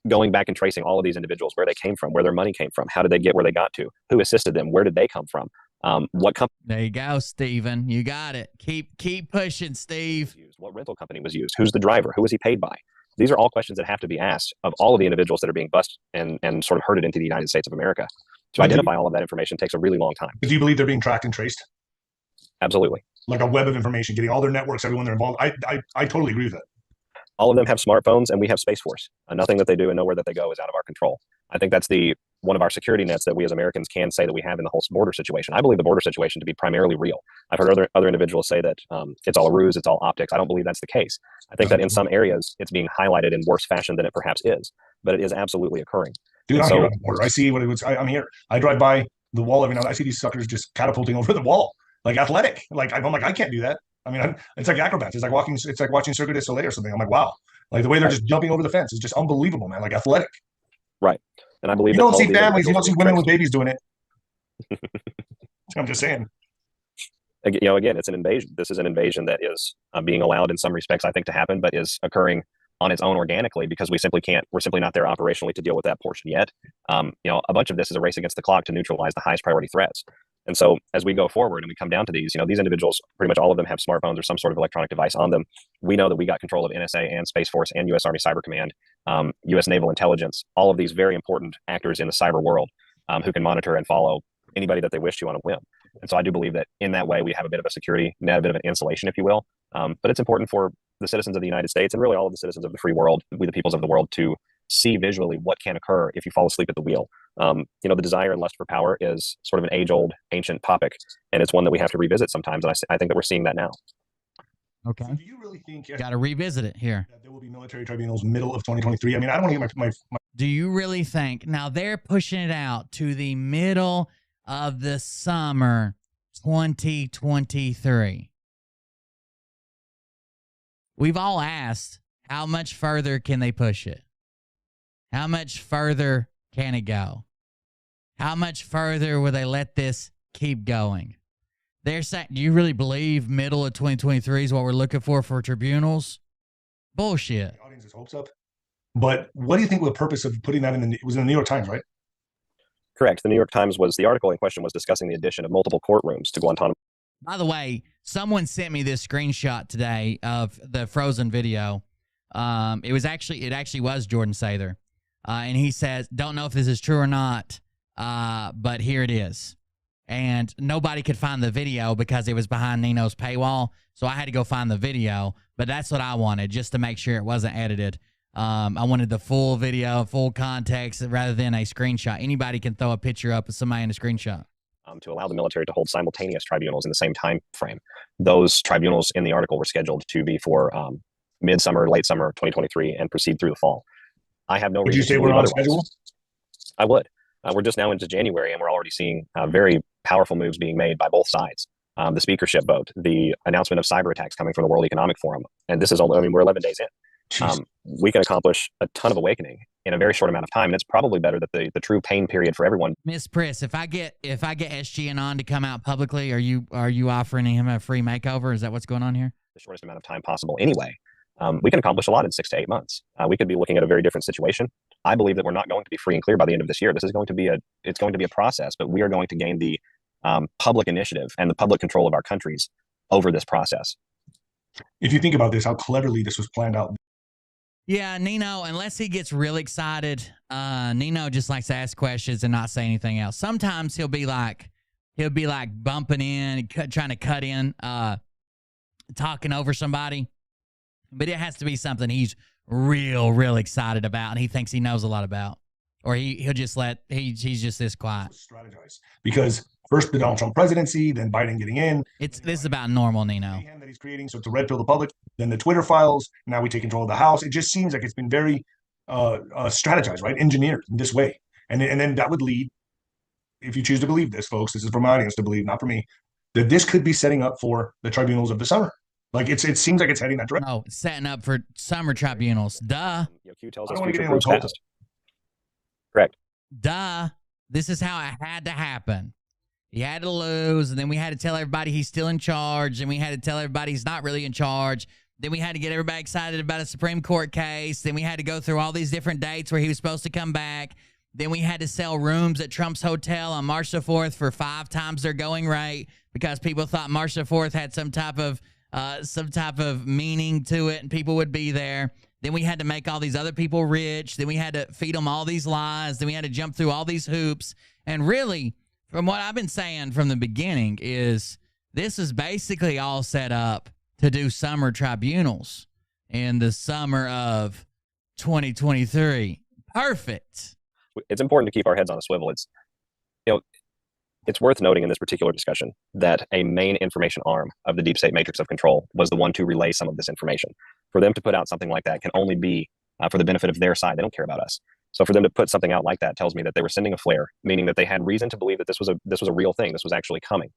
going back and tracing all of these individuals, where they came from, where their money came from, how did they get where they got to, who assisted them, where did they come from, what company. There you go, Steven. You got it. Keep pushing, Steve. What rental company was used? Who's the driver? Who was he paid by? These are all questions that have to be asked of all of the individuals that are being bused and sort of herded into the United States of America. To identify all of that information takes a really long time. Do you believe they're being tracked and traced? Absolutely. Like a web of information, getting all their networks, everyone they're involved. I totally agree with that. All of them have smartphones, and we have Space Force. Nothing that they do and nowhere that they go is out of our control. I think that's one of our security nets that we as Americans can say that we have in the whole border situation. I believe the border situation to be primarily real. I've heard other individuals say that it's all a ruse, it's all optics. I don't believe that's the case. I think that in some areas it's being highlighted in worse fashion than it perhaps is, but it is absolutely occurring. Dude, I'm here on the border. I see what it was. I'm here. I drive by the wall every now and then. I see these suckers just catapulting over the wall, like athletic. Like I'm like, I can't do that. I mean, it's like acrobats. It's like walking. It's like watching Cirque du Soleil or something. I'm like, wow. Like the way they're just jumping over the fence is just unbelievable, man. Like athletic. Right. And I believe you don't see families. You don't see women with babies doing it. I'm just saying. Again, it's an invasion. This is an invasion that is being allowed in some respects, I think, to happen, but is occurring on its own organically because we simply can't. We're simply not there operationally to deal with that portion yet. A bunch of this is a race against the clock to neutralize the highest priority threats. And so as we go forward and we come down to these individuals, pretty much all of them have smartphones or some sort of electronic device on them. We know that we got control of NSA and Space Force and U.S. Army Cyber Command, U.S. Naval Intelligence, all of these very important actors in the cyber world who can monitor and follow anybody that they wish to on a whim. And so I do believe that in that way, we have a bit of a security net, a bit of an insulation, if you will. But it's important for the citizens of the United States and really all of the citizens of the free world, we the peoples of the world, to see visually what can occur if you fall asleep at the wheel. The desire and lust for power is sort of an age-old, ancient topic, and it's one that we have to revisit sometimes. And I think that we're seeing that now. Okay. So do you really think got to revisit it here? That there will be military tribunals middle of 2023? I mean, I don't want to get my. Do you really think now they're pushing it out to the middle of the summer 2023? We've all asked, how much further can they push it? How much further can it go? How much further will they let this keep going? They're saying, do you really believe middle of 2023 is what we're looking for tribunals? Bullshit. The audience's hopes up. But what do you think was the purpose of putting that in? It was in the New York Times, right? Correct. The New York Times the article in question was discussing the addition of multiple courtrooms to Guantanamo. By the way, someone sent me this screenshot today of the Frozen video. It actually was Jordan Sather. And he says, don't know if this is true or not, but here it is. And nobody could find the video because it was behind Nino's paywall. So I had to go find the video, but that's what I wanted, just to make sure it wasn't edited. I wanted the full video, full context, rather than a screenshot. Anybody can throw a picture up of somebody in a screenshot. To allow the military to hold simultaneous tribunals in the same time frame. Those tribunals in the article were scheduled to be for midsummer, late summer 2023 and proceed through the fall. I have no reason. Would you say we're on schedule? I would. We're just now into January, and we're already seeing very powerful moves being made by both sides. The speakership vote, the announcement of cyber attacks coming from the World Economic Forum, and this is only, we're 11 days in. We can accomplish a ton of awakening in a very short amount of time, and it's probably better that the true pain period for everyone. Miss Priss, if I get SGAnon to come out publicly, are you offering him a free makeover? Is that what's going on here? The shortest amount of time possible anyway. We can accomplish a lot in 6 to 8 months. We could be looking at a very different situation. I believe that we're not going to be free and clear by the end of this year. This is going to be a process, but we are going to gain the public initiative and the public control of our countries over this process. If you think about this, how cleverly this was planned out. Yeah, Nino, unless he gets really excited, Nino just likes to ask questions and not say anything else. Sometimes he'll be like bumping in, trying to cut in, talking over somebody. But it has to be something he's real excited about and he thinks he knows a lot about. Or he's just this quiet. Strategize. Because first the Donald Trump presidency, then Biden getting in. This is about normal, Nino. That he's creating, so it's a red pill the public. Then the Twitter files. Now we take control of the House. It just seems like it's been very strategized, right? Engineered in this way, and then that would lead, if you choose to believe this, folks. This is for my audience to believe, not for me. That this could be setting up for the tribunals of the summer. Like it seems like it's heading that direction. No, it's setting up for summer tribunals. Duh. Q tells I us don't want to get future anyone's proofs hopes. past. Correct. Duh. This is how it had to happen. He had to lose, and then we had to tell everybody he's still in charge, and we had to tell everybody he's not really in charge. Then we had to get everybody excited about a Supreme Court case. Then we had to go through all these different dates where he was supposed to come back. Then we had to sell rooms at Trump's hotel on March the 4th for 5 times their going rate because people thought March the 4th had some type of meaning to it, and people would be there. Then we had to make all these other people rich. Then we had to feed them all these lies. Then we had to jump through all these hoops. And really, from what I've been saying from the beginning is this is basically all set up to do summer tribunals in the summer of 2023. Perfect. It's important to keep our heads on a swivel. It's worth noting in this particular discussion that a main information arm of the deep state matrix of control was the one to relay some of this information. For them to put out something like that can only be for the benefit of their side. They don't care about us. So for them to put something out like that tells me that they were sending a flare, meaning that they had reason to believe that this was a real thing. This was actually coming.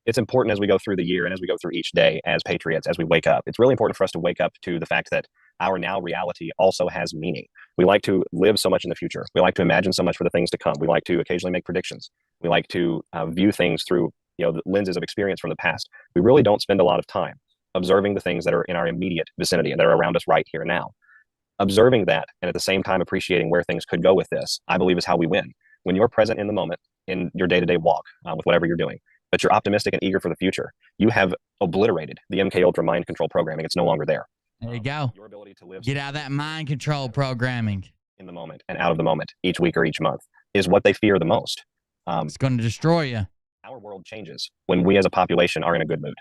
It's important as we go through the year and as we go through each day as patriots, as we wake up. It's really important for us to wake up to the fact that our now reality also has meaning. We like to live so much in the future. We like to imagine so much for the things to come. We like to occasionally make predictions. We like to view things through the lenses of experience from the past. We really don't spend a lot of time observing the things that are in our immediate vicinity and that are around us right here and now. Observing that and at the same time appreciating where things could go with this, I believe is how we win. When you're present in the moment, in your day-to-day walk with whatever you're doing, but you're optimistic and eager for the future, you have obliterated the MK Ultra mind control programming. It's no longer there. There you go. Your ability to live, get out of that mind control programming in the moment and out of the moment each week or each month is what they fear the most. It's going to destroy you. Our world changes when we as a population are in a good mood.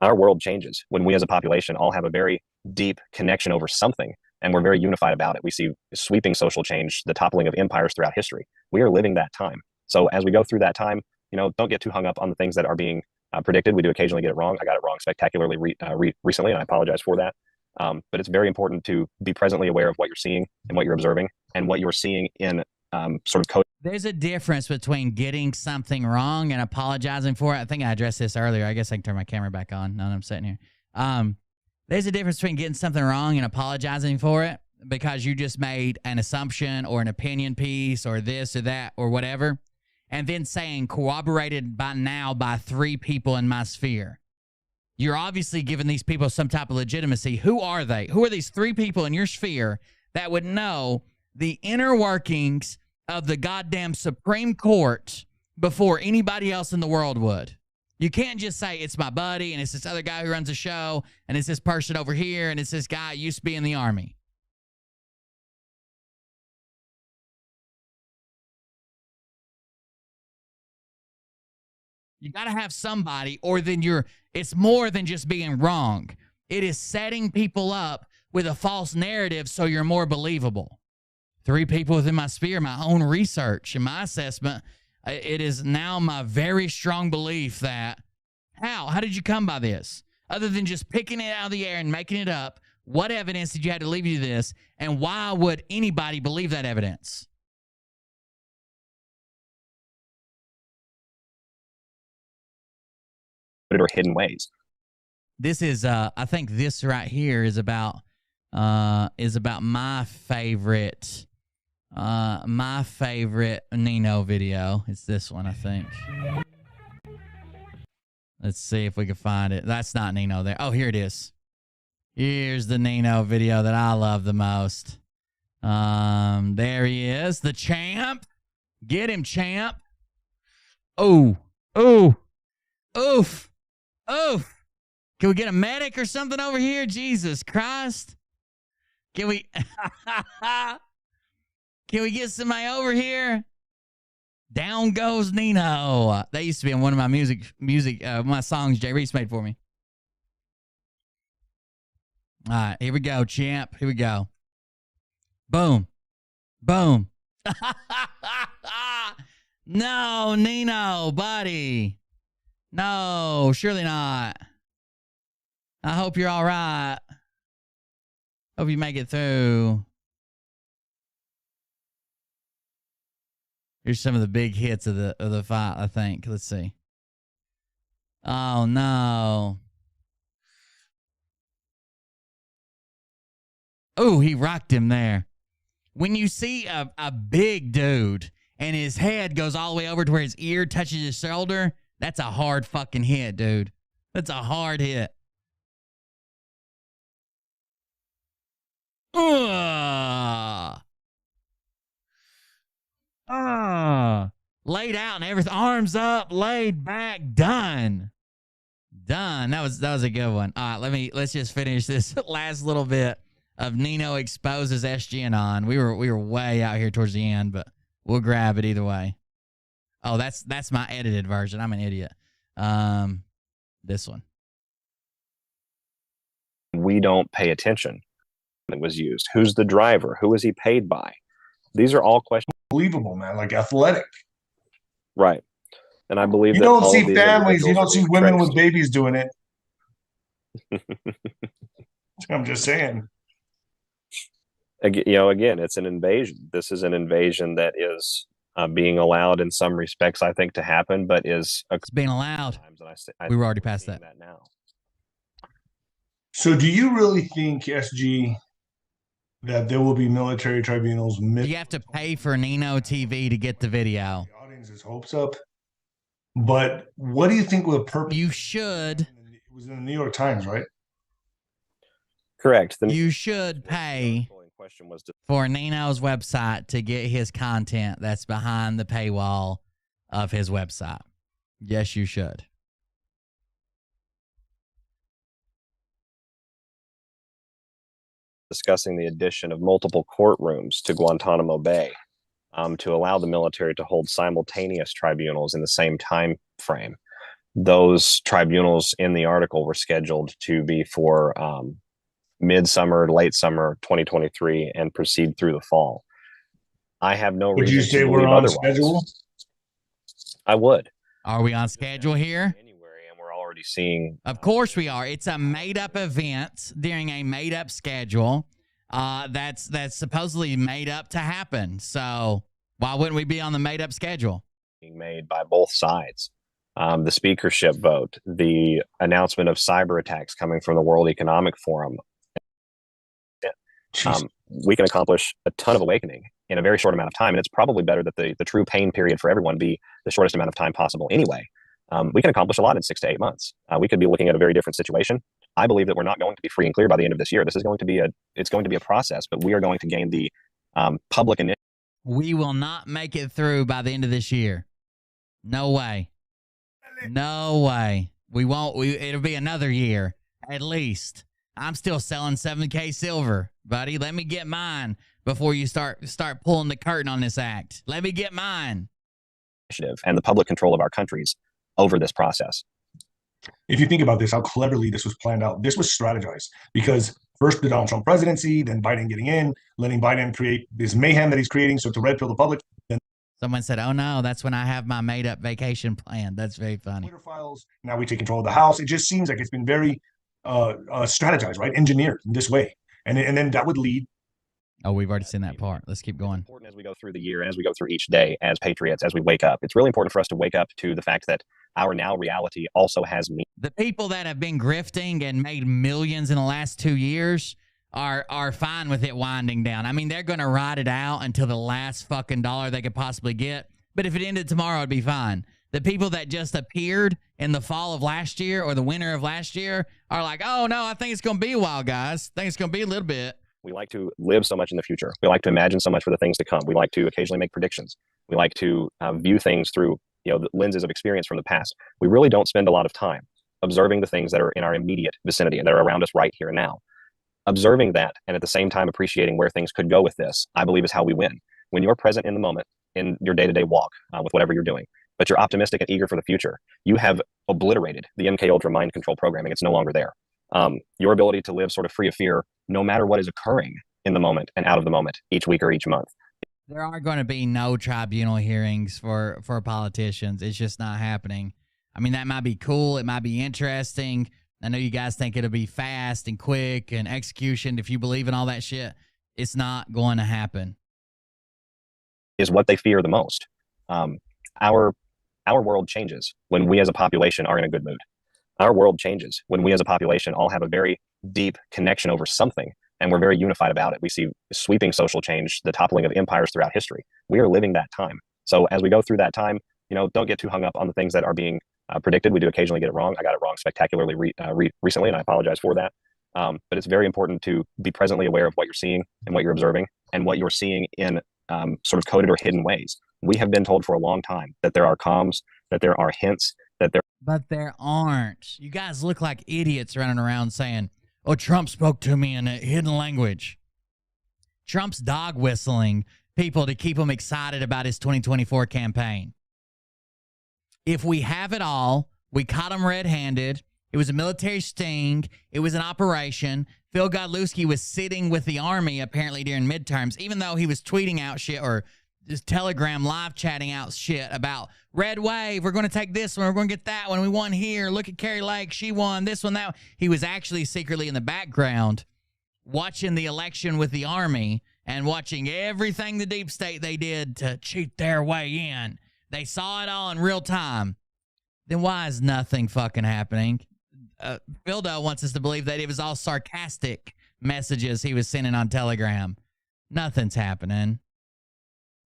Our world changes when we as a population all have a very deep connection over something and we're very unified about it. We see sweeping social change, the toppling of empires throughout history. We are living that time. So as we go through that time, don't get too hung up on the things that are being predicted. We do occasionally get it wrong. I got it wrong spectacularly recently, and I apologize for that. But it's very important to be presently aware of what you're seeing and what you're observing and what you're seeing in sort of code. There's a difference between getting something wrong and apologizing for it. I think I addressed this earlier. I guess I can turn my camera back on now that I'm sitting here. There's a difference between getting something wrong and apologizing for it because you just made an assumption or an opinion piece or this or that or whatever, and then saying corroborated by now by 3 people in my sphere. You're obviously giving these people some type of legitimacy. Who are they? Who are these 3 people in your sphere that would know the inner workings of the goddamn Supreme Court before anybody else in the world would? You can't just say it's my buddy and it's this other guy who runs a show and it's this person over here and it's this guy who used to be in the Army. You got to have somebody, or then it's more than just being wrong. It is setting people up with a false narrative so you're more believable. 3 people within my sphere, my own research and my assessment, it is now my very strong belief that, how did you come by this? Other than just picking it out of the air and making it up, what evidence did you have to leave you to this, and why would anybody believe that evidence? Or hidden ways. This is I think this right here is about my favorite Nino video. It's this one, I think. Let's see if we can find it. That's not Nino there. Oh, here it is. Here's the Nino video that I love the most. There he is, the champ. Get him, champ. Oh, oof. Oof. Can we get a medic or something over here? Jesus Christ. Can we get somebody over here? Down goes Nino. That used to be in one of my my songs Jay Reese made for me. All right, here we go, champ. Here we go. Boom. Boom. No, Nino, buddy. No, surely not. I hope you're all right. Hope you make it through. Here's some of the big hits of the fight, I think. Let's see. Oh, no. Oh, he rocked him there. When you see a big dude and his head goes all the way over to where his ear touches his shoulder, that's a hard fucking hit, dude. That's a hard hit. Laid out and everything. Arms up, laid back, done. Done. That was a good one. All right, let's just finish this last little bit of Nino exposes SGAnon. We were way out here towards the end, but we'll grab it either way. Oh, that's my edited version. I'm an idiot. This one. We don't pay attention. It was used. Who's the driver? Who is he paid by? These are all questions. Believable, man. Like athletic. Right. And I believe You that don't all see of these families. You don't see individuals women are with babies doing it. I'm just saying. Again, it's an invasion. This is an invasion that is being allowed in some respects, I think, to happen, but is it's being allowed. I we were already past that now. So, do you really think, SG, that there will be military tribunals? You have to pay for Nino TV to get the video. The audience's hopes up. But what do you think will the purpose? You should. It was in the New York Times, right? Correct. You should pay for Nino's website to get his content that's behind the paywall of his website. Yes, you should. Discussing the addition of multiple courtrooms to Guantanamo Bay to allow the military to hold simultaneous tribunals in the same time frame. Those tribunals in the article were scheduled to be for midsummer, late summer 2023 and proceed through the fall. I have no reason. Would you say to we're on otherwise. schedule? I would. Are we on schedule here? January, and we're already seeing. Of course we are. It's a made-up event during a made-up schedule. That's supposedly made up to happen. So why wouldn't we be on the made-up schedule? Being made by both sides. The speakership vote, the announcement of cyber attacks coming from the World Economic Forum. We can accomplish a ton of awakening in a very short amount of time. And it's probably better that the true pain period for everyone be the shortest amount of time possible anyway. We can accomplish a lot in 6 to 8 months. We could be looking at a very different situation. I believe that we're not going to be free and clear by the end of this year. This is going to be a process, but we are going to gain the public initiative. We will not make it through by the end of this year. No way. No way. We won't. It'll be another year at least. I'm still selling 7K silver, buddy. Let me get mine before you start pulling the curtain on this act. Let me get mine. And the public control of our countries over this process. If you think about this, how cleverly this was planned out, this was strategized because first the Donald Trump presidency, then Biden getting in, letting Biden create this mayhem that he's creating. So to red pill the public. Then someone said, "Oh no, that's when I have my made up vacation plan." That's very funny. Twitter files. Now we take control of the House. It just seems like it's been very strategized, right? Engineered in this way. And then that would lead. Oh, we've already seen that part. Let's keep going. It's important as we go through the year and as we go through each day as patriots, as we wake up. It's really important for us to wake up to the fact that our now reality also has meaning. The people that have been grifting and made millions in the last 2 years are fine with it winding down. I mean, they're going to ride it out until the last fucking dollar they could possibly get. But if it ended tomorrow, it'd be fine. The people that just appeared in the fall of last year or the winter of last year are like, "Oh, no, I think it's going to be a while, guys. I think it's going to be a little bit." We like to live so much in the future. We like to imagine so much for the things to come. We like to occasionally make predictions. We like to view things through the lenses of experience from the past. We really don't spend a lot of time observing the things that are in our immediate vicinity and that are around us right here and now. Observing that and at the same time appreciating where things could go with this, I believe is how we win. When you're present in the moment, in your day-to-day walk with whatever you're doing, but you're optimistic and eager for the future, you have obliterated the MK Ultra mind control programming. It's no longer there. Your ability to live sort of free of fear, no matter what is occurring in the moment and out of the moment each week or each month. There are going to be no tribunal hearings for politicians. It's just not happening. I mean, that might be cool. It might be interesting. I know you guys think it'll be fast and quick and execution. If you believe in all that shit, it's not going to happen. Is what they fear the most. Our world changes when we as a population are in a good mood. Our world changes when we as a population all have a very deep connection over something, and we're very unified about it. We see sweeping social change, the toppling of empires throughout history. We are living that time. So as we go through that time, don't get too hung up on the things that are being predicted. We do occasionally get it wrong. I got it wrong spectacularly recently, and I apologize for that. But it's very important to be presently aware of what you're seeing and what you're observing and what you're seeing in sort of coded or hidden ways. We have been told for a long time that there are comms, that there are hints, that there. But there aren't. You guys look like idiots running around saying, Oh, Trump spoke to me in a hidden language. Trump's dog whistling people to keep them excited about his 2024 campaign. If we have it all, we caught him red-handed. It was a military sting. It was an operation. Phil Godlewski was sitting with the Army apparently during midterms, even though he was tweeting out shit or just Telegram live chatting out shit about red wave. We're going to take this one. We're going to get that one. We won here. Look at Carrie Lake. She won this one, that one. He was actually secretly in the background watching the election with the Army and watching everything the deep state they did to cheat their way in. They saw it all in real time. Then why is nothing fucking happening? Phildo wants us to believe that it was all sarcastic messages he was sending on Telegram. Nothing's happening.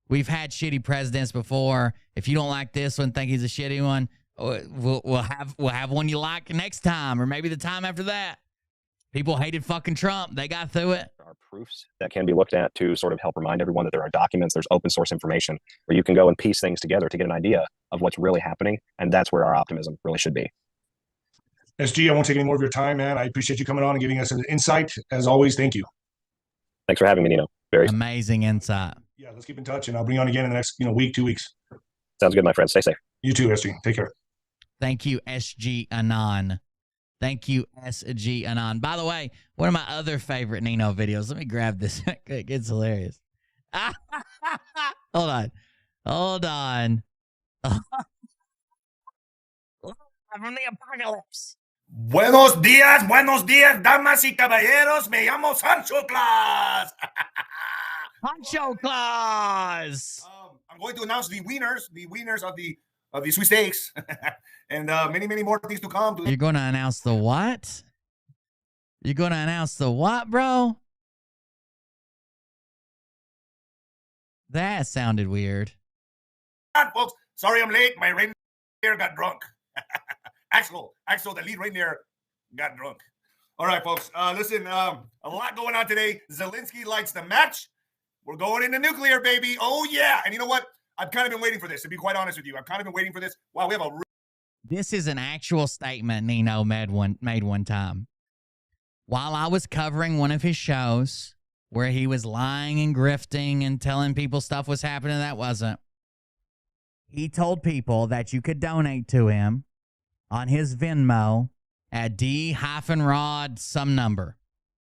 We've had shitty presidents before. If you don't like this one, think he's a shitty one, we'll have one you like next time, or maybe the time after that. People hated fucking Trump. They got through it. There are proofs that can be looked at to sort of help remind everyone that there are documents, there's open source information where you can go and piece things together to get an idea of what's really happening. And that's where our optimism really should be. SG, I won't take any more of your time, man. I appreciate you coming on and giving us an insight. As always, thank you. Thanks for having me, Nino. Very amazing insight. Yeah, let's keep in touch, and I'll bring you on again in the next week, 2 weeks. Sounds good, my friend. Stay safe. You too, SG. Take care. Thank you, SGAnon. Thank you, SGAnon. By the way, one of my other favorite Nino videos. Let me grab this. It's hilarious. Hold on. From the apocalypse. Buenos días, damas y caballeros. Me llamo Sancho Claus. Sancho Claus. I'm going to announce the winners of the sweepstakes, and many more things to come. You're going to announce the what? You're going to announce the what, bro? That sounded weird. Folks, sorry I'm late. My reindeer got drunk. Axel, the lead reindeer, got drunk. All right, folks. Listen, a lot going on today. Zelensky lights the match. We're going into nuclear, baby. Oh, yeah. And you know what? I've kind of been waiting for this, to be quite honest with you. I've kind of been waiting for this. Wow, we have a... This is an actual statement Nino made one time. While I was covering one of his shows where he was lying and grifting and telling people stuff was happening that wasn't, he told people that you could donate to him on his Venmo at D-Rod some number.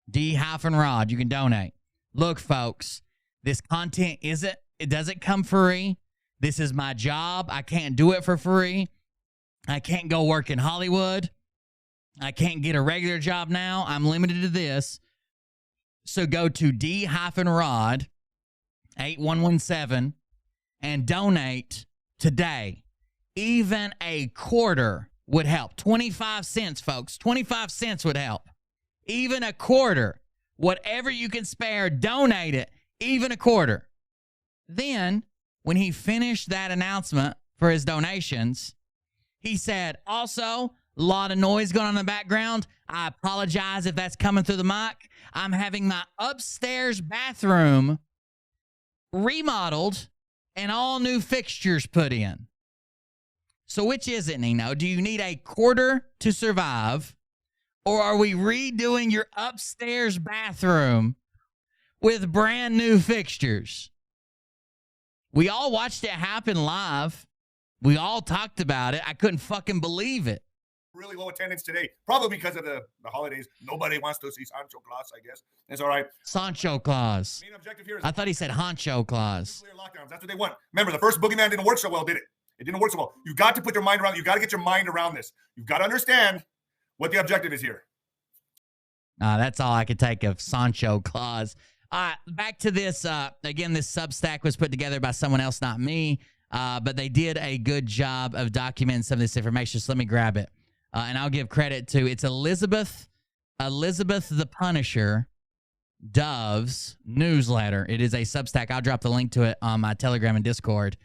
D-Rod, you can donate. Look, folks, this content it doesn't come free. This is my job. I can't do it for free. I can't go work in Hollywood. I can't get a regular job now. I'm limited to this. So go to D-Rod 8117 and donate today. Even a quarter would help. 25 cents, folks. 25 cents would help. Even a quarter. Whatever you can spare, donate it. Even a quarter. Then, when he finished that announcement for his donations, he said, also, a lot of noise going on in the background. I apologize if that's coming through the mic. I'm having my upstairs bathroom remodeled and all new fixtures put in. So which is it, Nino? Do you need a quarter to survive, or are we redoing your upstairs bathroom with brand new fixtures? We all watched it happen live. We all talked about it. I couldn't fucking believe it. Really low attendance today, probably because of the holidays. Nobody wants to see Sancho Claus, I guess. It's all right. Sancho Claus. Main objective here is I thought he said Honcho Claus. nuclear lockdowns. That's what they want. Remember, the first boogeyman didn't work so well, did it? It didn't work so well. You've got to put your mind around. You've got to get your mind around this. You've got to understand what the objective is here. That's all I could take of Sancho Claus. All right, back to this. Again, this Substack was put together by someone else, not me. But they did a good job of documenting some of this information. So let me grab it. And I'll give credit to, it's Elizabeth the Punisher Dove's newsletter. It is a Substack. I'll drop the link to it on my Telegram and Discord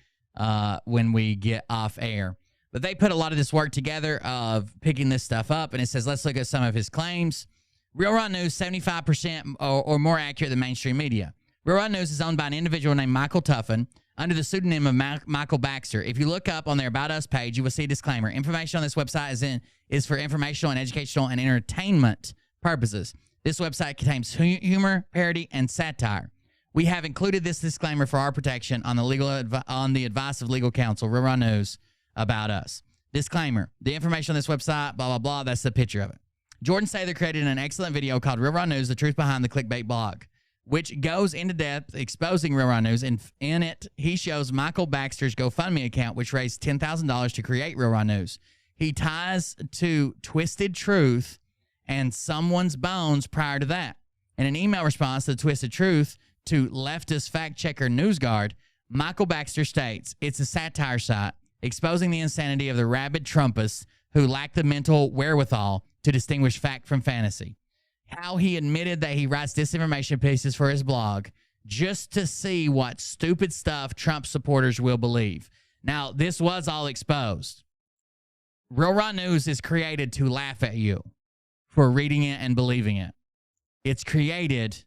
when we get off air. But they put a lot of this work together of picking this stuff up. And it says, let's look at some of his claims. Real Raw News, 75% or more accurate than mainstream media. Real Raw News is owned by an individual named Michael Tuffin under the pseudonym of Michael Baxter. If you look up on their About Us page, you will see a disclaimer. Information on this website is for informational and educational and entertainment purposes. This website contains humor, parody, and satire. We have included this disclaimer for our protection on the advice of legal counsel, Real Raw News, about us. Disclaimer, the information on this website, blah, blah, blah, that's the picture of it. Jordan Sather created an excellent video called Real Raw News, The Truth Behind the Clickbait Blog, which goes into depth exposing Real Raw News. And in it, he shows Michael Baxter's GoFundMe account, which raised $10,000 to create Real Raw News. He ties to Twisted Truth and someone's bones prior to that. In an email response to Twisted Truth to leftist fact-checker NewsGuard, Michael Baxter states, it's a satire site exposing the insanity of the rabid Trumpists who lack the mental wherewithal to distinguish fact from fantasy. How he admitted that he writes disinformation pieces for his blog just to see what stupid stuff Trump supporters will believe. Now, this was all exposed. Real Raw News is created to laugh at you for reading it and believing it. It's created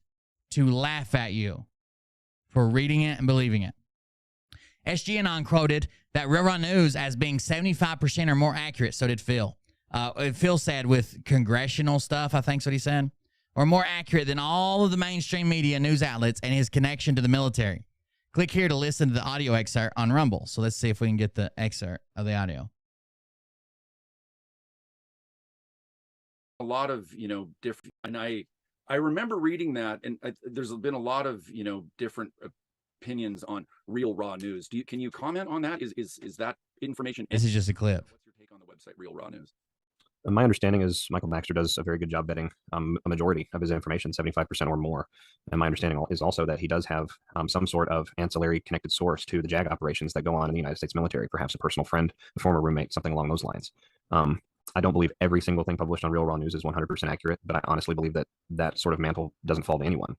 to laugh at you for reading it and believing it. SGAnon quoted that Real Raw News as being 75% or more accurate. So did Phil. Phil said with congressional stuff, I think's what he said, or more accurate than all of the mainstream media news outlets and his connection to the military. Click here to listen to the audio excerpt on Rumble. So let's see if we can get the excerpt of the audio. A lot of, different, and I remember reading that, and there's been a lot of, different opinions on Real Raw News. Can you comment on that? Is that information? This is just a clip. What's your take on the website Real Raw News? My understanding is Michael Baxter does a very good job vetting a majority of his information, 75% or more. And my understanding is also that he does have some sort of ancillary connected source to the JAG operations that go on in the United States military, perhaps a personal friend, a former roommate, something along those lines. I don't believe every single thing published on Real Raw News is 100% accurate, but I honestly believe that that sort of mantle doesn't fall to anyone.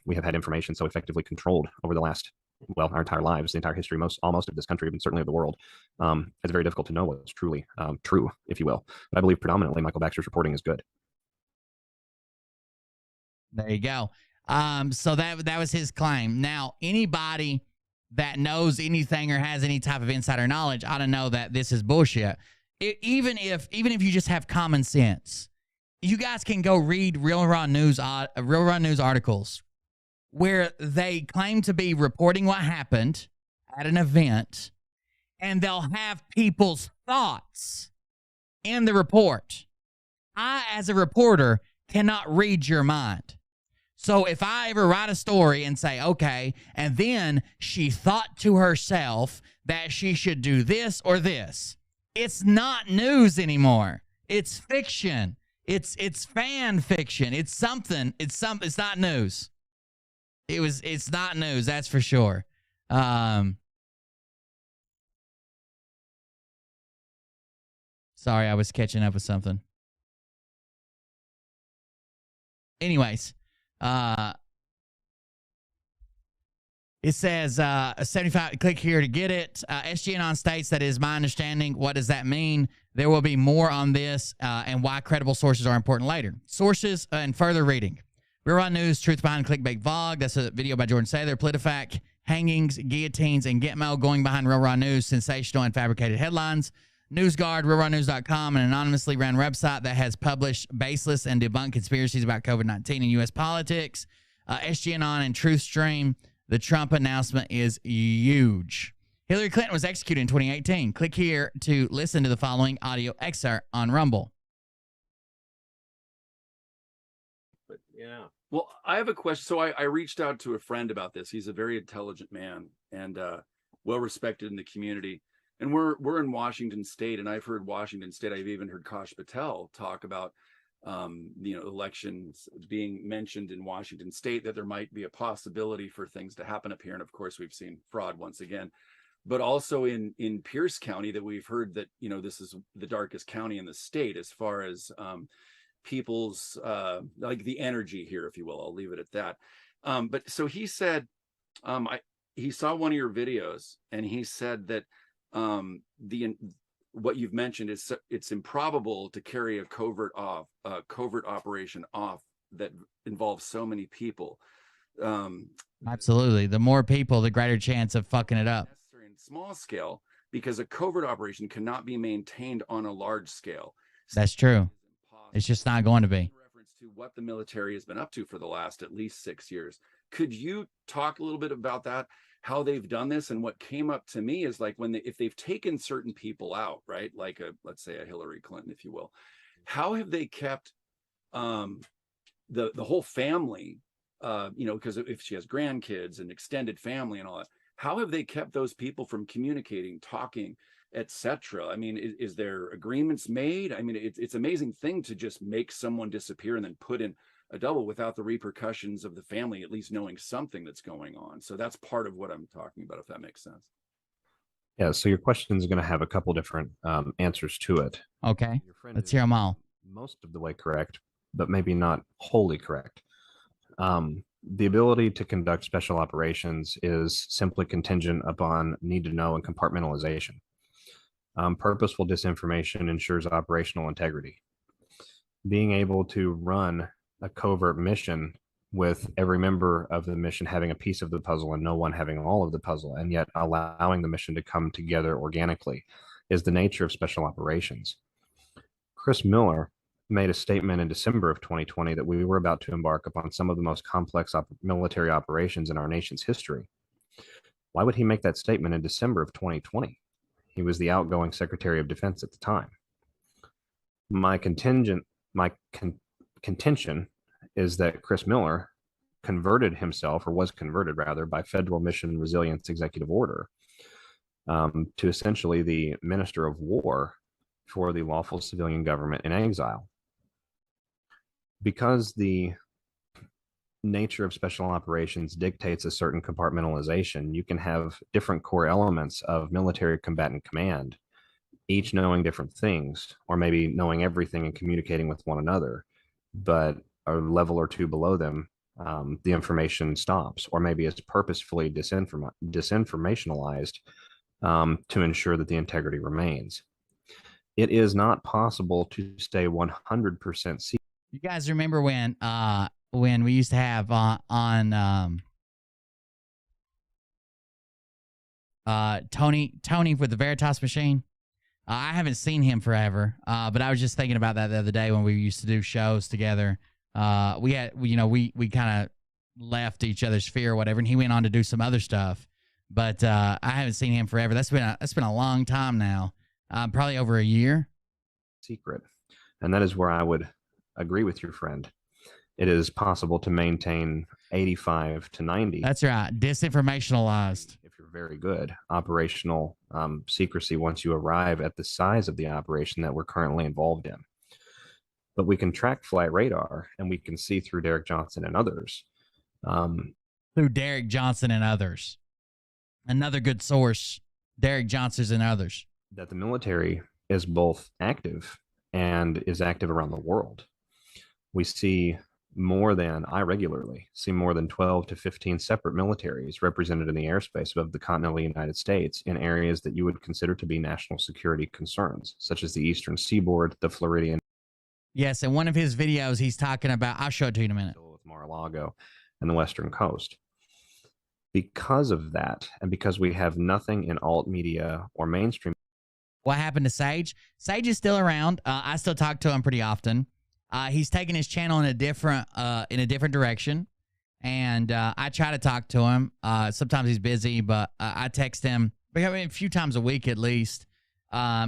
We have had information so effectively controlled over the last, our entire lives, the entire history, almost of this country, and certainly of the world. It's very difficult to know what's truly true, if you will. But I believe predominantly Michael Baxter's reporting is good. There you go. So that was his claim. Now, anybody that knows anything or has any type of insider knowledge ought to know that this is bullshit. Even if you just have common sense, you guys can go read Real Raw News articles where they claim to be reporting what happened at an event, and they'll have people's thoughts in the report. I, as a reporter, cannot read your mind. So if I ever write a story and say, okay, and then she thought to herself that she should do this or this, it's not news anymore. It's fiction. It's fan fiction. It's something. It's not news. It's not news, that's for sure. Sorry, I was catching up with something. Anyways, it says 75. Click here to get it. SGAnon states that is my understanding. What does that mean? There will be more on this and why credible sources are important later. Sources and further reading. Real Raw News, Truth Behind Clickbait Vlog. That's a video by Jordan Sather. PolitiFact, hangings, guillotines, and Gitmo going behind Real Raw News, sensational and fabricated headlines. NewsGuard, RealRawNews.com, an anonymously ran website that has published baseless and debunked conspiracies about COVID-19 and U.S. politics. SGAnon and TruthStream. The Trump announcement is huge. Hillary Clinton was executed in 2018. Click here to listen to the following audio excerpt on Rumble. But yeah. Well, I have a question. So I reached out to a friend about this. He's a very intelligent man and well respected in the community. And we're in Washington State, and I've heard Washington State. I've even heard Kash Patel talk about elections being mentioned in Washington State, that there might be a possibility for things to happen up here. And of course, we've seen fraud once again. But also in Pierce County, that we've heard that this is the darkest county in the state as far as people's like the energy here, if you will. I'll leave it at that. But so he said, he saw one of your videos, and he said that what you've mentioned is it's improbable to carry a covert operation off that involves so many people. Absolutely. The more people, the greater chance of fucking it up. Necessary in small scale, because a covert operation cannot be maintained on a large scale. That's true. It's just not going to be. Reference to what the military has been up to for the last at least 6 years. Could you talk a little bit about that, how they've done this? And what came up to me is like if they've taken certain people out, right? Like let's say a Hillary Clinton, if you will, how have they kept the whole family, because if she has grandkids and extended family and all that, how have they kept those people from communicating, talking, etc.? I mean, is there agreements made? I mean, it's an amazing thing to just make someone disappear and then put in a double without the repercussions of the family at least knowing something that's going on. So that's part of what I'm talking about, if that makes sense. Yeah, so your question is going to have a couple different answers to it. Okay, Your friend let's is hear them all. most of the way correct, but maybe not wholly correct. The ability to conduct special operations is simply contingent upon need to know and compartmentalization. Purposeful disinformation ensures operational integrity. Being able to run a covert mission with every member of the mission having a piece of the puzzle and no one having all of the puzzle, and yet allowing the mission to come together organically, is the nature of special operations. Chris Miller made a statement in December of 2020 that we were about to embark upon some of the most complex military operations in our nation's history. Why would he make that statement in December of 2020? He was the outgoing Secretary of Defense at the time. My contention is that Chris Miller was converted rather by Federal Mission Resilience Executive Order to essentially the Minister of War for the lawful civilian government in exile. Because the nature of special operations dictates a certain compartmentalization, you can have different core elements of military combatant command, each knowing different things, or maybe knowing everything and communicating with one another, but a level or two below them, the information stops, or maybe it's purposefully disinformationalized to ensure that the integrity remains. It is not possible to stay 100% secret. You guys remember when we used to have on Tony with the Veritas machine? I haven't seen him forever, but I was just thinking about that the other day when we used to do shows together. We kind of left each other's sphere or whatever, and he went on to do some other stuff. But I haven't seen him forever. That's been a long time now, probably over a year. Secret, and that is where I would agree with your friend. It is possible to maintain 85 to 90. That's right, disinformationalized. If you're very good, operational secrecy once you arrive at the size of the operation that we're currently involved in. But we can track flight radar, and we can see through Derek Johnson and others. Through Derek Johnson and others. Another good source, Derek Johnson's and others. That the military is both active and is active around the world. We see I regularly see more than 12 to 15 separate militaries represented in the airspace of the continental United States in areas that you would consider to be national security concerns, such as the Eastern Seaboard, the Floridian. Yes, in one of his videos, he's talking about, I'll show it to you in a minute, with Mar-a-Lago and the Western Coast. Because of that, and because we have nothing in alt media or mainstream. What happened to Sage? Sage is still around. I still talk to him pretty often. He's taking his channel in a different direction, and I try to talk to him. Sometimes he's busy, but I text him a few times a week at least.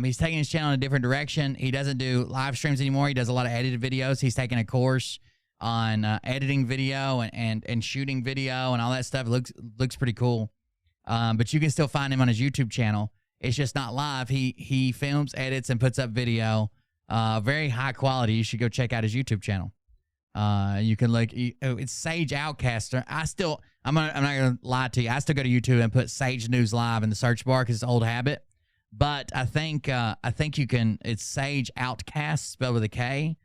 He's taking his channel in a different direction. He doesn't do live streams anymore. He does a lot of edited videos. He's taking a course on editing video and shooting video and all that stuff. It looks pretty cool. But you can still find him on his YouTube channel. It's just not live. He films, edits, and puts up video. Very high quality. You should go check out his YouTube channel. You can look. It's Sage Outcaster. I'm not gonna lie to you. I still go to YouTube and put Sage News Live in the search bar because it's an old habit. But I think you can. It's Sage Outcast spelled with a K,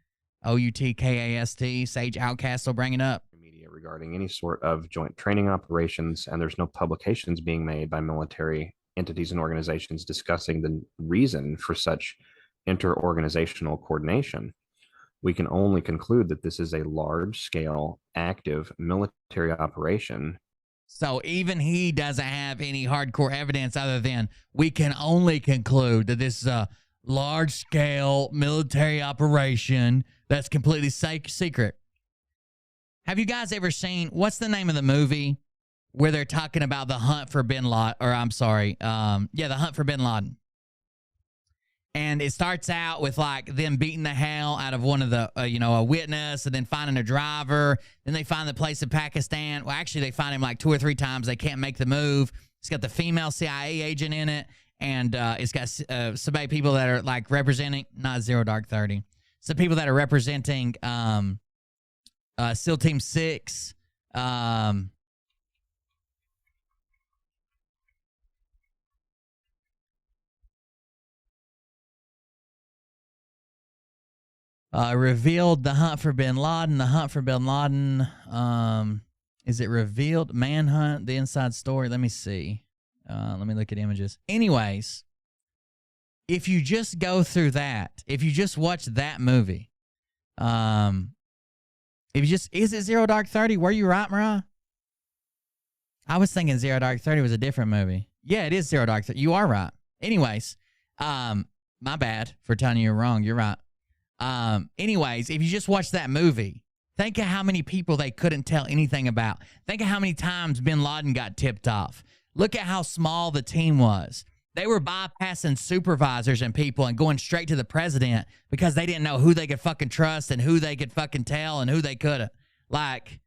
OUTKAST. Sage Outcast will bring it up. Media regarding any sort of joint training operations, and there's no publications being made by military entities and organizations discussing the reason for such inter-organizational coordination. We can only conclude that this is a large-scale, active military operation. So even he doesn't have any hardcore evidence other than we can only conclude that this is a large-scale military operation that's completely secret. Have you guys ever seen, what's the name of the movie where they're talking about the hunt for Bin Laden, or I'm sorry, the hunt for Bin Laden. And it starts out with like them beating the hell out of one of the, a witness, and then finding a driver. Then they find the place in Pakistan. Well, actually, they find him like 2 or 3 times. They can't make the move. It's got the female CIA agent in it, and it's got some people that are like representing, not Zero Dark 30, some people that are representing SEAL Team 6. Revealed the hunt for Bin Laden. The hunt for Bin Laden. Is it revealed? Manhunt, the inside story. Let me see. Let me look at images. Anyways, if you just go through that, if you just watch that movie, is it Zero Dark 30? Were you right, Mariah? I was thinking Zero Dark 30 was a different movie. Yeah, it is Zero Dark 30. You are right. Anyways, my bad for telling you you're wrong. You're right. Anyways, if you just watch that movie, think of how many people they couldn't tell anything about. Think of how many times Bin Laden got tipped off. Look at how small the team was. They were bypassing supervisors and people and going straight to the president because they didn't know who they could fucking trust and who they could fucking tell and who they couldn't. Like,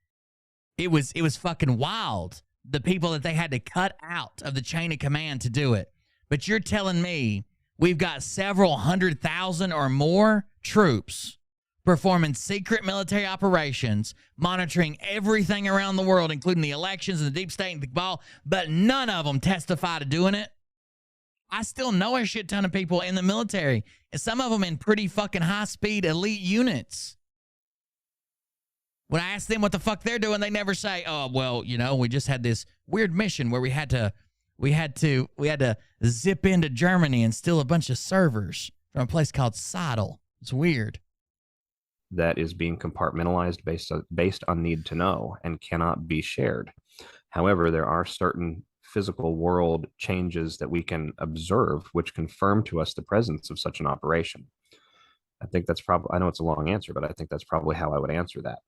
it was fucking wild, the people that they had to cut out of the chain of command to do it. But you're telling me we've got several 100,000 or more troops performing secret military operations, monitoring everything around the world, including the elections and the deep state and the ball, but none of them testify to doing it. I still know a shit ton of people in the military, and some of them in pretty fucking high-speed elite units. When I ask them what the fuck they're doing, they never say, "Oh, well, we just had this weird mission where we had to zip into Germany and steal a bunch of servers from a place called Seidel." It's weird. That is being compartmentalized based on need to know and cannot be shared. However, there are certain physical world changes that we can observe which confirm to us the presence of such an operation. I think that's probably, I know it's a long answer, but I think that's probably how I would answer that.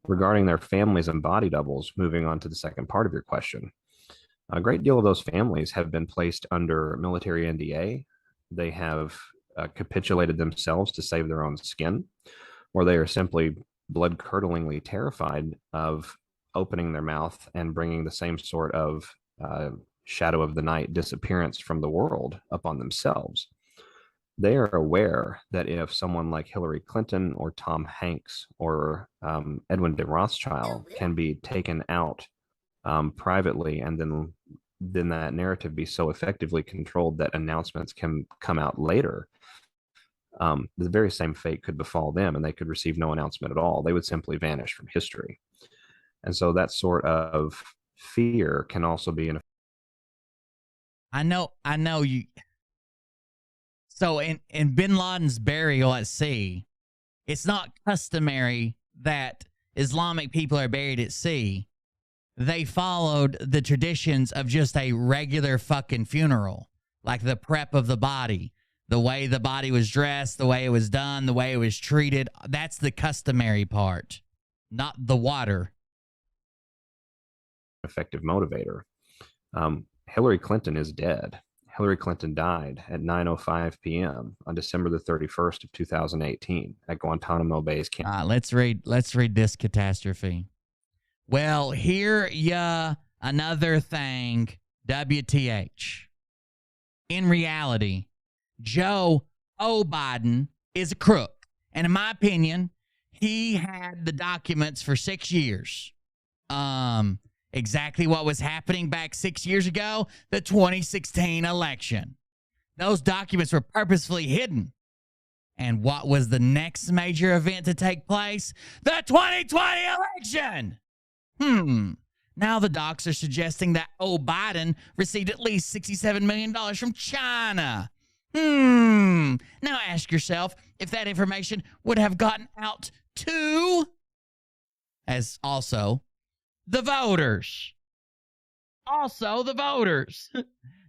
Regarding their families and body doubles, moving on to the second part of your question, a great deal of those families have been placed under military NDA. They have capitulated themselves to save their own skin, or they are simply blood-curdlingly terrified of opening their mouth and bringing the same sort of shadow of the night disappearance from the world upon themselves. They are aware that if someone like Hillary Clinton or Tom Hanks or Edwin de Rothschild can be taken out privately, and then that narrative be so effectively controlled that announcements can come out later, the very same fate could befall them, and they could receive no announcement at all. They would simply vanish from history. And so that sort of fear can also be in. I know you. So in Bin Laden's burial at sea, it's not customary that Islamic people are buried at sea. They followed the traditions of just a regular fucking funeral, like the prep of the body, the way the body was dressed, the way it was done, the way it was treated. That's the customary part, not the water. Effective motivator. Hillary Clinton is dead. Hillary Clinton died at 9:05 p.m. on December the 31st of 2018 at Guantanamo Bay's camp. Let's read this catastrophe. Well, here another thing, WTH. In reality, Joe Biden is a crook. And in my opinion, he had the documents for 6 years. Exactly what was happening back 6 years ago, the 2016 election. Those documents were purposefully hidden. And what was the next major event to take place? The 2020 election! Now the docs are suggesting that Biden received at least $67 million from China. Now ask yourself if that information would have gotten out to, as also, the voters. Also the voters.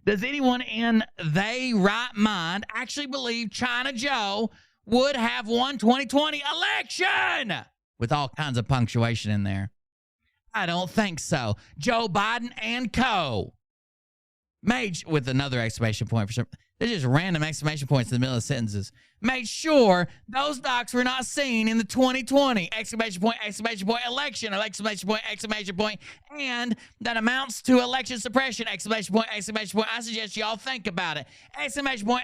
Does anyone in they right mind actually believe China Joe would have won 2020 election? With all kinds of punctuation in there. I don't think so. Joe Biden and co. Made, with another exclamation point for some. They're just random exclamation points in the middle of sentences. Made sure those docs were not seen in the 2020 exclamation point, election, exclamation point, and that amounts to election suppression, exclamation point. I suggest y'all think about it. Exclamation point.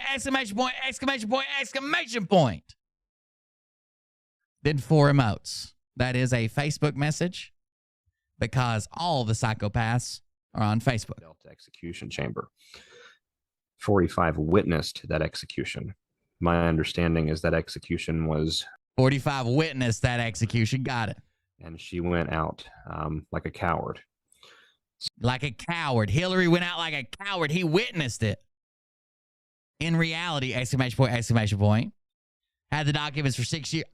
Then 4 emotes. That is a Facebook message because all the psychopaths are on Facebook. Delta execution chamber. 45 witnessed that execution. My understanding is that execution was 45 witnessed that execution. Got it. And she went out like a coward. Like a coward. Hillary went out like a coward. He witnessed it. In reality, exclamation point. Had the documents for 6 years.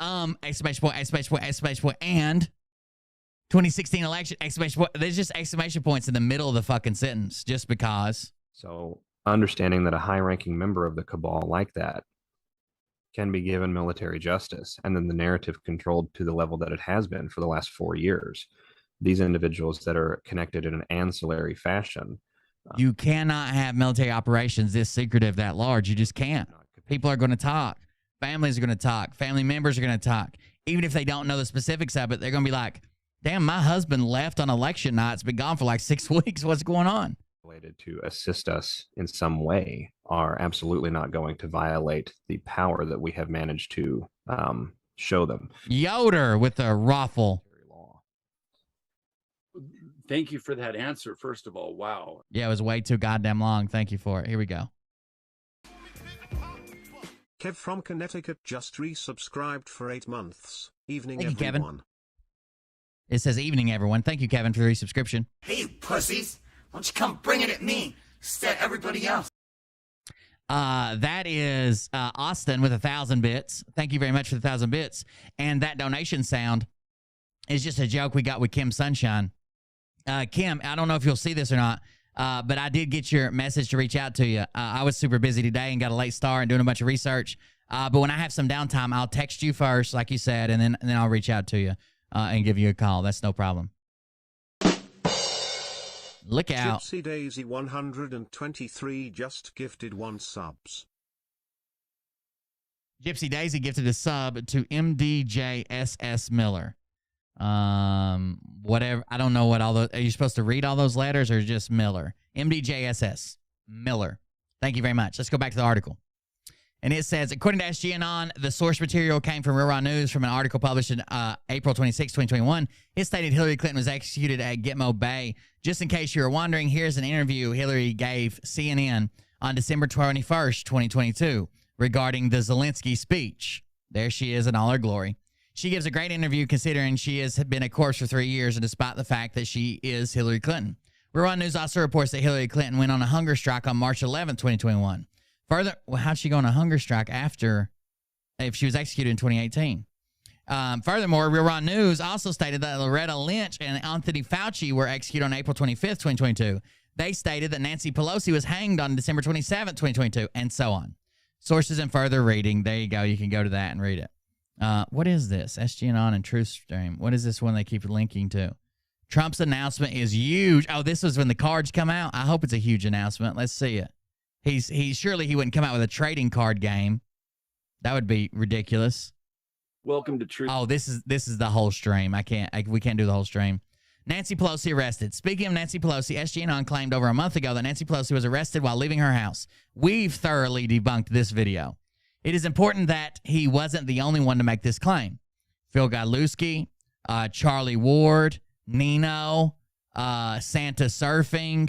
Exclamation point, and 2016 election, exclamation point. There's just exclamation points in the middle of the fucking sentence just because. So understanding that a high-ranking member of the cabal like that can be given military justice, and then the narrative controlled to the level that it has been for the last 4 years. These individuals that are connected in an ancillary fashion. You cannot have military operations this secretive, that large. You just can't. People are going to talk. Families are going to talk. Family members are going to talk. Even if they don't know the specifics of it, they're going to be like, damn, my husband left on election night. It's been gone for like 6 weeks. What's going on? Related to assist us in some way are absolutely not going to violate the power that we have managed to show them. Yoder with the ruffle. Thank you for that answer, first of all. Wow. Yeah, it was way too goddamn long. Thank you for it. Here we go. Kev from Connecticut just resubscribed for 8 months. Evening, Thank you, everyone. Kevin. It says evening, everyone. Thank you, Kevin, for the resubscription. Hey, you pussies. Why don't you come bring it at me instead of everybody else? That is Austin with 1,000 bits. Thank you very much for the 1,000 bits. And that donation sound is just a joke we got with Kim Sunshine. Kim, I don't know if you'll see this or not, but I did get your message to reach out to you. I was super busy today and got a late start and doing a bunch of research. But when I have some downtime, I'll text you first, like you said, and then I'll reach out to you and give you a call. That's no problem. Look out. Gypsy Daisy 123 just gifted 1 subs. Gypsy Daisy gifted a sub to MDJSS Miller. Whatever. I don't know what all those. Are you supposed to read all those letters or just Miller? MDJSS Miller. Thank you very much. Let's go back to the article. And it says, according to SGAnon, the source material came from Real Raw News from an article published in April 26, 2021. It stated Hillary Clinton was executed at Gitmo Bay. Just in case you were wondering, here's an interview Hillary gave CNN on December 21st, 2022, regarding the Zelensky speech. There she is in all her glory. She gives a great interview considering she has been a corpse for 3 years, and despite the fact that she is Hillary Clinton. Real Raw News also reports that Hillary Clinton went on a hunger strike on March 11, 2021. Further, well, how'd she go on a hunger strike after, if she was executed in 2018? Furthermore, Real Raw News also stated that Loretta Lynch and Anthony Fauci were executed on April 25th, 2022. They stated that Nancy Pelosi was hanged on December 27th, 2022, and so on. Sources and further reading. There you go. You can go to that and read it. What is this? SGAnon and TruthStream. What is this one they keep linking to? Trump's announcement is huge. Oh, this was when the cards come out. I hope it's a huge announcement. Let's see it. He's surely he wouldn't come out with a trading card game. That would be ridiculous. Welcome to Truth. Oh, this is the whole stream. We can't do the whole stream. Nancy Pelosi arrested. Speaking of Nancy Pelosi, SGAnon claimed over a month ago that Nancy Pelosi was arrested while leaving her house. We've thoroughly debunked this video. It is important that he wasn't the only one to make this claim. Phil Godlewski, Charlie Ward, Nino, Santa Surfing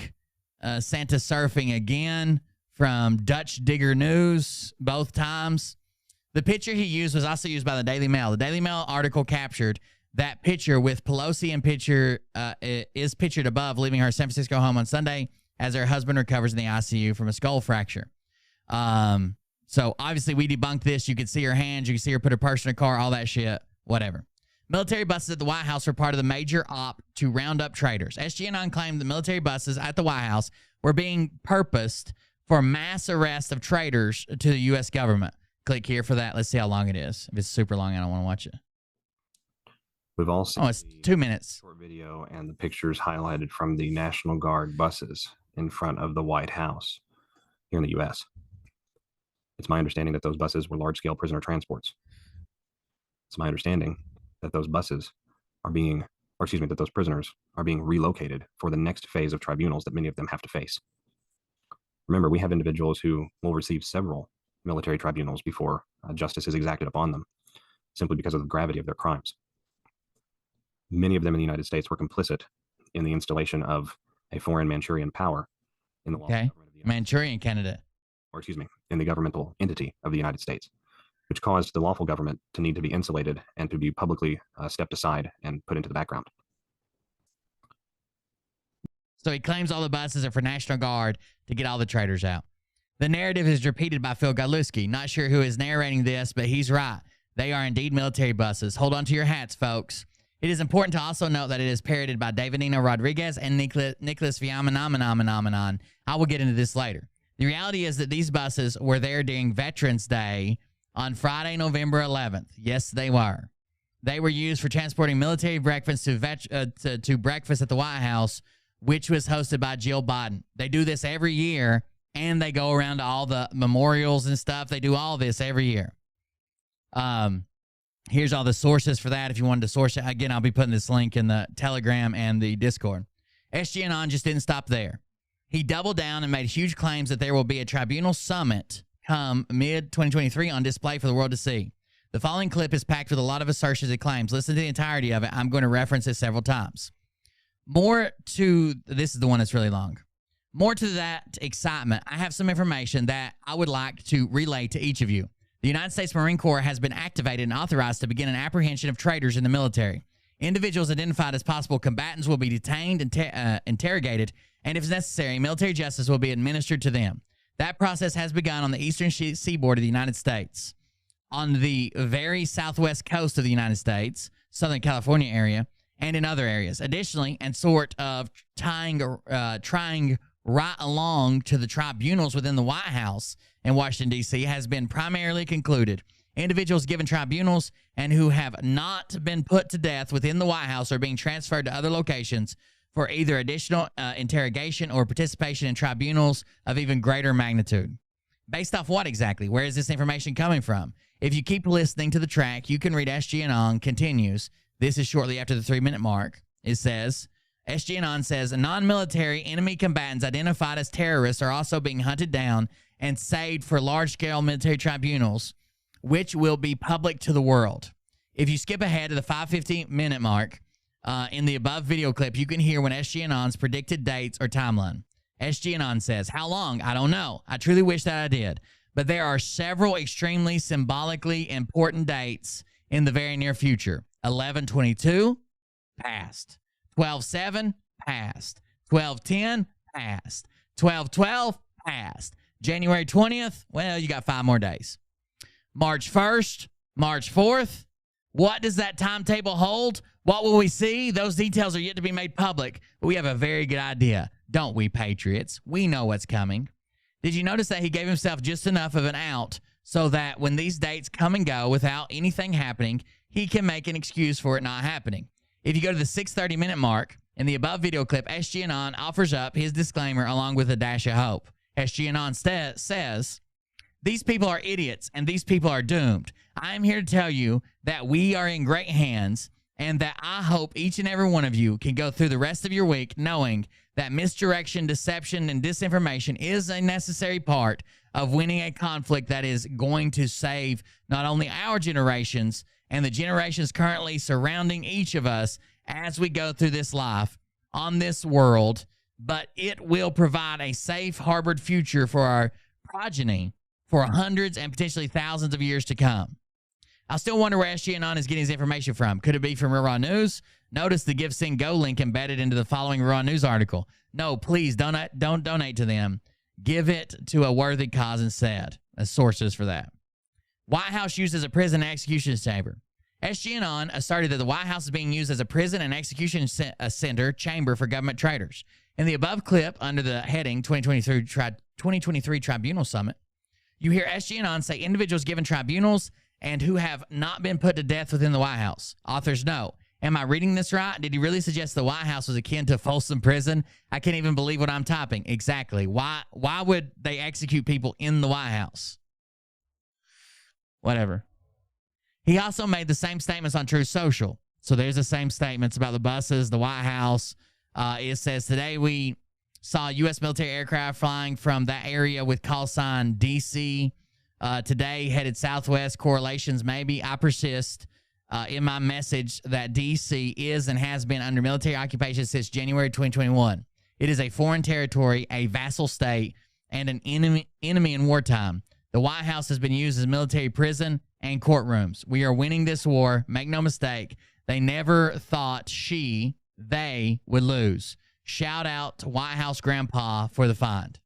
again, from Dutch Digger News, both times. The picture he used was also used by the Daily Mail. The Daily Mail article captured that picture with Pelosi and is pictured above, leaving her San Francisco home on Sunday as her husband recovers in the ICU from a skull fracture. So obviously we debunked this. You could see her hands. You could see her put her purse in her car, all that shit, whatever. Military buses at the White House were part of the major op to round up traitors. SGAnon claimed the military buses at the White House were being purposed for mass arrest of traitors to the U.S. government. Click here for that. Let's see how long it is. If it's super long, I don't want to watch it. We've all seen it's 2 minutes. Short video and the pictures highlighted from the National Guard buses in front of the White House here in the U.S. It's my understanding that those buses were large-scale prisoner transports. It's my understanding that those buses are being, or excuse me, that those prisoners are being relocated for the next phase of tribunals that many of them have to face. Remember, we have individuals who will receive several military tribunals before justice is exacted upon them, simply because of the gravity of their crimes. Many of them in the United States were complicit in the installation of a foreign Manchurian power in the government of the Manchurian candidate, or excuse me, in the governmental entity of the United States, which caused the lawful government to need to be insulated and to be publicly stepped aside and put into the background. So he claims all the buses are for National Guard to get all the traitors out. The narrative is repeated by Phil Godlewski. Not sure who is narrating this, but he's right. They are indeed military buses. Hold on to your hats, folks. It is important to also note that it is parodied by Davidino Rodriguez and Nicholas Viamanomenon. I will get into this later. The reality is that these buses were there during Veterans Day on Friday, November 11th. Yes, they were. They were used for transporting military breakfast to breakfast at the White House, which was hosted by Jill Biden. They do this every year, and they go around to all the memorials and stuff. They do all this every year. Here's all the sources for that if you wanted to source it. Again, I'll be putting this link in the Telegram and the Discord. SGAnon just didn't stop there. He doubled down and made huge claims that there will be a tribunal summit come mid-2023 on display for the world to see. The following clip is packed with a lot of assertions and claims. Listen to the entirety of it. I'm going to reference it several times. This is the one that's really long. More to that excitement, I have some information that I would like to relay to each of you. The United States Marine Corps has been activated and authorized to begin an apprehension of traitors in the military. Individuals identified as possible combatants will be detained and interrogated, and if necessary, military justice will be administered to them. That process has begun on the eastern seaboard of the United States, on the very southwest coast of the United States, Southern California area, and in other areas. Additionally, and sort of trying right along to the tribunals within the White House in Washington, D.C. has been primarily concluded. Individuals given tribunals and who have not been put to death within the White House are being transferred to other locations for either additional interrogation or participation in tribunals of even greater magnitude. Based off what exactly? Where is this information coming from? If you keep listening to the track, you can read SGAnon continues. This is shortly after the 3-minute mark. It says, SGAnon says, non-military enemy combatants identified as terrorists are also being hunted down and saved for large-scale military tribunals, which will be public to the world. If you skip ahead to the 5:15-minute mark in the above video clip, you can hear when SGAnon's predicted dates or timeline. SGAnon says, how long? I don't know. I truly wish that I did. But there are several extremely symbolically important dates in the very near future. 11/22, passed. 12/7, passed. 12/10, passed. 12/12, passed. January 20th, well, you got 5 more days. March 1st, March 4th. What does that timetable hold? What will we see? Those details are yet to be made public, but we have a very good idea, don't we, patriots? We know what's coming. Did you notice that he gave himself just enough of an out so that when these dates come and go without anything happening, he can make an excuse for it not happening? If you go to the 6:30-minute mark in the above video clip, SGAnon offers up his disclaimer along with a dash of hope. SGAnon says, these people are idiots and these people are doomed. I am here to tell you that we are in great hands and that I hope each and every one of you can go through the rest of your week knowing that misdirection, deception, and disinformation is a necessary part of winning a conflict that is going to save not only our generations and the generations currently surrounding each of us as we go through this life on this world, but it will provide a safe, harbored future for our progeny for hundreds and potentially thousands of years to come. I still wonder where SGAnon is getting his information from. Could it be from Raw News? Notice the Give, Send, Go link embedded into the following Raw News article. No, please don't donate to them. Give it to a worthy cause instead. As sources for that. White House used as a prison and execution chamber. SGAnon asserted that the White House is being used as a prison and execution center chamber for government traitors. In the above clip, under the heading 2023 Tribunal Summit, you hear SGAnon say individuals given tribunals and who have not been put to death within the White House. Authors know. Am I reading this right? Did he really suggest the White House was akin to Folsom Prison? I can't even believe what I'm typing. Exactly. Why would they execute people in the White House? Whatever. He also made the same statements on Truth Social. So there's the same statements about the buses, the White House. It says, today we saw U.S. military aircraft flying from that area with call sign DC. Today, headed southwest. Correlations maybe. I persist in my message that DC is and has been under military occupation since January 2021. It is a foreign territory, a vassal state, and an enemy in wartime. The White House has been used as military prison and courtrooms. We are winning this war. Make no mistake. They never thought they would lose. Shout out to White House Grandpa for the find.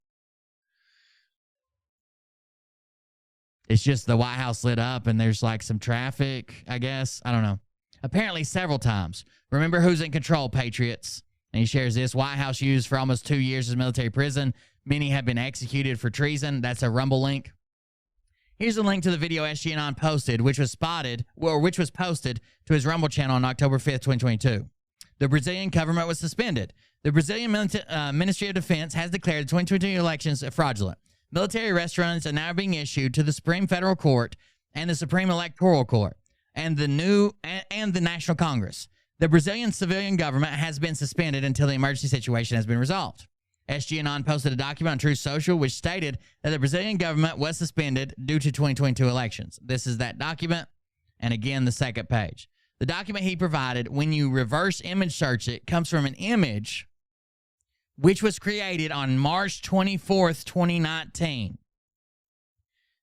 It's just the White House lit up and there's like some traffic, I guess. I don't know. Apparently several times. Remember who's in control, Patriots? And he shares this. White House used for almost 2 years as military prison. Many have been executed for treason. That's a Rumble link. Here's a link to the video SGAnon posted, which was posted to his Rumble channel on October 5th, 2022. The Brazilian government was suspended. The Brazilian Ministry of Defense has declared the 2022 elections fraudulent. Military arrest warrants are now being issued to the Supreme Federal Court and the Supreme Electoral Court and the National Congress. The Brazilian civilian government has been suspended until the emergency situation has been resolved. SGAnon posted a document on Truth Social which stated that the Brazilian government was suspended due to 2022 elections. This is that document, and again, the second page. The document he provided, when you reverse image search it, comes from an image which was created on March 24th, 2019.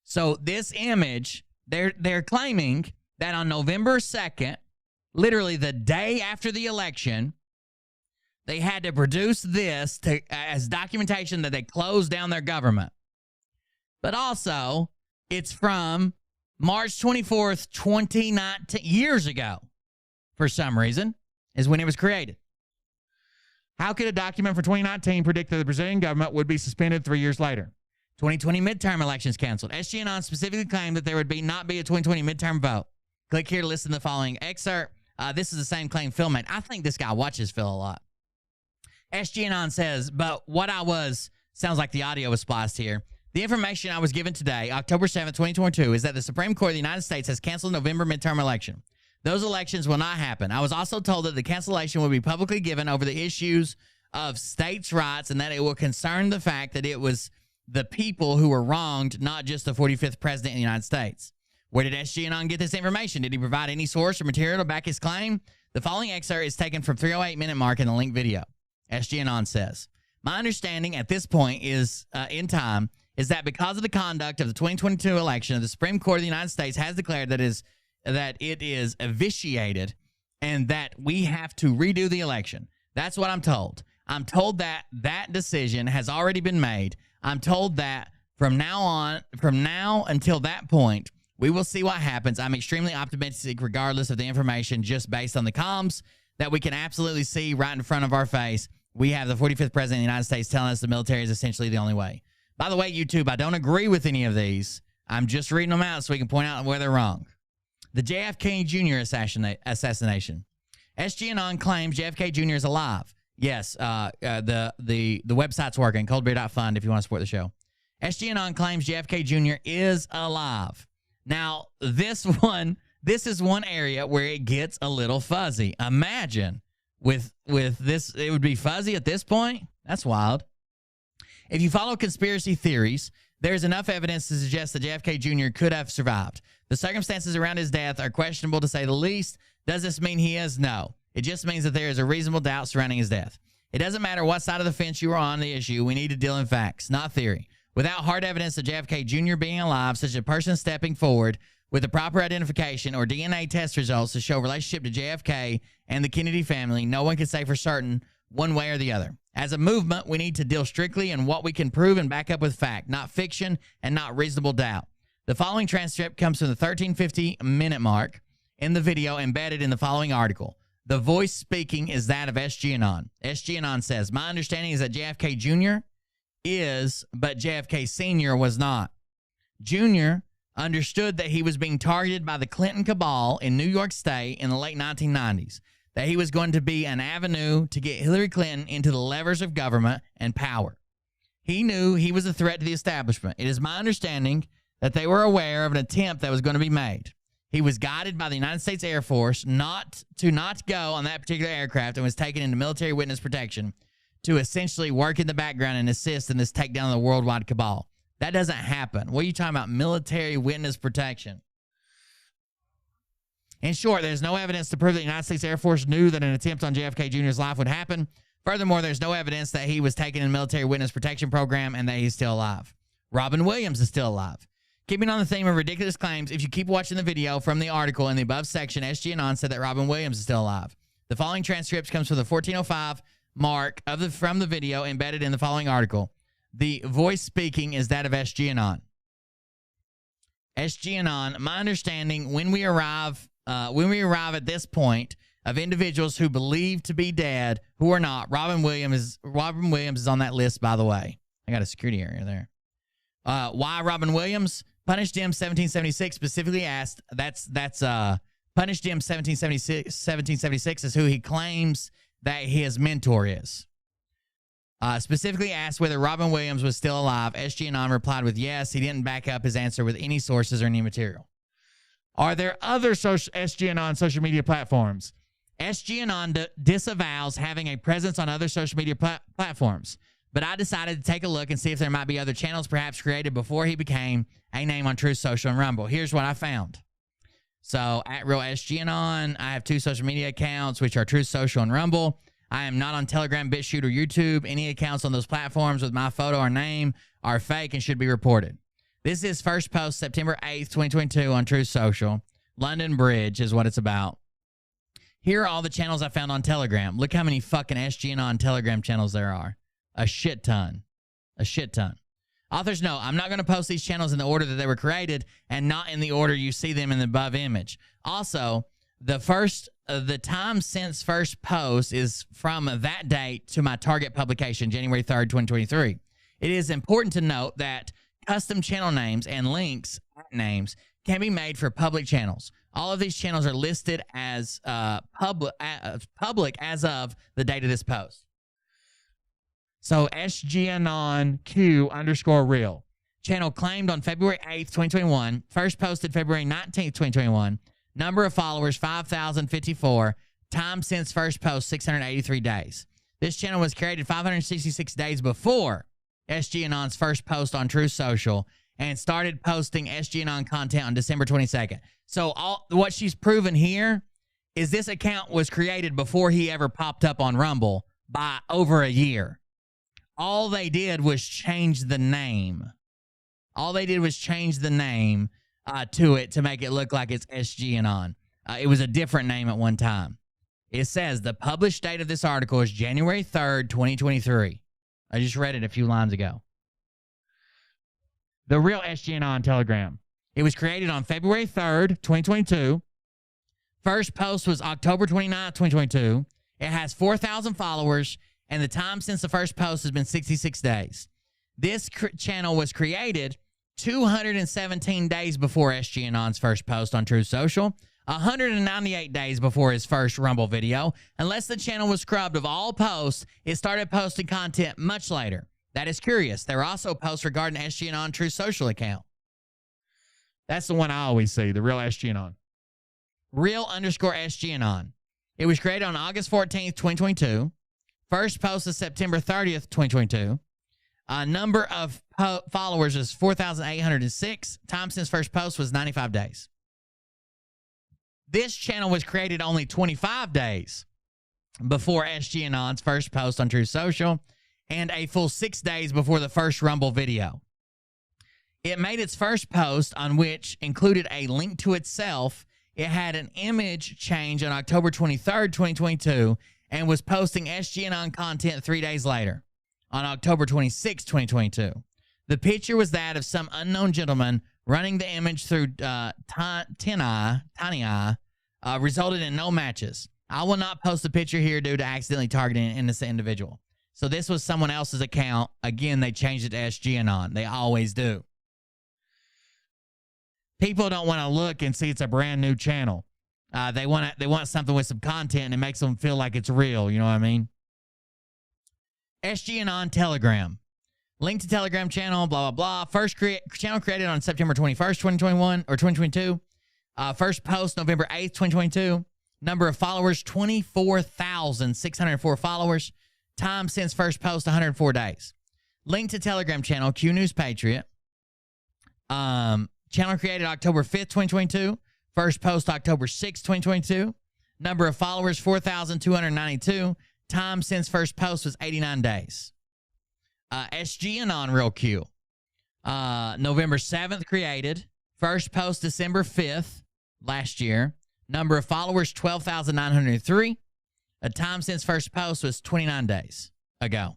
So this image, they're claiming that on November 2nd, literally the day after the election, they had to produce this as documentation that they closed down their government. But also, it's from March 24th, 2019, years ago, for some reason, is when it was created. How could a document for 2019 predict that the Brazilian government would be suspended 3 years later? 2020 midterm elections canceled. SGAnon specifically claimed that there would not be a 2020 midterm vote. Click here to listen to the following excerpt. This is the same claim Phil made. I think this guy watches Phil a lot. SGAnon says, but sounds like the audio was spliced here. The information I was given today, October 7th, 2022, is that the Supreme Court of the United States has canceled November midterm election. Those elections will not happen. I was also told that the cancellation will be publicly given over the issues of states' rights and that it will concern the fact that it was the people who were wronged, not just the 45th president of the United States. Where did SGAnon get this information? Did he provide any source or material to back his claim? The following excerpt is taken from 308-minute mark in the link video. SGAnon says, my understanding at this point is in time is that because of the conduct of the 2022 election, the Supreme Court of the United States has declared that it is vitiated and that we have to redo the election. That's what I'm told. I'm told that that decision has already been made. I'm told that from now until that point, we will see what happens. I'm extremely optimistic regardless of the information, just based on the comms that we can absolutely see right in front of our face. We have the 45th president of the United States telling us the military is essentially the only way. By the way, YouTube, I don't agree with any of these. I'm just reading them out so we can point out where they're wrong. The JFK Jr. assassination. SGAnon claims JFK Jr. is alive. Yes, the website's working, coldbeer.fund if you want to support the show. SGAnon claims JFK Jr. is alive. Now, this is one area where it gets a little fuzzy. Imagine with this, it would be fuzzy at this point. That's wild. If you follow conspiracy theories, there's enough evidence to suggest that JFK Jr. could have survived. The circumstances around his death are questionable to say the least. Does this mean he is? No. It just means that there is a reasonable doubt surrounding his death. It doesn't matter what side of the fence you are on the issue. We need to deal in facts, not theory. Without hard evidence of JFK Jr. being alive, such as a person stepping forward with the proper identification or DNA test results to show relationship to JFK and the Kennedy family, no one can say for certain one way or the other. As a movement, we need to deal strictly in what we can prove and back up with fact, not fiction and not reasonable doubt. The following transcript comes from the 1350-minute mark in the video embedded in the following article. The voice speaking is that of SGAnon. SGAnon says, my understanding is that JFK Jr. is, but JFK Sr. was not. Jr. understood that he was being targeted by the Clinton cabal in New York State in the late 1990s, that he was going to be an avenue to get Hillary Clinton into the levers of government and power. He knew he was a threat to the establishment. It is my understanding that they were aware of an attempt that was going to be made. He was guided by the United States Air Force not to go on that particular aircraft and was taken into military witness protection to essentially work in the background and assist in this takedown of the worldwide cabal. That doesn't happen. What are you talking about? Military witness protection. In short, there's no evidence to prove that the United States Air Force knew that an attempt on JFK Jr.'s life would happen. Furthermore, there's no evidence that he was taken in the military witness protection program and that he's still alive. Robin Williams is still alive. Keeping on the theme of ridiculous claims, if you keep watching the video from the article in the above section, SGAnon said that Robin Williams is still alive. The following transcripts comes from the 1405 mark from the video embedded in the following article. The voice speaking is that of SGAnon. SGAnon, my understanding, when we arrive at this point of individuals who believe to be dead, who are not, Robin Williams is on that list, by the way. I got a security area there. Why Robin Williams? Punished him 1776 specifically asked, Punished him 1776 is who he claims that his mentor is. Specifically asked whether Robin Williams was still alive. SGAnon replied with yes. He didn't back up his answer with any sources or any material. Are there other SGAnon social media platforms? SGAnon disavows having a presence on other social media platforms, but I decided to take a look and see if there might be other channels perhaps created before he became a name on Truth Social and Rumble. Here's what I found. So, at Real SGAnon, I have 2 social media accounts, which are Truth Social and Rumble. I am not on Telegram, BitChute, or YouTube. Any accounts on those platforms with my photo or name are fake and should be reported. This is first post September 8th, 2022 on Truth Social. London Bridge is what it's about. Here are all the channels I found on Telegram. Look how many fucking SGAnon Telegram channels there are. A shit ton. A shit ton. Authors know I'm not going to post these channels in the order that they were created and not in the order you see them in the above image. Also, the time since first post is from that date to my target publication, January 3rd, 2023. It is important to note that custom channel names and links names can be made for public channels. All of these channels are listed as public as of the date of this post. So SGAnon Q_real. Channel claimed on February 8th, 2021. First posted February 19th, 2021. Number of followers, 5,054. Time since first post, 683 days. This channel was created 566 days before SGAnon's first post on Truth Social and started posting SGAnon content on December 22nd. So what she's proven here is this account was created before he ever popped up on Rumble by over a year. All they did was change the name. All they did was change the name to it to make it look like it's SGAnon. It was a different name at one time. It says the published date of this article is January 3rd, 2023. I just read it a few lines ago. The Real SGAnon Telegram. It was created on February 3rd, 2022. First post was October 29th, 2022. It has 4,000 followers, and the time since the first post has been 66 days. This channel was created 217 days before SGAnon's first post on Truth Social, 198 days before his first Rumble video. Unless the channel was scrubbed of all posts, it started posting content much later. That is curious. There are also posts regarding SGAnon Truth Social account. That's the one I always see, the Real SGAnon. Real_SGAnon. It was created on August 14th, 2022. First post is September 30th, 2022. Number of followers is 4,806. Time since first post was 95 days. This channel was created only 25 days before SGAnon's first post on Truth Social and a full 6 days before the first Rumble video. It made its first post, on which included a link to itself. It had an image change on October 23rd, 2022, and was posting SGAnon content 3 days later, on October 26, 2022. The picture was that of some unknown gentleman running the image through Tiny Eye, resulted in no matches. I will not post a picture here due to accidentally targeting an innocent individual. So this was someone else's account. Again, they changed it to SGAnon. They always do. People don't want to look and see it's a brand new channel. They want something with some content and it makes them feel like it's real. You know what I mean? SGAnon Telegram. Link to Telegram channel, blah, blah, blah. First channel created on September 21st, 2021 or 2022. First post November 8th, 2022. Number of followers, 24,604 followers. Time since first post, 104 days. Link to Telegram channel, Q News Patriot. Channel created October 5th, 2022. First post October 6th, 2022. Number of followers, 4,292. Time since first post was 89 days. SGAnon Real Q. November 7th created. First post December 5th last year. Number of followers, 12,903. A time since first post was 29 days ago.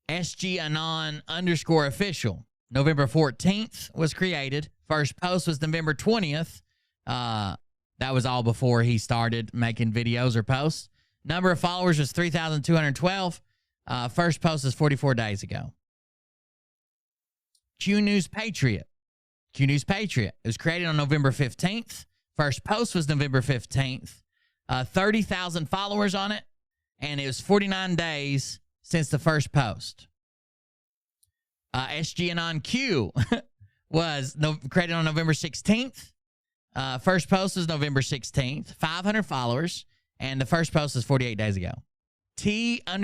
SGAnon _official. November 14th was created. First post was November 20th. That was all before he started making videos or posts. Number of followers was 3,212. First post was 44 days ago. Q News Patriot. Q News Patriot. It was created on November 15th. First post was November 15th. 30,000 followers on it. And it was 49 days since the first post. SGAnon Q was created on November 16th. First post was November 16th. 500 followers. And the first post was 48 days ago. T_SGAnon.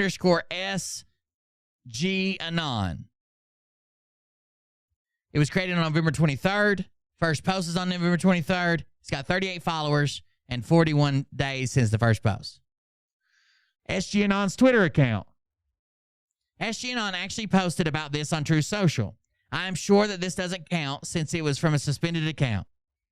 It was created on November 23rd. First post is on November 23rd. It's got 38 followers and 41 days since the first post. SGAnon's Twitter account. SGAnon actually posted about this on True Social. I am sure that this doesn't count since it was from a suspended account.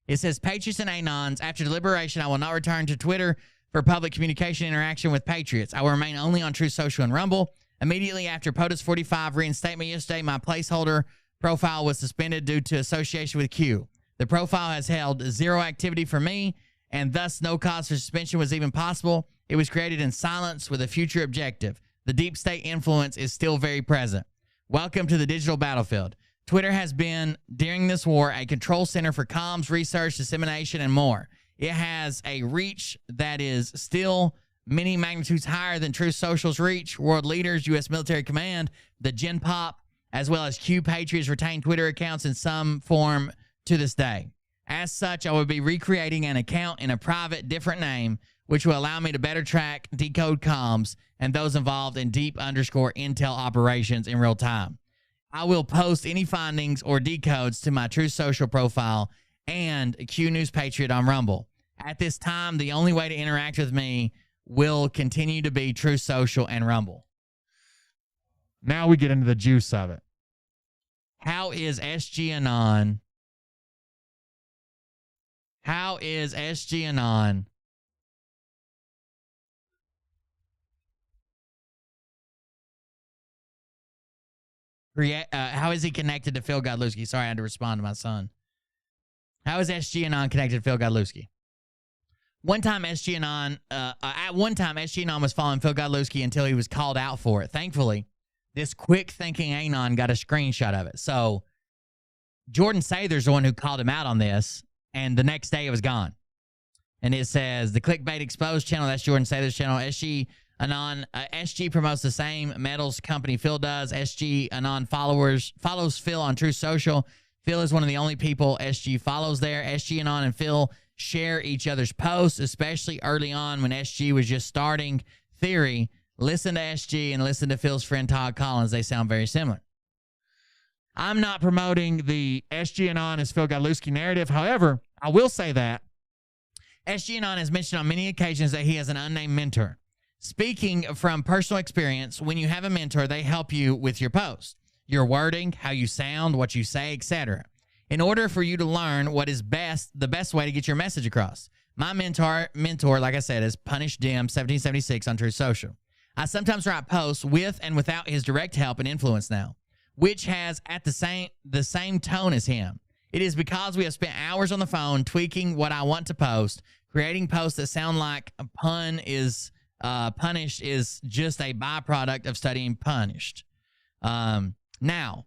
It says, Patriots and Anons, after deliberation, I will not return to Twitter for public communication interaction with Patriots. I will remain only on True Social and Rumble. Immediately after POTUS 45 reinstatement yesterday, my placeholder profile was suspended due to association with Q. The profile has held zero activity for me, and thus no cause for suspension was even possible. It was created in silence with a future objective. The deep state influence is still very present. Welcome to the digital battlefield. Twitter has been, during this war, a control center for comms, research, dissemination, and more. It has a reach that is still many magnitudes higher than True Social's reach. World leaders, U.S. military command, the Gen Pop, as well as Q Patriots retain Twitter accounts in some form to this day. As such, I will be recreating an account in a private, different name, which will allow me to better track, decode comms, and those involved in deep _intel operations in real time. I will post any findings or decodes to my True Social profile and Q News Patriot on Rumble. At this time, the only way to interact with me will continue to be True Social and Rumble. Now we get into the juice of it. How is SGAnon? How is SGAnon? How is he connected to Phil Godlewski? Sorry, I had to respond to my son. How is SGAnon connected to Phil Godlewski? At one time, SGAnon was following Phil Godlewski until he was called out for it. Thankfully, this quick-thinking Anon got a screenshot of it. So, Jordan Sather's the one who called him out on this, and the next day it was gone. And it says, the Clickbait Exposed channel, that's Jordan Sather's channel, SGAnon, SG promotes the same metals company Phil does. SGAnon follows Phil on True Social. Phil is one of the only people SG follows there. SGAnon and Phil share each other's posts, especially early on when SG was just starting. Theory, listen to SG and listen to Phil's friend Todd Collins. They sound very similar. I'm not promoting the SGAnon as Phil Godlewski narrative. However, I will say that SGAnon has mentioned on many occasions that he has an unnamed mentor. Speaking from personal experience, when you have a mentor, they help you with your post, your wording, how you sound, what you say, etc. In order for you to learn what is the best way to get your message across. My mentor, like I said, is Punish Dim 1776 on True Social. I sometimes write posts with and without his direct help and influence now, which has at the same tone as him. It is because we have spent hours on the phone tweaking what I want to post, creating posts that sound like a pun is punished is just a byproduct of studying punished. Now,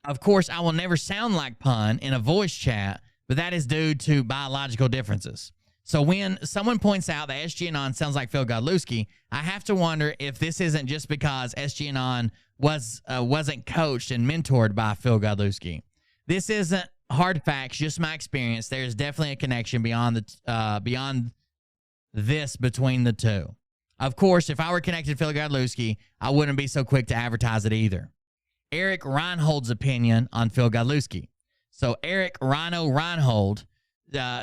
of course, I will never sound like pun in a voice chat, but that is due to biological differences. So when someone points out that SGAnon sounds like Phil Godlewski, I have to wonder if this isn't just because SGAnon wasn't coached and mentored by Phil Godlewski. This isn't hard facts, just my experience. There's definitely a connection beyond this between the two. Of course, if I were connected to Phil Godlewski, I wouldn't be so quick to advertise it either. Eric Reinhold's opinion on Phil Godlewski. So Eric Reinhold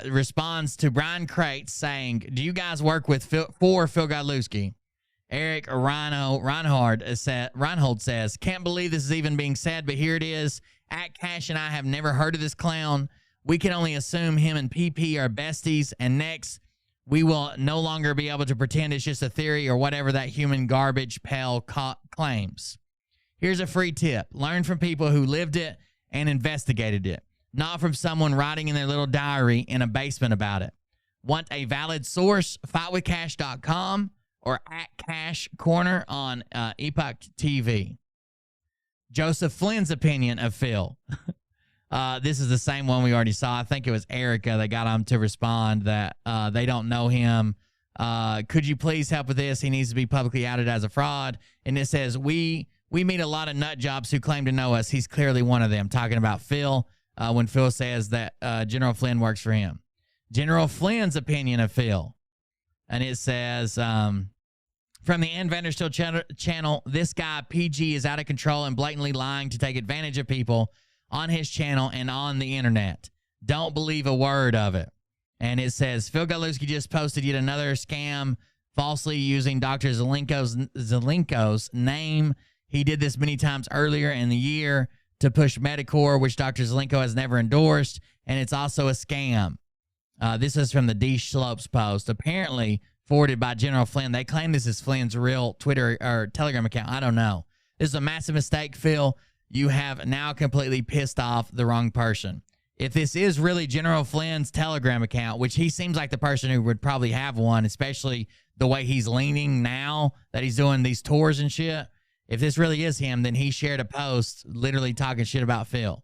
responds to Brian Crate saying, do you guys work with for Phil Godlewski? Eric Reinhold says, can't believe this is even being said, but here it is. At Cash and I have never heard of this clown. We can only assume him and PP are besties, and next we will no longer be able to pretend it's just a theory or whatever that human garbage pail claims. Here's a free tip. Learn from people who lived it and investigated it, not from someone writing in their little diary in a basement about it. Want a valid source? Fightwithcash.com or at Cash Corner on Epoch TV. Joseph Flynn's opinion of Phil. This is the same one we already saw. I think it was Erica that got him to respond that they don't know him. Could you please help with this? He needs to be publicly outed as a fraud. And it says, we meet a lot of nut jobs who claim to know us. He's clearly one of them. Talking about Phil when Phil says that General Flynn works for him. General Flynn's opinion of Phil. And it says, from the Ann Vanderstilt channel, this guy, PG, is out of control and blatantly lying to take advantage of people on his channel and on the internet. Don't believe a word of it. And it says, Phil Godlewski just posted yet another scam falsely using Dr. Zelenko's name. He did this many times earlier in the year to push Medicare, which Dr. Zelenko has never endorsed, and it's also a scam. This is from the D. Schlopes post, apparently forwarded by General Flynn. They claim this is Flynn's real Twitter or Telegram account. I don't know. This is a massive mistake, Phil. You have now completely pissed off the wrong person. If this is really General Flynn's Telegram account, which he seems like the person who would probably have one, especially the way he's leaning now that he's doing these tours and shit. If this really is him, then he shared a post literally talking shit about Phil.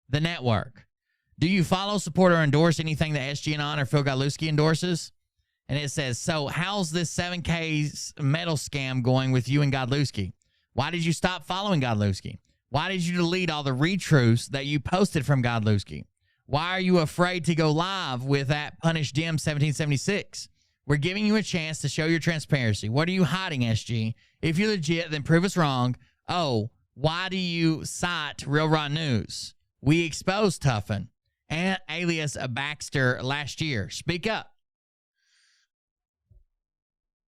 The network. Do you follow, support, or endorse anything that SGAnon or Phil Godlewski endorses? And it says, so how's this 7K's metal scam going with you and Godlewski? Why did you stop following Godlewski? Why did you delete all the retruths that you posted from Godlewski? Why are you afraid to go live with that Punish Dim 1776? We're giving you a chance to show your transparency. What are you hiding, SG? If you're legit, then prove us wrong. Oh, why do you cite Real Raw News? We exposed Tuffin and alias Baxter last year. Speak up.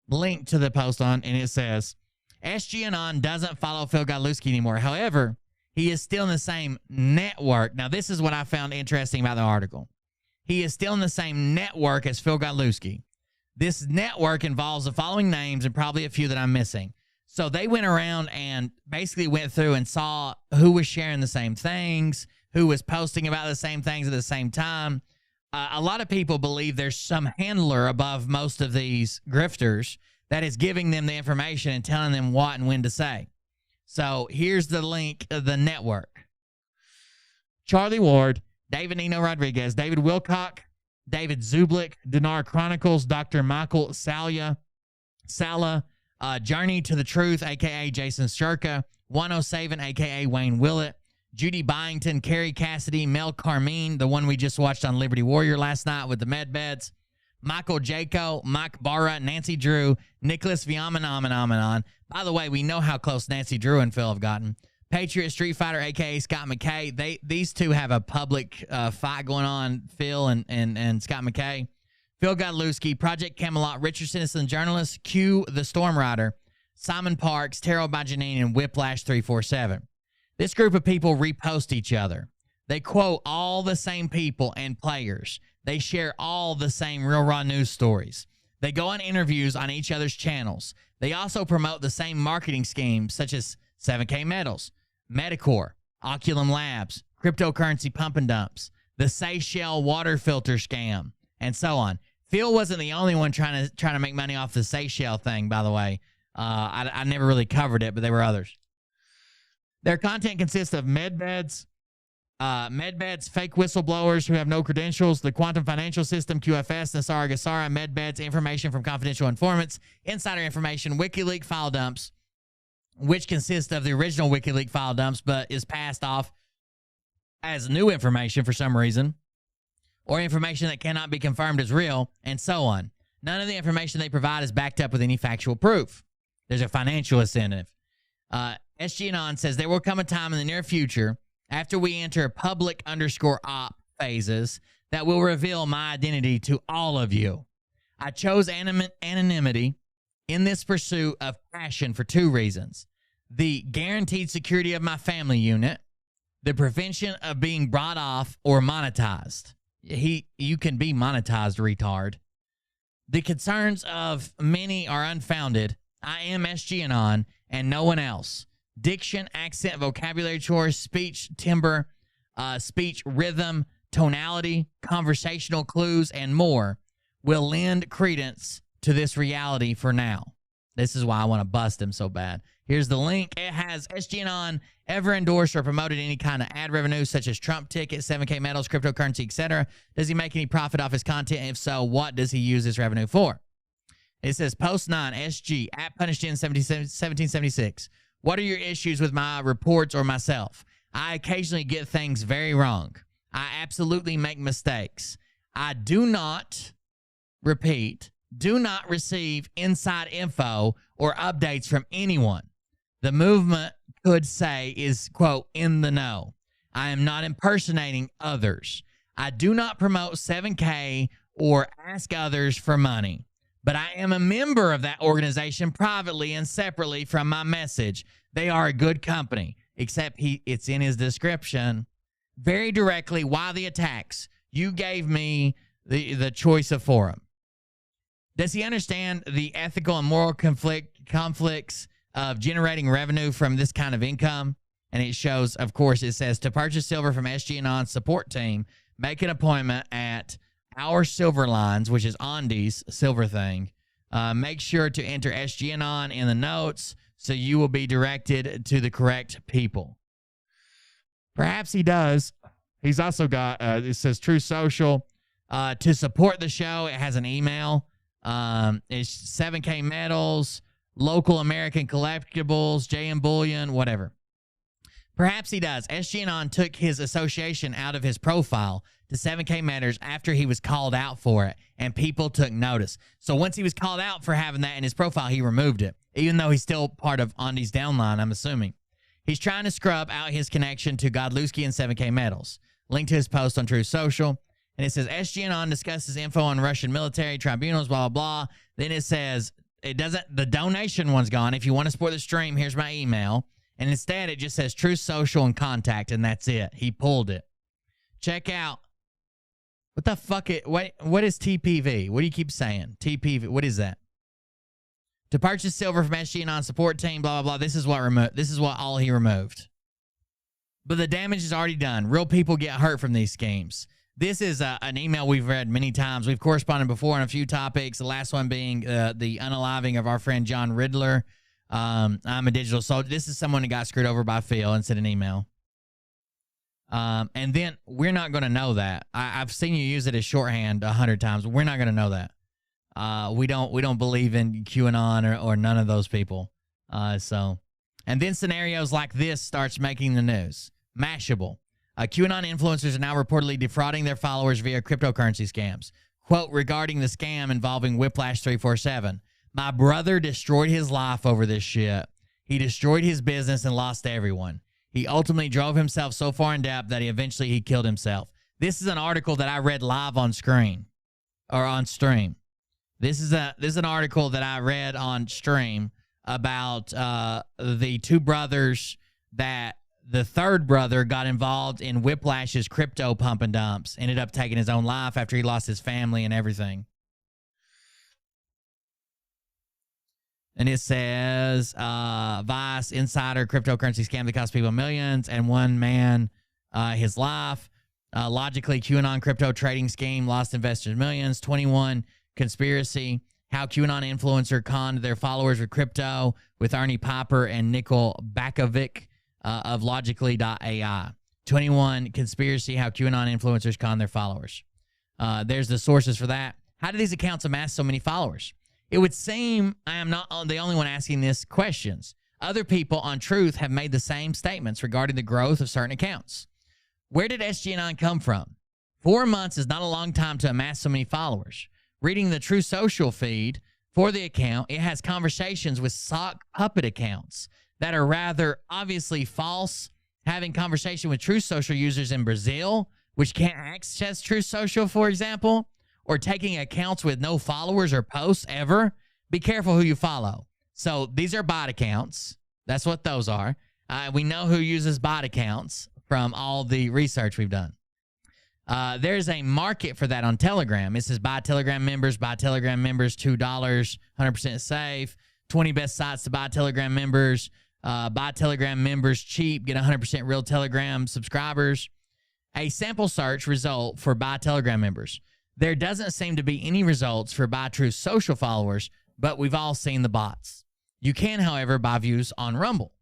Link to the post on, and it says, SGAnon doesn't follow Phil Godlewski anymore. However, he is still in the same network. Now, this is what I found interesting about the article. He is still in the same network as Phil Godlewski. This network involves the following names and probably a few that I'm missing. So they went around and basically went through and saw who was sharing the same things, who was posting about the same things at the same time. A lot of people believe there's some handler above most of these grifters that is giving them the information and telling them what and when to say. So here's the link of the network. Charlie Ward, David Nino Rodriguez, David Wilcock, David Zublik, Dinar Chronicles, Dr. Michael Sala, Journey to the Truth, a.k.a. Jason Shurka, 107, a.k.a. Wayne Willett, Judy Byington, Carrie Cassidy, Mel Carmine, the one we just watched on Liberty Warrior last night with the med beds, Michael Jaco, Mike Barra, Nancy Drew, Nicholas Viamanamanon. By the way, we know how close Nancy Drew and Phil have gotten. Patriot Street Fighter, a.k.a. Scott McKay. These two have a public fight going on, Phil and Scott McKay. Phil Godlewski, Project Camelot, Richard Citizen Journalist, Q the Storm Rider, Simon Parks, Terrell by Janine, and Whiplash 347. This group of people repost each other. They quote all the same people and players. They share all the same Real Raw News stories. They go on interviews on each other's channels. They also promote the same marketing schemes such as 7K Metals, Medicor, Oculum Labs, cryptocurrency pump and dumps, the Seychelles water filter scam, and so on. Phil wasn't the only one trying to make money off the Seychelles thing, by the way. I never really covered it, but there were others. Their content consists of medbeds, fake whistleblowers who have no credentials, the quantum financial system, QFS, Nasara Gasara, medbeds, information from confidential informants, insider information, WikiLeaks file dumps, which consist of the original WikiLeaks file dumps but is passed off as new information for some reason, or information that cannot be confirmed as real, and so on. None of the information they provide is backed up with any factual proof. There's a financial incentive. SGAnon says there will come a time in the near future after we enter public_op phases that will reveal my identity to all of you. I chose anonymity in this pursuit of passion for two reasons: the guaranteed security of my family unit, the prevention of being brought off or monetized. You can be monetized, retard. The concerns of many are unfounded. I am SGAnon and no one else. Diction, accent, vocabulary choice, speech timbre, speech rhythm, tonality, conversational clues, and more will lend credence to this reality for now. This is why I want to bust him so bad. Here's the link. It has SGAnon ever endorsed or promoted any kind of ad revenue such as Trump tickets, 7K medals, cryptocurrency, etc.? Does he make any profit off his content? If so, what does he use this revenue for? It says Post 9 SG at Punished in 1776. What are your issues with my reports or myself? I occasionally get things very wrong. I absolutely make mistakes. I do not, repeat, do not receive inside info or updates from anyone. The movement could say is, quote, in the know. I am not impersonating others. I do not promote 7K or ask others for money. But I am a member of that organization privately and separately from my message. They are a good company, except it's in his description very directly why the attacks. You gave me the choice of forum. Does he understand the ethical and moral conflicts of generating revenue from this kind of income? And it shows, of course, it says to purchase silver from SGAnon support team, make an appointment at Our Silver Lines, which is Andy's silver thing. Make sure to enter SGAnon in the notes so you will be directed to the correct people. Perhaps he does. He's also got, it says True Social. To support the show, it has an email. It's 7K medals, local American collectibles, JM Bullion, whatever. Perhaps he does. SGAnon took his association out of his profile to 7K Matters after he was called out for it, and people took notice. So once he was called out for having that in his profile, he removed it, even though he's still part of Andy's downline, I'm assuming. He's trying to scrub out his connection to Godlewski and 7K Metals. Link to his post on True Social. And it says, SGAnon discusses info on Russian military tribunals, blah, blah, blah. Then it says, the donation one's gone. If you want to support the stream, here's my email. And instead, it just says True Social and contact, and that's it. He pulled it. Check out. What the fuck? What is TPV? What do you keep saying? TPV. What is that? To purchase silver from SGAnon support team, blah, blah, blah. This is what all he removed. But the damage is already done. Real people get hurt from these schemes. This is an email we've read many times. We've corresponded before on a few topics. The last one being the unaliving of our friend John Riddler. I'm a digital soldier. This is someone who got screwed over by Phil and sent an email. And then we're not going to know that. I've seen you use it as shorthand 100 times. We're not going to know that. We don't believe in QAnon or none of those people. And then scenarios like this starts making the news. Mashable. QAnon influencers are now reportedly defrauding their followers via cryptocurrency scams. Quote, regarding the scam involving Whiplash 347. My brother destroyed his life over this shit. He destroyed his business and lost everyone. He ultimately drove himself so far in debt that he killed himself. This is an article that I read live on screen or on stream. This is an article that I read on stream about the two brothers that the third brother got involved in Whiplash's crypto pump and dumps, ended up taking his own life after he lost his family and everything. And it says, Vice, insider cryptocurrency scam that cost people millions, and one man his life. Logically, QAnon crypto trading scheme lost investors millions. 21, conspiracy, how QAnon influencer conned their followers with crypto with Ernie Piper and Nicole Bakovic of Logically.ai. 21, conspiracy, how QAnon influencers con their followers. There's the sources for that. How do these accounts amass so many followers? It would seem I am not the only one asking these questions. Other people on Truth have made the same statements regarding the growth of certain accounts. Where did SGAnon come from? 4 months is not a long time to amass so many followers. Reading the True Social feed for the account, it has conversations with sock puppet accounts that are rather obviously false, having conversation with True Social users in Brazil, which can't access True Social, for example, or taking accounts with no followers or posts ever. Be careful who you follow. So these are bot accounts. That's what those are. We know who uses bot accounts from all the research we've done. There's a market for that on Telegram. It says buy Telegram members, $2, 100% safe, 20 best sites to buy Telegram members, buy Telegram members cheap, get 100% real Telegram subscribers. A sample search result for buy Telegram members. There doesn't seem to be any results for buy True Social followers, but we've all seen the bots. You can, however, buy views on Rumble.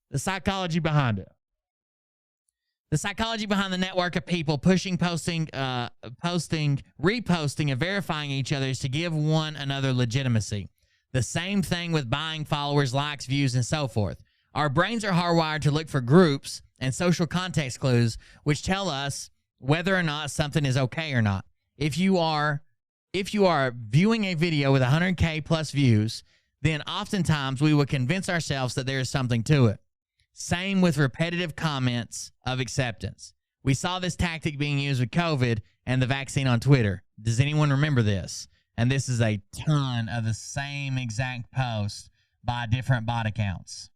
The psychology behind it. The psychology behind the network of people pushing, posting, reposting, and verifying each other is to give one another legitimacy. The same thing with buying followers, likes, views, and so forth. Our brains are hardwired to look for groups and social context clues which tell us whether or not something is okay or not. If you are viewing a video with 100K plus views, then oftentimes we will convince ourselves that there is something to it. Same with repetitive comments of acceptance. We saw this tactic being used with COVID and the vaccine on Twitter. Does anyone remember this? And this is a ton of the same exact post by different bot accounts.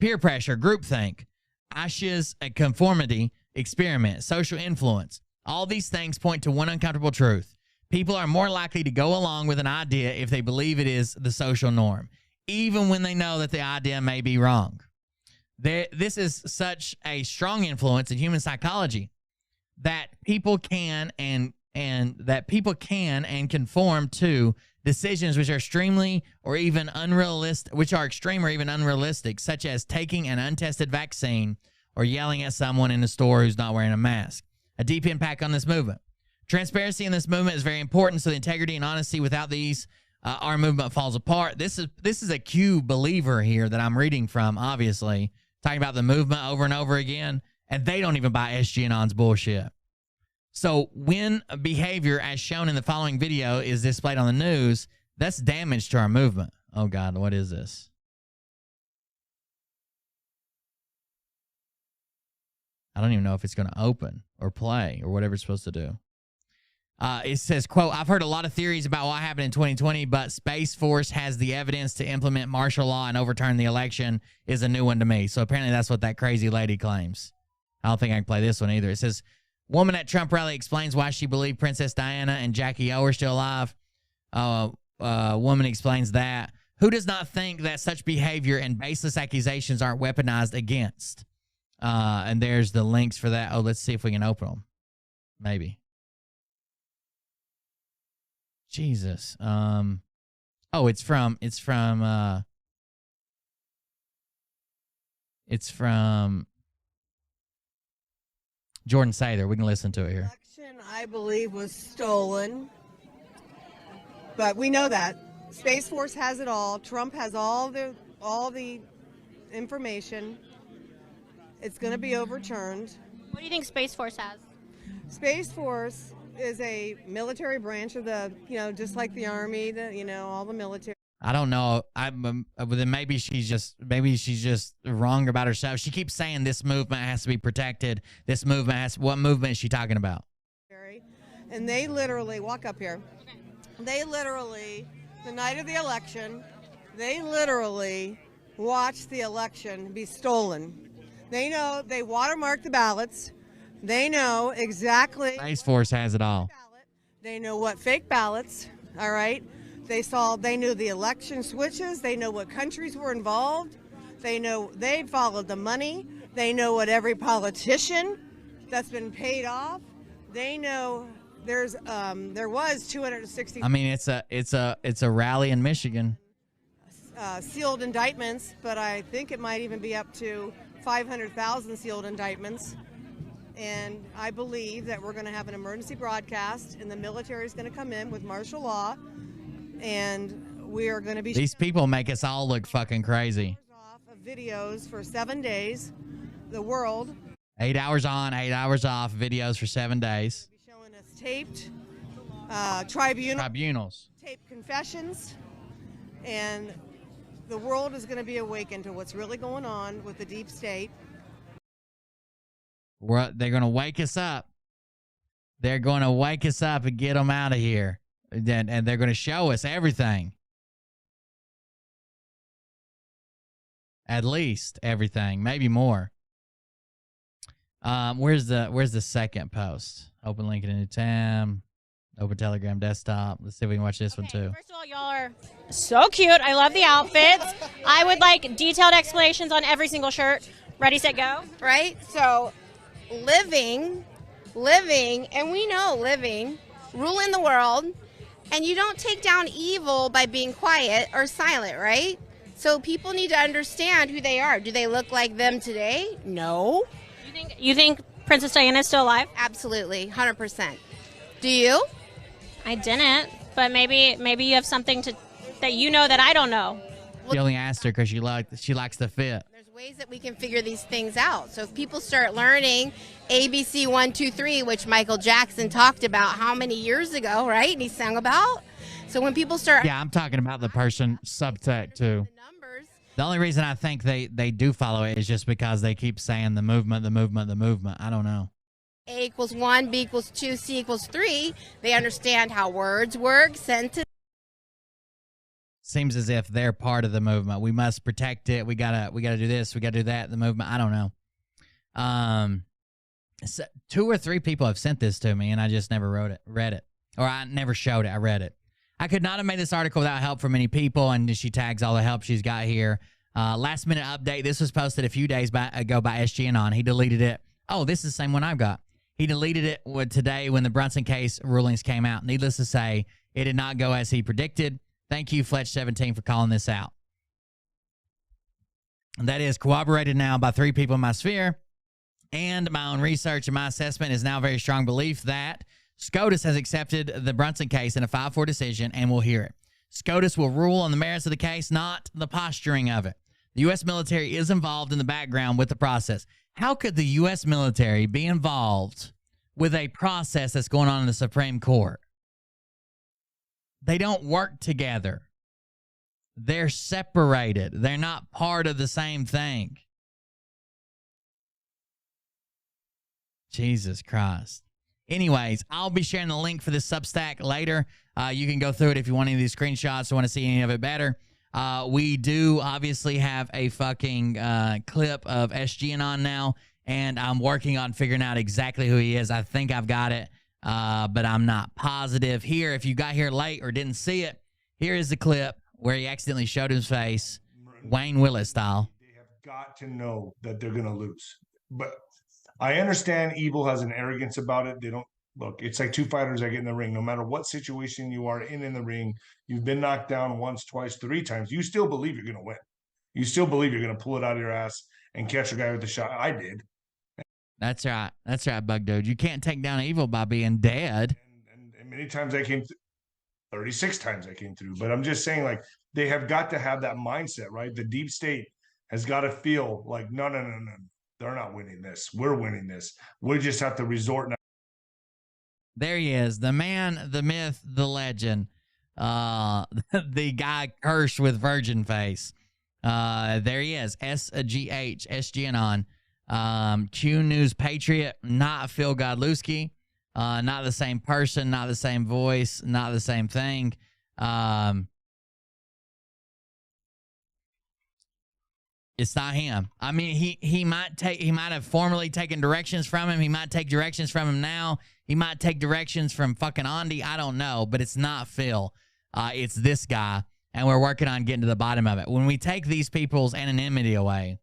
Peer pressure, groupthink, Asha's conformity, experiment, social influence. All these things point to one uncomfortable truth. People are more likely to go along with an idea if they believe it is the social norm, even when they know that the idea may be wrong. This is such a strong influence in human psychology that people can and conform to decisions which are extreme or even unrealistic, such as taking an untested vaccine or yelling at someone in the store who's not wearing a mask. A deep impact on this movement. Transparency in this movement is very important, so the integrity and honesty, without these, our movement falls apart. This is a Q believer here that I'm reading from, obviously, talking about the movement over and over again, and they don't even buy SGAnon's bullshit. So when behavior, as shown in the following video, is displayed on the news, that's damage to our movement. Oh, God, what is this? I don't even know if it's going to open or play or whatever it's supposed to do. It says, quote, I've heard a lot of theories about what happened in 2020, but Space Force has the evidence to implement martial law and overturn the election is a new one to me. So apparently that's what that crazy lady claims. I don't think I can play this one either. It says, woman at Trump rally explains why she believed Princess Diana and Jackie O are still alive. Woman explains that. Who does not think that such behavior and baseless accusations aren't weaponized against? And there's the links for that. Oh, let's see if we can open them. Maybe. Jesus. Oh, it's from Jordan Sather. We can listen to it here. Election, I believe, was stolen. But we know that. Space Force has it all. Trump has all the information. It's going to be overturned. What do you think Space Force has? Space Force is a military branch of the, just like the Army, all the military. I don't know. Then maybe she's just wrong about herself. She keeps saying this movement has to be protected. This movement has. What movement is she talking about? And they literally walk up here. They literally, the night of the election, they literally watched the election be stolen. They know they watermarked the ballots. They know exactly. Space Force has it all. They know what fake ballots. All right. They knew the election switches. They know what countries were involved. They know they followed the money They know what every politician that's been paid off. They know there was 260. I mean, it's a rally in Michigan. Sealed indictments, but I think it might even be up to 500,000 sealed indictments. And I believe that we're going to have an emergency broadcast, and the military is going to come in with martial law, and we are going to be. These people make us all look fucking crazy. Off of videos for 7 days, the world. 8 hours on, 8 hours off, videos for 7 days. Showing us taped tribunals, taped confessions, and the world is going to be awakened to what's really going on with the deep state. They're going to wake us up. They're going to wake us up and get them out of here. And they're going to show us everything. At least everything, maybe more. Where's the second post? Open link in a new tab. Open Telegram desktop. Let's see if we can watch this one too. First of all, y'all are so cute. I love the outfits. I would like detailed explanations on every single shirt. Ready, set, go. Right? So, living, and we know living, ruling the world, and you don't take down evil by being quiet or silent, right? So people need to understand who they are. Do they look like them today? No. You think Princess Diana is still alive? Absolutely, 100%. Do you? I didn't, but maybe you have something that you know that I don't know. She only asked her because she likes the fit. There's ways that we can figure these things out. So if people start learning ABC 1, 2, 3, which Michael Jackson talked about how many years ago, right? And he sang about. So when people start... Yeah, I'm talking about the person subtext too. The only reason I think they do follow it is just because they keep saying the movement. I don't know. A equals 1, B equals 2, C equals 3. They understand how words work, sentences. Seems as if they're part of the movement. We must protect it. We gotta do this. We gotta do that. The movement. I don't know. So 2 or 3 people have sent this to me, and I just never read it, or I never showed it. I read it. I could not have made this article without help from many people, and she tags all the help she's got here. Last minute update. This was posted a few days ago by SGAnon. He deleted it. Oh, this is the same one I've got. He deleted it today when the Brunson case rulings came out. Needless to say, it did not go as he predicted. Thank you, Fletch17, for calling this out. And that is corroborated now by 3 people in my sphere. And my own research and my assessment is now a very strong belief that SCOTUS has accepted the Brunson case in a 5-4 decision and will hear it. SCOTUS will rule on the merits of the case, not the posturing of it. The U.S. military is involved in the background with the process. How could the U.S. military be involved with a process that's going on in the Supreme Court? They don't work together. They're separated. They're not part of the same thing. Jesus Christ. Anyways, I'll be sharing the link for this Substack later. You can go through it if you want any of these screenshots or want to see any of it better. We do obviously have a fucking clip of SGAnon now, and I'm working on figuring out exactly who he is. I think I've got it, but I'm not positive. Here, if you got here late or didn't see it, here is the clip where he accidentally showed his face, Wayne Willis style. They have got to know that they're going to lose. But I understand evil has an arrogance about it. They don't look. It's like 2 fighters that get in the ring. No matter what situation you are in the ring, you've been knocked down once, twice, 3 times. You still believe you're going to win. You still believe you're going to pull it out of your ass and catch a guy with a shot. I did. That's right. That's right, Bug Dude. You can't take down evil by being dead. And many times I came 36 times I came through. But I'm just saying, like, they have got to have that mindset, right? The deep state has got to feel like, no. They're not winning this. We're winning this. We just have to resort now. There he is. The man, the myth, the legend. The guy cursed with virgin face. There he is. SGAnon. Q News Patriot. Not Phil Godlewski. Not the same person. Not the same voice. Not the same thing. It's not him. I mean, he might have formerly taken directions from him. He might take directions from him now. He might take directions from fucking Andy. I don't know, but it's not Phil. It's this guy, and we're working on getting to the bottom of it. When we take these people's anonymity away,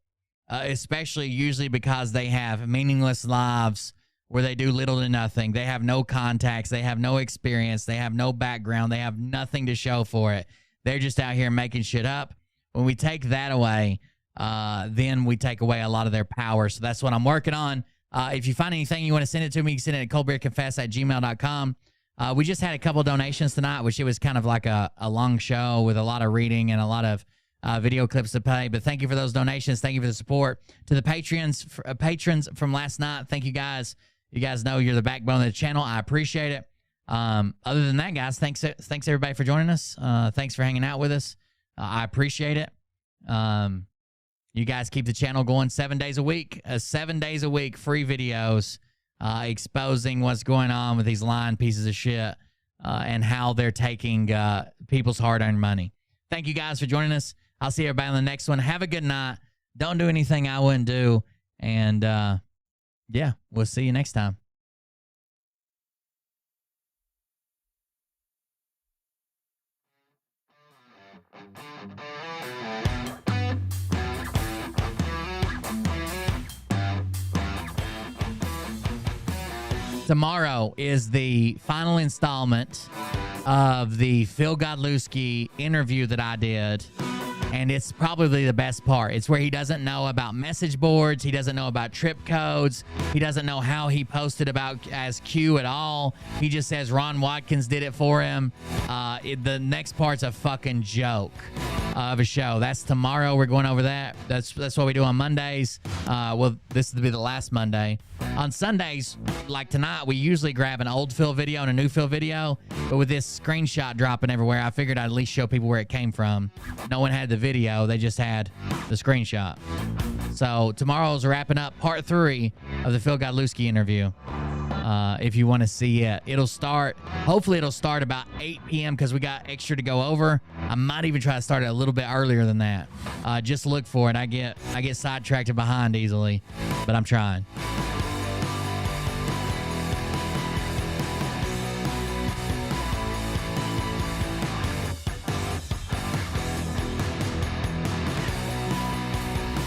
especially usually because they have meaningless lives where they do little to nothing. They have no contacts. They have no experience. They have no background. They have nothing to show for it. They're just out here making shit up. When we take that away, then we take away a lot of their power. So that's what I'm working on. If you find anything you want to send it to me, you can send it at coldbeerconfess@gmail.com. We just had a couple donations tonight, which it was kind of like a long show with a lot of reading and a lot of video clips to play. But thank you for those donations. Thank you for the support. To the patrons from last night, thank you guys. You guys know you're the backbone of the channel. I appreciate it. Other than that, guys, thanks everybody for joining us. Thanks for hanging out with us. I appreciate it. You guys keep the channel going 7 days a week. 7 days a week, free videos exposing what's going on with these lying pieces of shit and how they're taking people's hard-earned money. Thank you guys for joining us. I'll see everybody on the next one. Have a good night. Don't do anything I wouldn't do. And, yeah, we'll see you next time. Tomorrow is the final installment of the Phil Godlewski interview that I did. And it's probably the best part. It's where he doesn't know about message boards. He doesn't know about trip codes. He doesn't know how he posted about as Q at all. He just says Ron Watkins did it for him. The next part's a fucking joke of a show. That's tomorrow. We're going over that. That's what we do on Mondays. Well, this will be the last Monday. On Sundays, like tonight, we usually grab an old Phil video and a new Phil video. But with this screenshot dropping everywhere, I figured I'd at least show people where it came from. No one had the video. They just had the screenshot. So tomorrow's wrapping up part 3 of the Phil Godlewski interview. If you want to see it, hopefully it'll start about 8 p.m. because we got extra to go over. I might even try to start it a little bit earlier than that. Just look for it. I get sidetracked and behind easily, but I'm trying.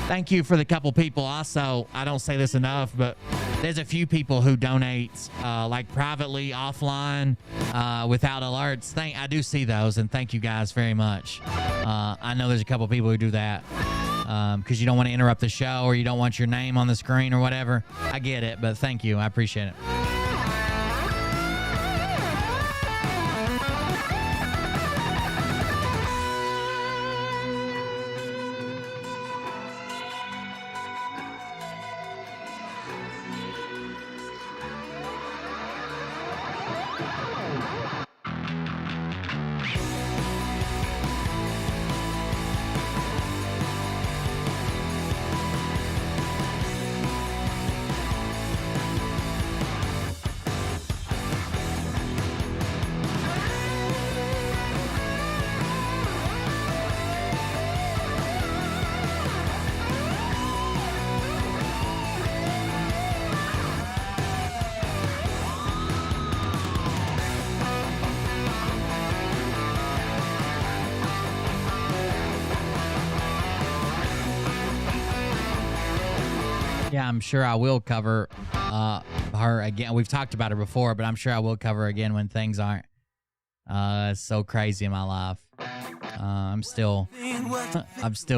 Thank you for the couple people. Also, I don't say this enough, but there's a few people who donate like privately, offline, without alerts. I do see those, and thank you guys very much. I know there's a couple people who do that because you don't want to interrupt the show or you don't want your name on the screen or whatever. I get it, but thank you. I appreciate it. Yeah, I'm sure I will cover her again. We've talked about her before, but I'm sure I will cover her again when things aren't so crazy in my life. I'm still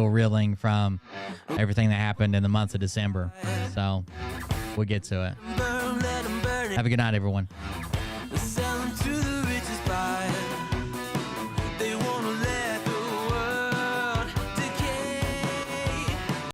reeling from everything that happened in the month of December. So we'll get to it. Have a good night, everyone.